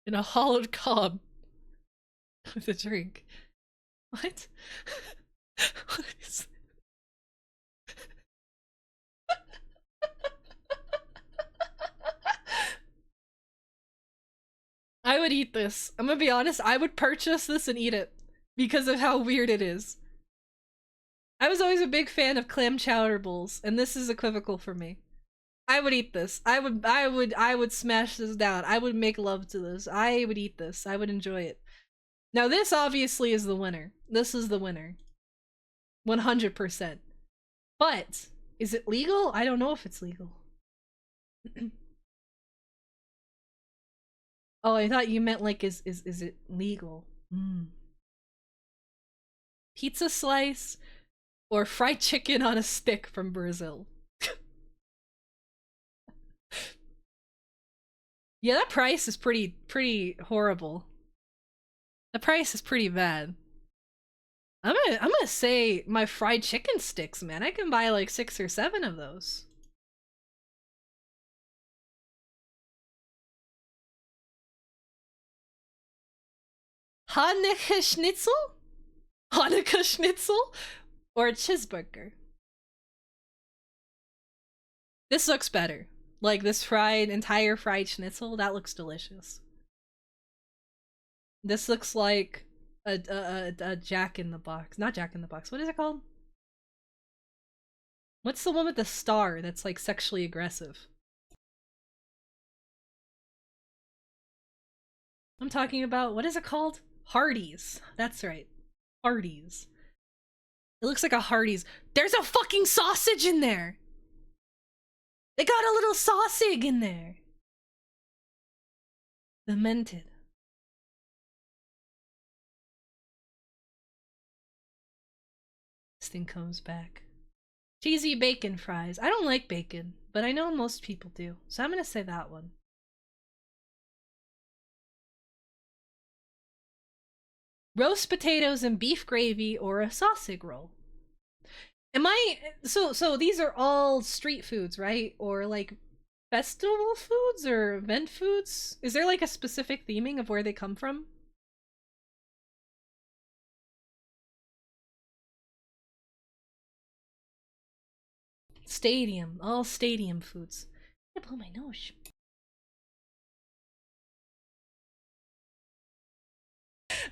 Speaker 1: In a hollowed cob with a drink. What? What is... I would eat this. I'm gonna be honest, I would purchase this and eat it because of how weird it is. I was always a big fan of clam chowder bowls, and this is equivocal for me. I would eat this. I would smash this down. I would make love to this. I would eat this. I would enjoy it. Now this obviously is the winner. This is the winner. 100%. But is it legal? I don't know if it's legal. Oh, I thought you meant like is it legal? Pizza slice or fried chicken on a stick from Brazil. Yeah, that price is pretty horrible. The price is pretty bad. I'm gonna say my fried chicken sticks, man. I can buy like 6 or 7 of those. Hanukkah schnitzel? Hanukkah schnitzel? Or a cheeseburger? This looks better. Like this entire fried schnitzel, that looks delicious. This looks like a Jack in the Box. Not Jack in the Box. What is it called? What's the one with the star that's like sexually aggressive? I'm talking about, what is it called? Hardee's. That's right. Hardee's. It looks like a Hardee's. There's a fucking sausage in there! They got a little sausage in there! Demented. This thing comes back. Cheesy bacon fries. I don't like bacon, but I know most people do, so I'm gonna say that one. Roast potatoes and beef gravy or a sausage roll. Am I so these are all street foods, right? Or like festival foods or event foods? Is there like a specific theming of where they come from? Stadium. All stadium foods. I blow my nose.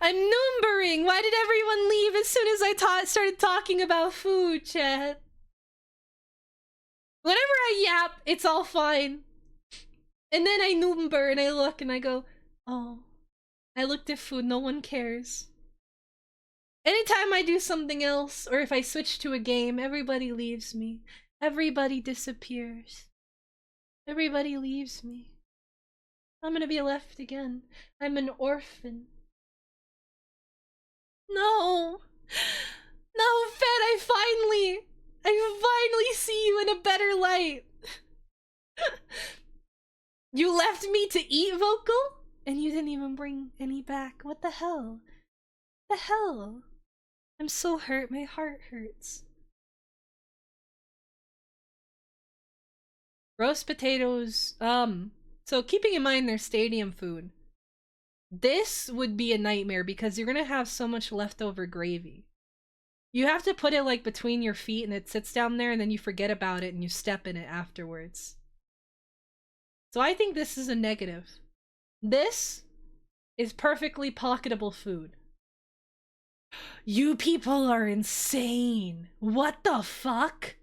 Speaker 1: I'm numbering! Why did everyone leave as soon as I started talking about food, chat? Whenever I yap, it's all fine. And then I number and I look and I go, oh, I looked at food, no one cares. Anytime I do something else, or if I switch to a game, everybody leaves me. Everybody disappears. Everybody leaves me. I'm gonna be left again. I'm an orphan. No! No, Fed, I finally see you in a better light. You left me to eat, Vocal? And you didn't even bring any back. What the hell? The hell? I'm so hurt, my heart hurts. Roast potatoes, so keeping in mind their stadium food, this would be a nightmare because you're gonna have so much leftover gravy. You have to put it like between your feet and it sits down there and then you forget about it and you step in it afterwards. So I think this is a negative. This is perfectly pocketable food. You people are insane. What the fuck?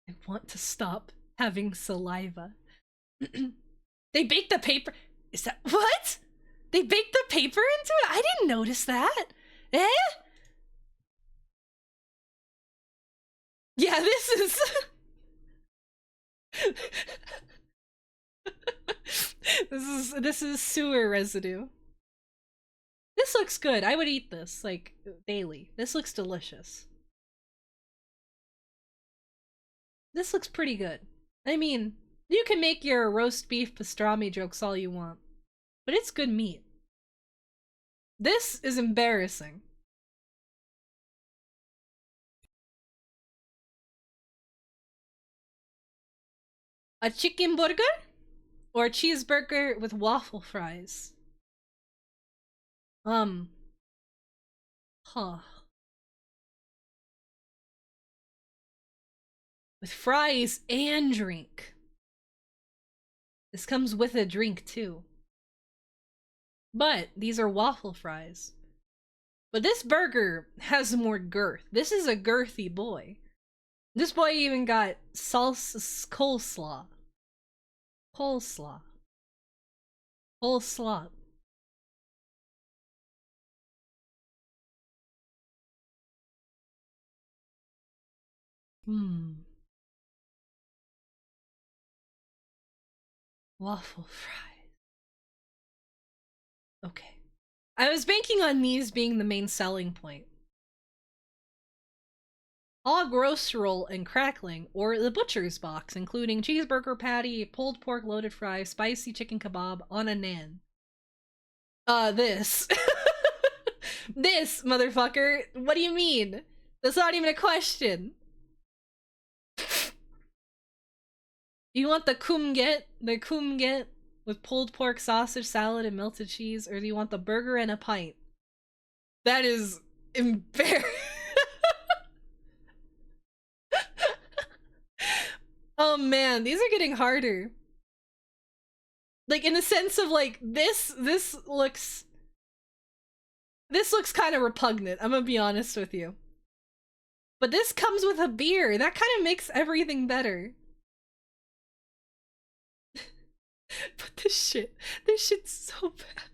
Speaker 1: I want to stop having saliva. They baked the paper. Is that what? They baked the paper into it? I didn't notice that. Eh? Yeah, this is this is sewer residue. This looks good. I would eat this like daily. This looks delicious. This looks pretty good. I mean, you can make your roast beef pastrami jokes all you want, but it's good meat. This is embarrassing. A chicken burger or a cheeseburger with waffle fries? Huh. With fries and drink. This comes with a drink too. But these are waffle fries. But this burger has more girth. This is a girthy boy. This boy even got salsa coleslaw. Coleslaw. Coleslaw. Waffle fries. Okay. I was banking on these being the main selling point. Hog roast roll and crackling, or the butcher's box, including cheeseburger patty, pulled pork loaded fry, spicy chicken kebab on a naan. This. This, motherfucker. What do you mean? That's not even a question. You want the kumget? The kumget with pulled pork, sausage, salad, and melted cheese? Or do you want the burger and a pint? That is embarrassing. Oh man, these are getting harder. Like, in the sense of, like, this looks kind of repugnant, I'm gonna be honest with you. But this comes with a beer. That kind of makes everything better. But this shit's so bad.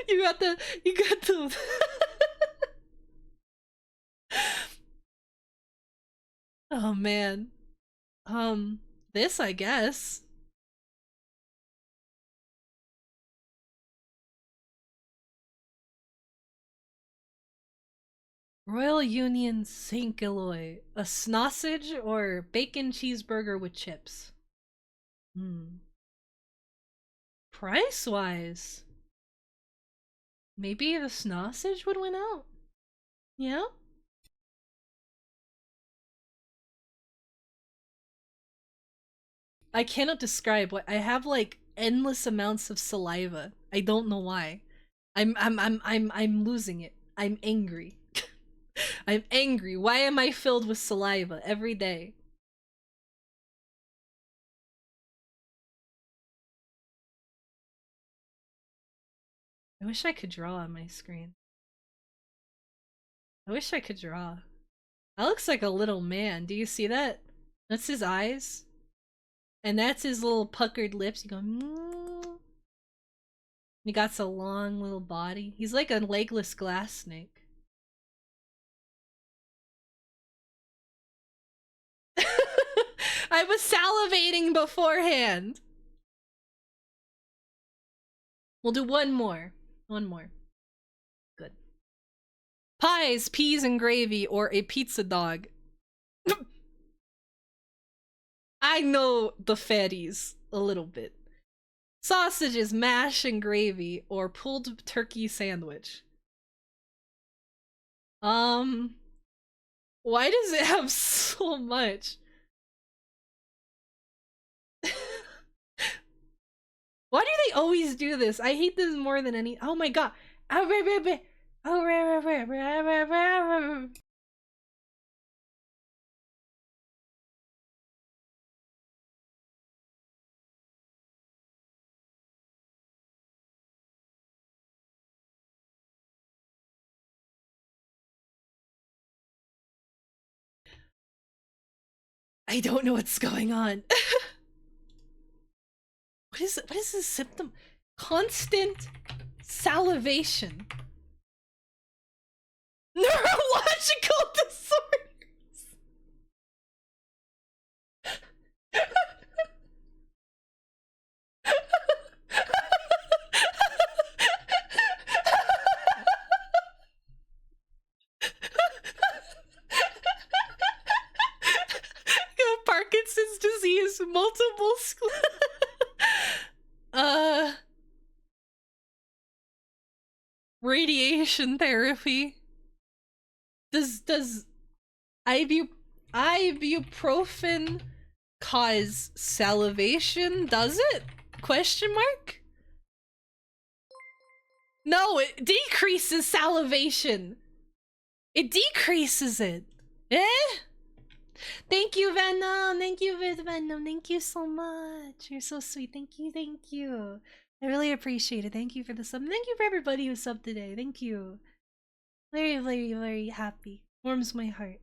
Speaker 1: You got the Oh man. This, I guess. Royal Union St. Gilloy. A sausage or bacon cheeseburger with chips? Price-wise, maybe the sausage would win out. Yeah? I cannot describe what I have, like endless amounts of saliva. I don't know why. I'm losing it. I'm angry. I'm angry. Why am I filled with saliva every day? I wish I could draw on my screen. I wish I could draw. That looks like a little man. Do you see that? That's his eyes. And that's his little puckered lips. You go, mm. He got so long little body. He's like a legless glass snake. I was salivating beforehand. We'll do one more. One more. Good. Pies, peas, and gravy, or a pizza dog. I know the fatties a little bit. Sausages, mash, and gravy, or pulled turkey sandwich. Why does it have so much? Why do they always do this? I hate this more than any. Oh my god. I don't know what's going on. What is this symptom? Constant salivation. Neurological disorders. Parkinson's disease, multiple sclerosis. Radiation therapy. Does ibuprofen cause salivation? Does it? Question mark? No, it decreases salivation. It decreases it. Eh? Thank you, Venom. Thank you, Venom. Thank you so much. You're so sweet. Thank you. Thank you. I really appreciate it. Thank you for the sub. Thank you for everybody who subbed today. Thank you. Very, very, very happy. Warms my heart.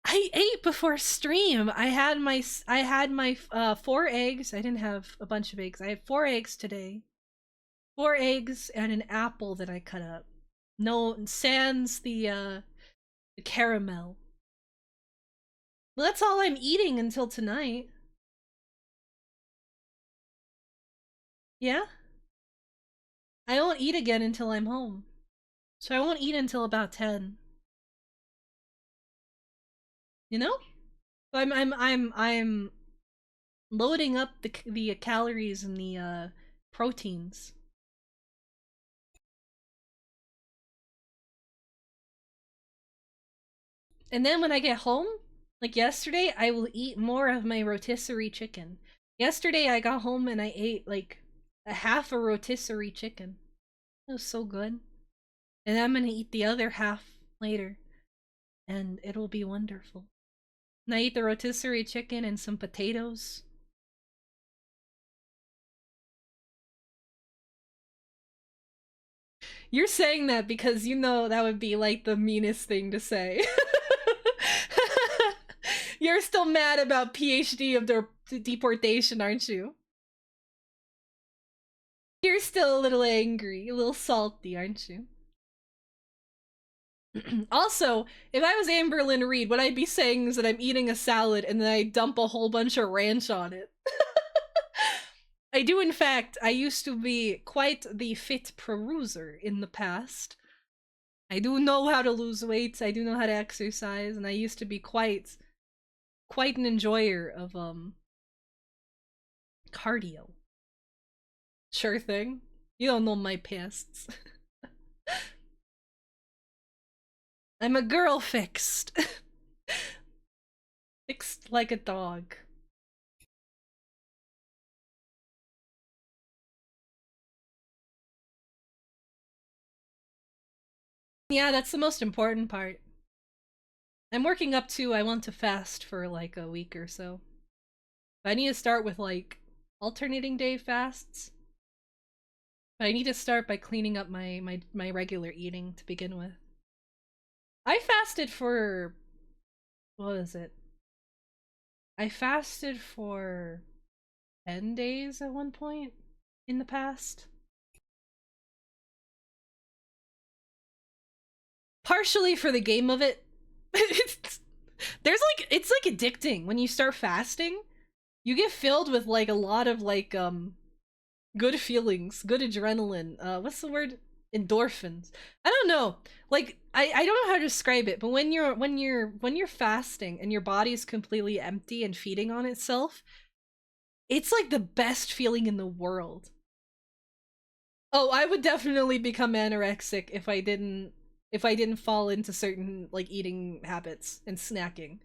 Speaker 1: I ate before stream. I had my 4 eggs. I didn't have a bunch of eggs. I had 4 eggs today. 4 eggs and an apple that I cut up. No, sans the caramel. Well, that's all I'm eating until tonight. Yeah? I won't eat again until I'm home. So I won't eat until about 10. You know? I'm loading up the calories and the proteins. And then when I get home, like yesterday, I will eat more of my rotisserie chicken. Yesterday I got home and I ate like a half a rotisserie chicken. It was so good. And I'm gonna eat the other half later. And it'll be wonderful. And I eat the rotisserie chicken and some potatoes. You're saying that because you know that would be like the meanest thing to say. You're still mad about PhD of their deportation, aren't you? You're still a little angry, a little salty, aren't you? Also, if I was Amberlynn Reed, what I'd be saying is that I'm eating a salad and then I dump a whole bunch of ranch on it. I do, in fact. I used to be quite the fit peruser in the past. I do know how to lose weight. I do know how to exercise, and I used to be quite an enjoyer of cardio. Sure thing. You don't know my pasts. I'm a girl fixed. Fixed like a dog. Yeah, that's the most important part. I'm working up to I want to fast for like a week or so. But I need to start with like alternating day fasts. But I need to start by cleaning up my regular eating to begin with. I fasted for what is it? I fasted for 10 days at one point in the past. Partially for the game of it. There's like it's like addicting when you start fasting. You get filled with like a lot of like good feelings, good adrenaline. What's the word? Endorphins. I don't know. Like I don't know how to describe it, but when you're fasting and your body is completely empty and feeding on itself, it's like the best feeling in the world. Oh, I would definitely become anorexic if I didn't fall into certain like eating habits and snacking.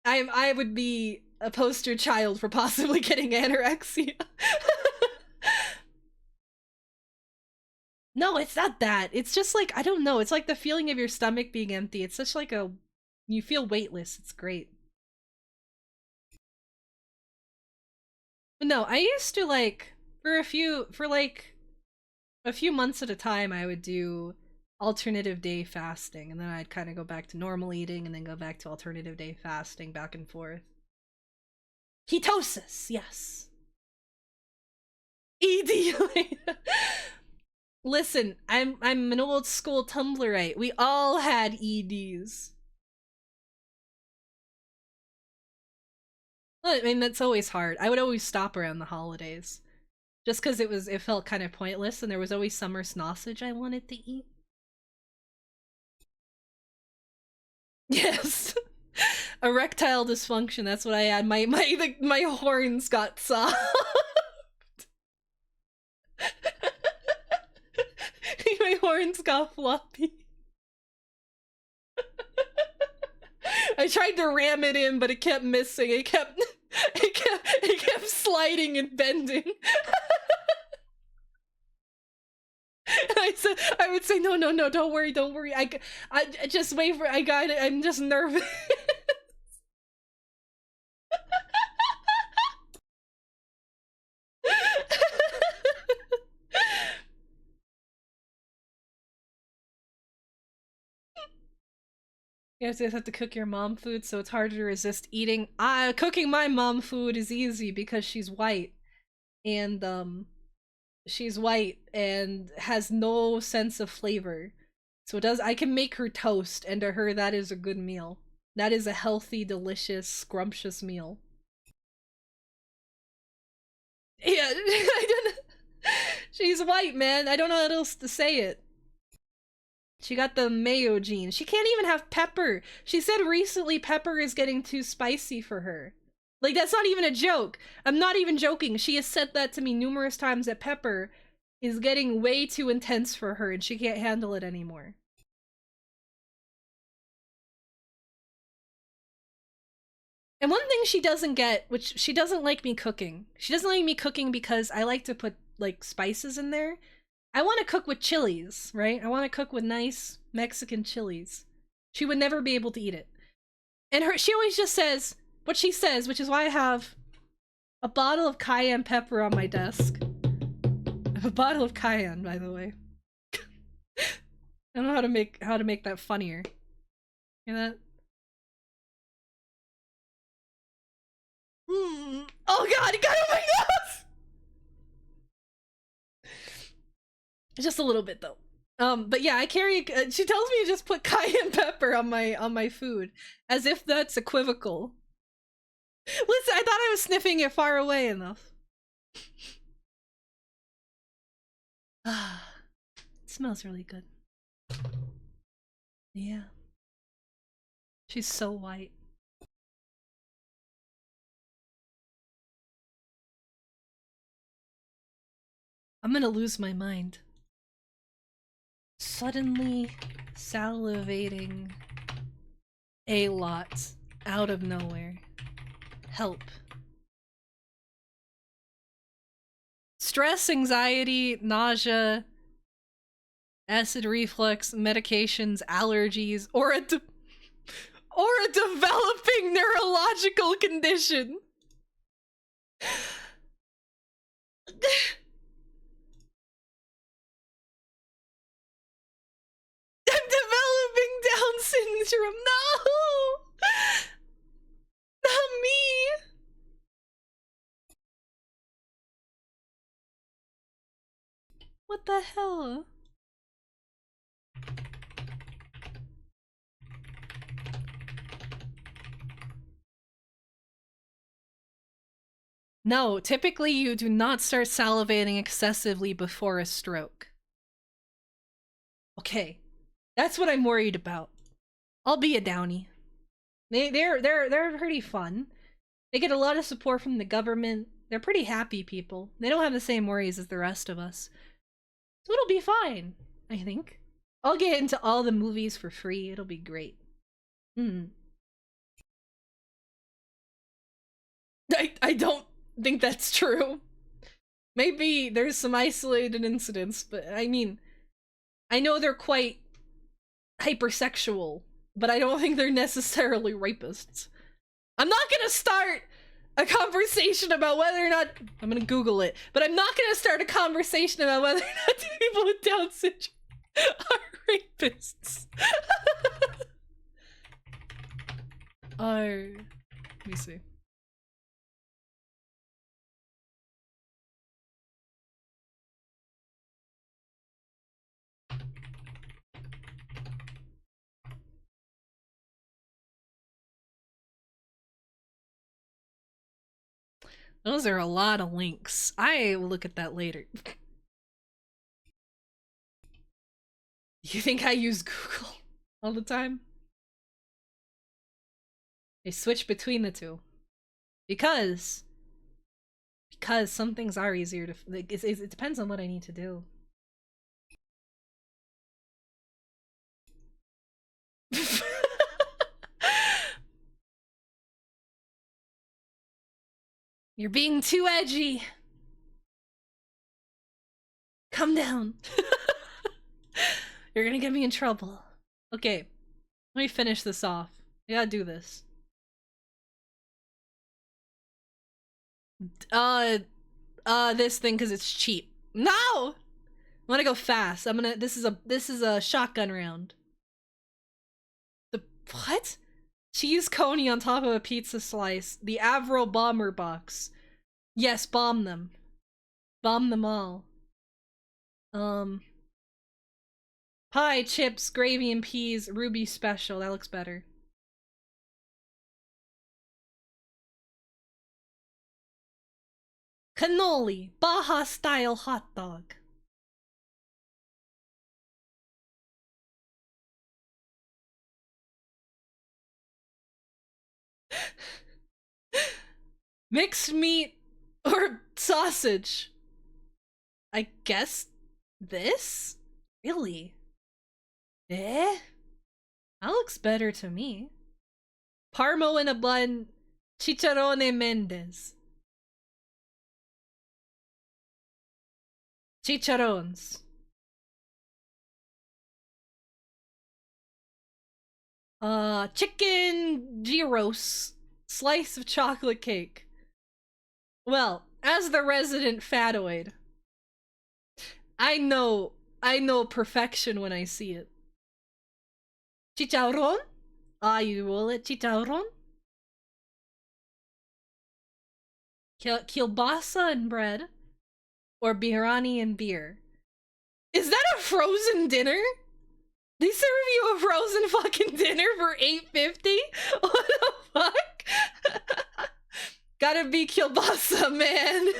Speaker 1: I would be a poster child for possibly getting anorexia. No, it's not that. It's just like I don't know. It's like the feeling of your stomach being empty. It's such like a you feel weightless. It's great. But no, I used to like for like a few months at a time I would do alternative day fasting and then I'd kind of go back to normal eating and then go back to alternative day fasting back and forth. Ketosis, yes. ED. Listen, I'm an old school Tumblrite. We all had EDs. Well, I mean, that's always hard. I would always stop around the holidays. Just because it felt kind of pointless and there was always summer sausage I wanted to eat. Yes. Erectile dysfunction, that's what I had. My horns got soft. My horns got floppy. I tried to ram it in, but it kept missing. It kept sliding and bending. I would say, no, don't worry. I just wait for, I got it. I'm just nervous. You guys have to cook your mom food, so it's harder to resist eating. Cooking my mom food is easy because she's white. And, she's white and has no sense of flavor. So I can make her toast, and to her, that is a good meal. That is a healthy, delicious, scrumptious meal. Yeah, I don't know. She's white, man. I don't know how else to say it. She got the mayo gene. She can't even have pepper. She said recently pepper is getting too spicy for her. Like, that's not even a joke. I'm not even joking. She has said that to me numerous times that pepper is getting way too intense for her and she can't handle it anymore. And one thing she doesn't get, which she doesn't like me cooking. She doesn't like me cooking because I like to put, like, spices in there. I want to cook with chilies, right? I want to cook with nice Mexican chilies. She would never be able to eat it. And she always just says what she says, which is why I have a bottle of cayenne pepper on my desk. I have a bottle of cayenne, by the way. I don't know how to make that funnier. Hear that? Oh god, it got on my nose! Just a little bit though. But yeah, I carry. She tells me to just put cayenne pepper on my food, as if that's equivocal. Listen, I thought I was sniffing it far away enough. It smells really good. Yeah. She's so white. I'm gonna lose my mind. Suddenly salivating a lot out of nowhere. Help. Stress, anxiety, nausea, acid reflux, medications, allergies, or a developing neurological condition. I'm developing Down syndrome. No! Not me! What the hell? No, typically you do not start salivating excessively before a stroke. Okay, that's what I'm worried about. I'll be a Downy. They're pretty fun. They get a lot of support from the government. They're pretty happy people. They don't have the same worries as the rest of us. So it'll be fine, I think. I'll get into all the movies for free. It'll be great. I don't think that's true. Maybe there's some isolated incidents, but I mean, I know they're quite hypersexual, but I don't think they're necessarily rapists. I'm not gonna start a conversation about whether or not— I'm gonna Google it, but I'm not gonna start a conversation about whether or not people with Down syndrome are rapists. Let me see. Those are a lot of links. I will look at that later. You think I use Google all the time? I switch between the two. Because some things are easier to— like, it depends on what I need to do. You're being too edgy. Come down. You're gonna get me in trouble. Okay, let me finish this off. I gotta do this. This thing because it's cheap. No! I wanna go fast. This is a shotgun round. The what? Cheese coney on top of a pizza slice. The Avro bomber box. Yes, bomb them. Bomb them all. Pie, chips, gravy and peas, Ruby special. That looks better. Cannoli, Baja style hot dog. Mixed meat or sausage. I guess this? Really? Eh? That looks better to me. Parmo in a bun, chicharrone Mendez. Chicharrones. Chicken gyros. Slice of chocolate cake. Well, as the resident fatoid, I know perfection when I see it. Chicharrón? You will it chicharrón? Kielbasa and bread? Or biryani and beer? Is that a frozen dinner? They serve you a frozen fucking dinner for $8.50? What the fuck? Gotta be kielbasa, man.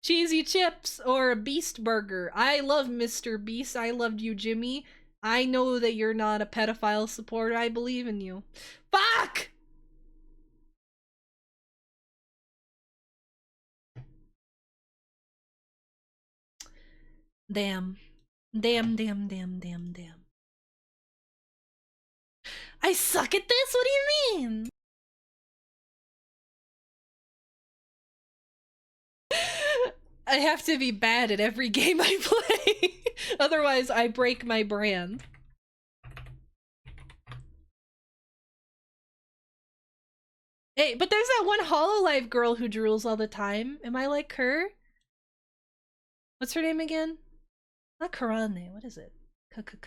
Speaker 1: Cheesy chips or a Beast burger. I love Mr. Beast. I loved you, Jimmy. I know that you're not a pedophile supporter. I believe in you. Fuck! Damn. Damn, damn, damn, damn, damn. I suck at this? What do you mean? I have to be bad at every game I play. Otherwise, I break my brand. Hey, but there's that one Hololive girl who drools all the time. Am I like her? What's her name again? Not Karane. What is it? What's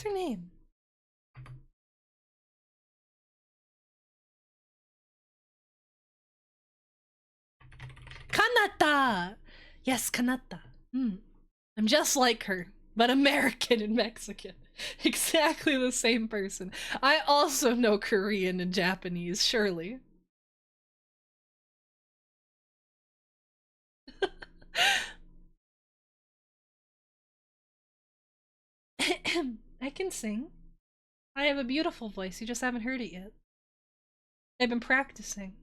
Speaker 1: her name? Kanata! Yes, Kanata. I'm just like her, but American and Mexican. Exactly the same person. I also know Korean and Japanese, surely. I can sing. I have a beautiful voice, you just haven't heard it yet. I've been practicing.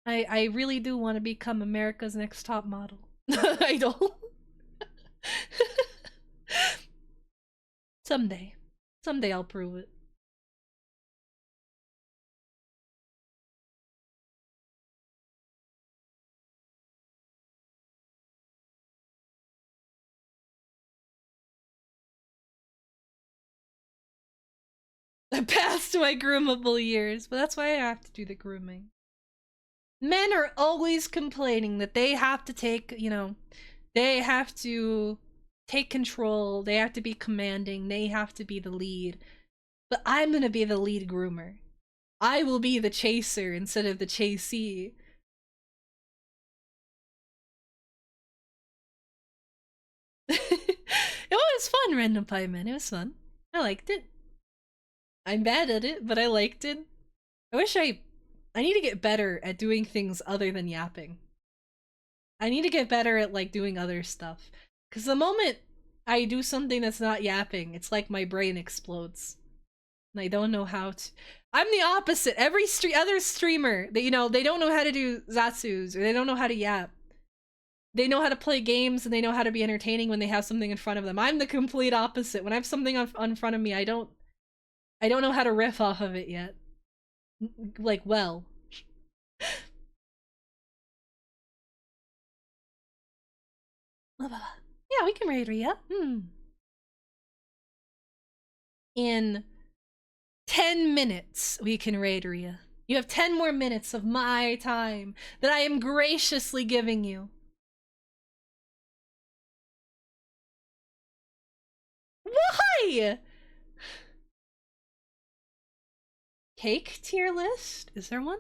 Speaker 1: I really do want to become America's Next Top Model. Idol. Someday. Someday I'll prove it. The past my groomable years, but that's why I have to do the grooming. Men are always complaining that they have to take, they have to take control, they have to be commanding, they have to be the lead. But I'm gonna be the lead groomer. I will be the chaser instead of the chasee. It was fun, Random Pie Man. It was fun. I liked it. I'm bad at it, but I liked it. I need to get better at doing things other than yapping. I need to get better at like doing other stuff. Cause the moment I do something that's not yapping, it's like my brain explodes. And I don't know how to. I'm the opposite. Every other streamer, they don't know how to do zatsus, or they don't know how to yap. They know how to play games and they know how to be entertaining when they have something in front of them. I'm the complete opposite. When I have something on front of me, I don't know how to riff off of it yet. Like, well. Yeah, we can raid Rhea. In 10 minutes, we can raid Rhea. You have 10 more minutes of my time that I am graciously giving you. Why? Cake tier list? Is there one?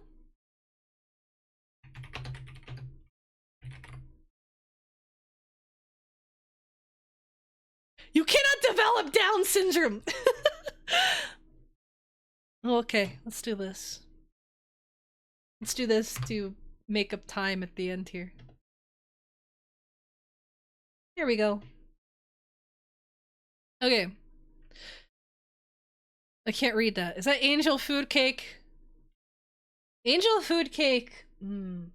Speaker 1: You cannot develop Down syndrome! Okay, let's do this. Let's do this to make up time at the end here. Here we go. Okay. I can't read that. Is that Angel Food Cake? Angel Food Cake. Angel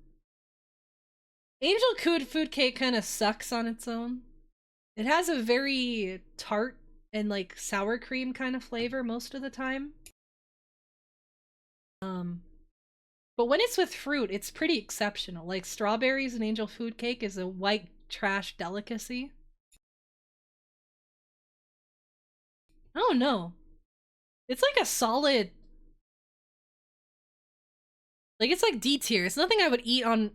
Speaker 1: Food Cake kind of sucks on its own. It has a very tart and like sour cream kind of flavor most of the time. But when it's with fruit, it's pretty exceptional. Like strawberries and Angel Food Cake is a white trash delicacy. I don't know. It's like a solid, like it's like D tier. It's nothing I would eat on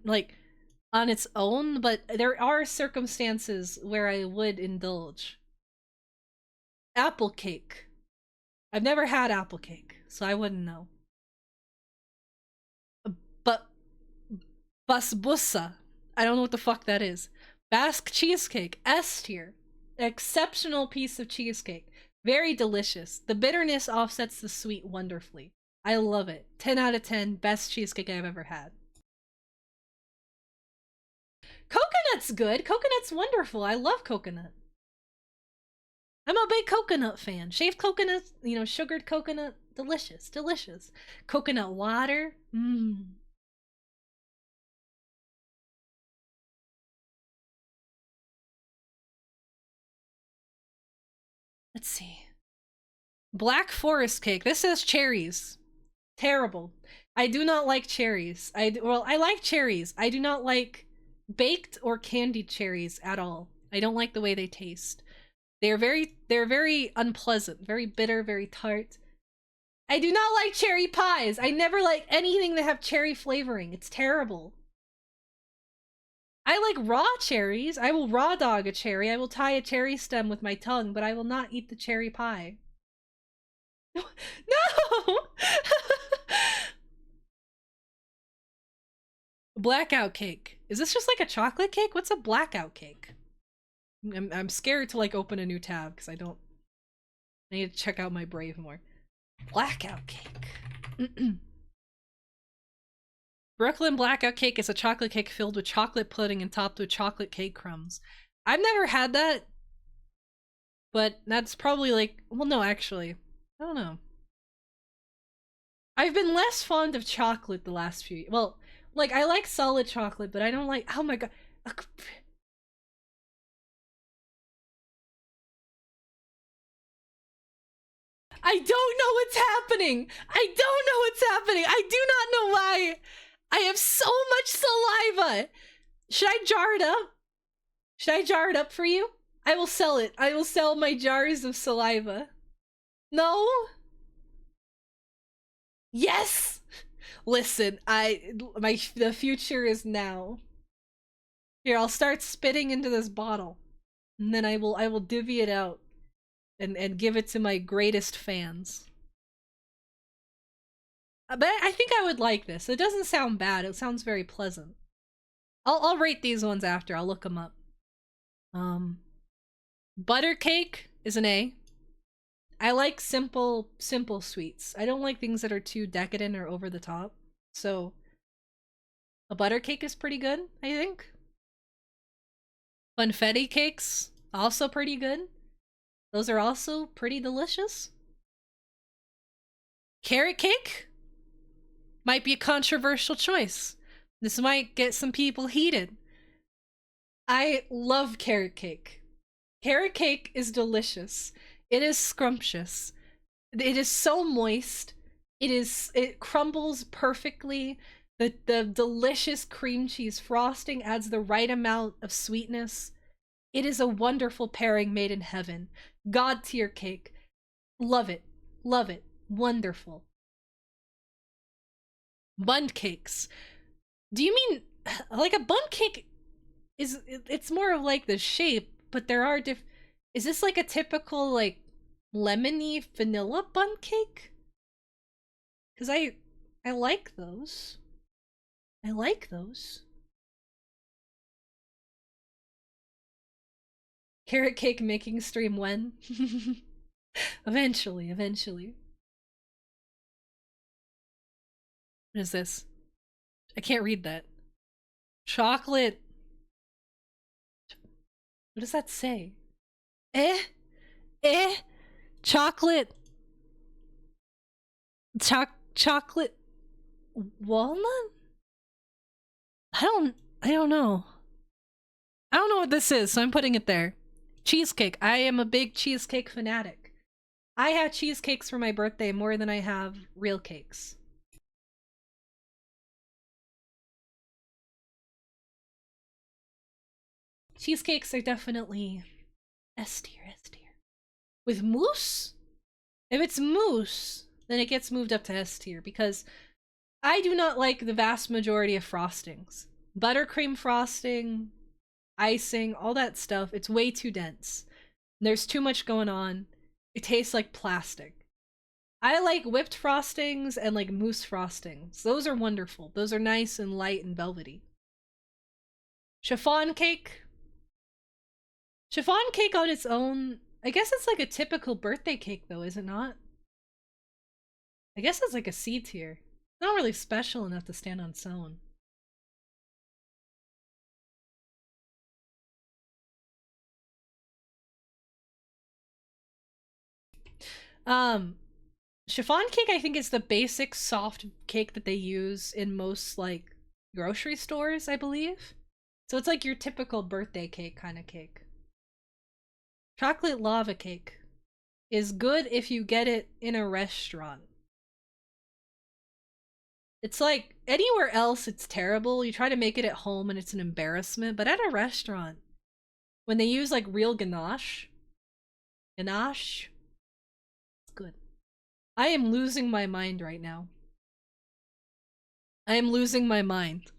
Speaker 1: its own, but there are circumstances where I would indulge. Apple cake. I've never had apple cake, so I wouldn't know. But basbousa. I don't know what the fuck that is. Basque cheesecake. S tier. Exceptional piece of cheesecake. Very delicious. The bitterness offsets the sweet wonderfully. I love it. 10 out of 10. Best cheesecake I've ever had. Coconut's good. Coconut's wonderful. I love coconut. I'm a big coconut fan. Shaved coconut, you know, sugared coconut. Delicious. Delicious. Coconut water. Mmm. Let's see. Black forest cake. This says cherries. Terrible. I do not like cherries. Well, I like cherries. I do not like baked or candied cherries at all. I don't like the way they taste. They're very unpleasant, very bitter, very tart. I do not like cherry pies. I never like anything that have cherry flavoring. It's terrible. I like raw cherries. I will raw dog a cherry. I will tie a cherry stem with my tongue, but I will not eat the cherry pie. No! Blackout cake. Is this just like a chocolate cake? What's a blackout cake? I'm scared to like open a new tab because I need to check out my Brave more. Blackout cake. Brooklyn blackout cake is a chocolate cake filled with chocolate pudding and topped with chocolate cake crumbs. I've never had that, but that's probably like, well, no, actually, I don't know. I've been less fond of chocolate the last few, well, like I like solid chocolate, but I don't like, oh my god. I don't know what's happening. I don't know what's happening. I do not know why. I have so much saliva. Should I jar it up? Should I jar it up for you? I will sell it. I will sell my jars of saliva. No? Yes! Listen, the future is now. Here, I'll start spitting into this bottle. And then I will divvy it out. And give it to my greatest fans. But I think I would like this. It doesn't sound bad. It sounds very pleasant. I'll rate these ones after. I'll look them up. Butter cake is an A. I like simple sweets. I don't like things that are too decadent or over the top. So a butter cake is pretty good, I think. Funfetti cakes, also pretty good. Those are also pretty delicious. Carrot cake might be a controversial choice. This might get some people heated. I love carrot cake. Carrot cake is delicious. It is scrumptious. It is so moist. It crumbles perfectly. The delicious cream cheese frosting adds the right amount of sweetness. It is a wonderful pairing made in heaven. God tier cake. Love it. Love it. Wonderful. Bun cakes. Do you mean like a bun cake it's more of like the shape, but there are is this like a typical like lemony vanilla bun cake? Cuz I like those. I like those. Carrot cake making stream when? Eventually. What is this? I can't read that. Chocolate. What does that say? Chocolate. Chocolate walnut? I don't know. I don't know what this is, so I'm putting it there. Cheesecake. I am a big cheesecake fanatic. I have cheesecakes for my birthday more than I have real cakes. Cheesecakes are definitely S tier. With mousse? If it's mousse, then it gets moved up to S tier because I do not like the vast majority of frostings. Buttercream frosting, icing, all that stuff, it's way too dense. There's too much going on. It tastes like plastic. I like whipped frostings and like mousse frostings. Those are wonderful. Those are nice and light and velvety. Chiffon cake. Chiffon cake on its own, I guess it's like a typical birthday cake though, is it not? I guess it's like a C tier. Not really special enough to stand on its own. Chiffon cake I think is the basic soft cake that they use in most like grocery stores, I believe. So it's like your typical birthday cake kind of cake. Chocolate lava cake is good if you get it in a restaurant. It's like anywhere else it's terrible. You try to make it at home and it's an embarrassment, but at a restaurant, when they use like real ganache, it's good. I am losing my mind right now. I am losing my mind.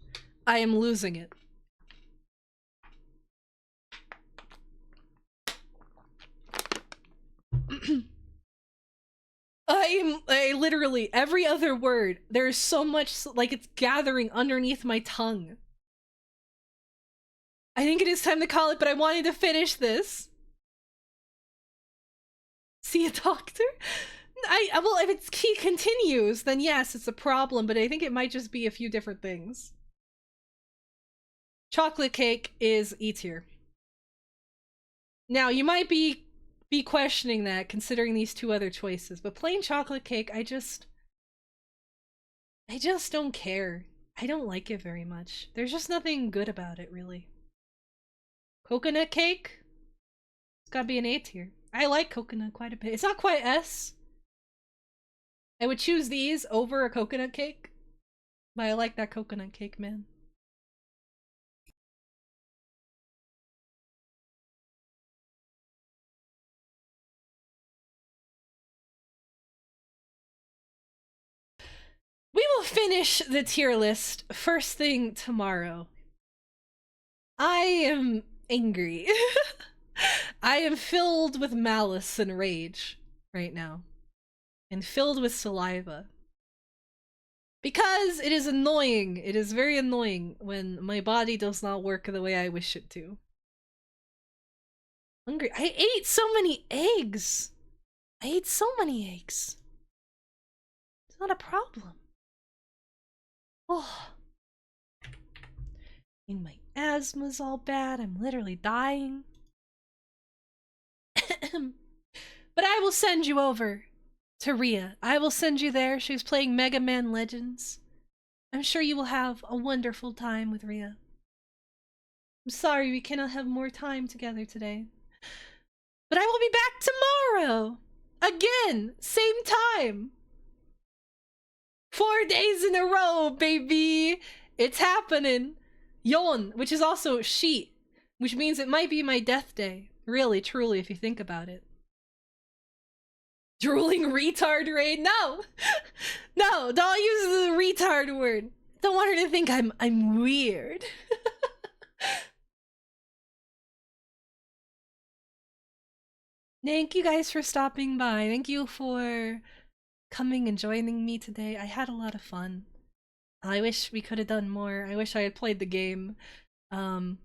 Speaker 1: I am losing it. I literally, every other word, there's so much, like, it's gathering underneath my tongue. I think it is time to call it, but I wanted to finish this. See a doctor? Well, if he continues, then yes, it's a problem, but I think it might just be a few different things. Chocolate cake is E tier. Now, you might be questioning that, considering these two other choices, but plain chocolate cake, I just don't care. I don't like it very much. There's just nothing good about it, really. Coconut cake? It's gotta be an A tier. I like coconut quite a bit. It's not quite S. I would choose these over a coconut cake, but I like that coconut cake, man. We will finish the tier list first thing tomorrow. I am angry. I am filled with malice and rage right now. And filled with saliva. Because it is annoying. It is very annoying when my body does not work the way I wish it to. Hungry. I ate so many eggs. I ate so many eggs. It's not a problem. Oh. And my asthma's all bad. I'm literally dying. But I will send you over to Rhea. I will send you there. She's playing Mega Man Legends. I'm sure you will have a wonderful time with Rhea. I'm sorry we cannot have more time together today. But I will be back tomorrow! Again! Same time! 4 days in a row, baby! It's happening! Yon, which is also sheet, which means it might be my death day. Really, truly, if you think about it. Drooling retard raid? No! No, don't use the retard word. Don't want her to think I'm weird. Thank you guys for stopping by. Thank you for coming and joining me today. I had a lot of fun. I wish we could have done more. I wish I had played the game. I'm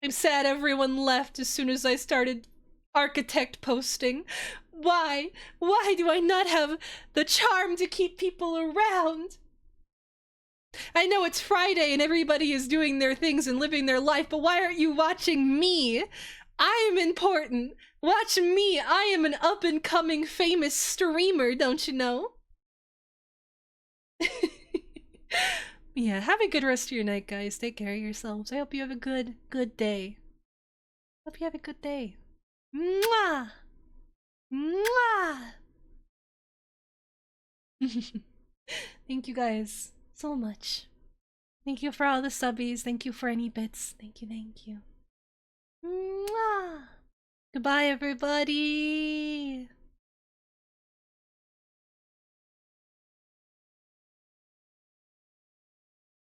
Speaker 1: sad everyone left as soon as I started architect posting. Why? Why do I not have the charm to keep people around? I know it's Friday and everybody is doing their things and living their life, but why aren't you watching me? I am important. Watch me. I am an up-and-coming famous streamer, don't you know? Yeah, have a good rest of your night, guys. Take care of yourselves. I hope you have a good day. Hope you have a good day. Mwah! Mwah! Thank you guys so much. Thank you for all the subbies. Thank you for any bits. Thank you, thank you. Mwah! Goodbye, everybody!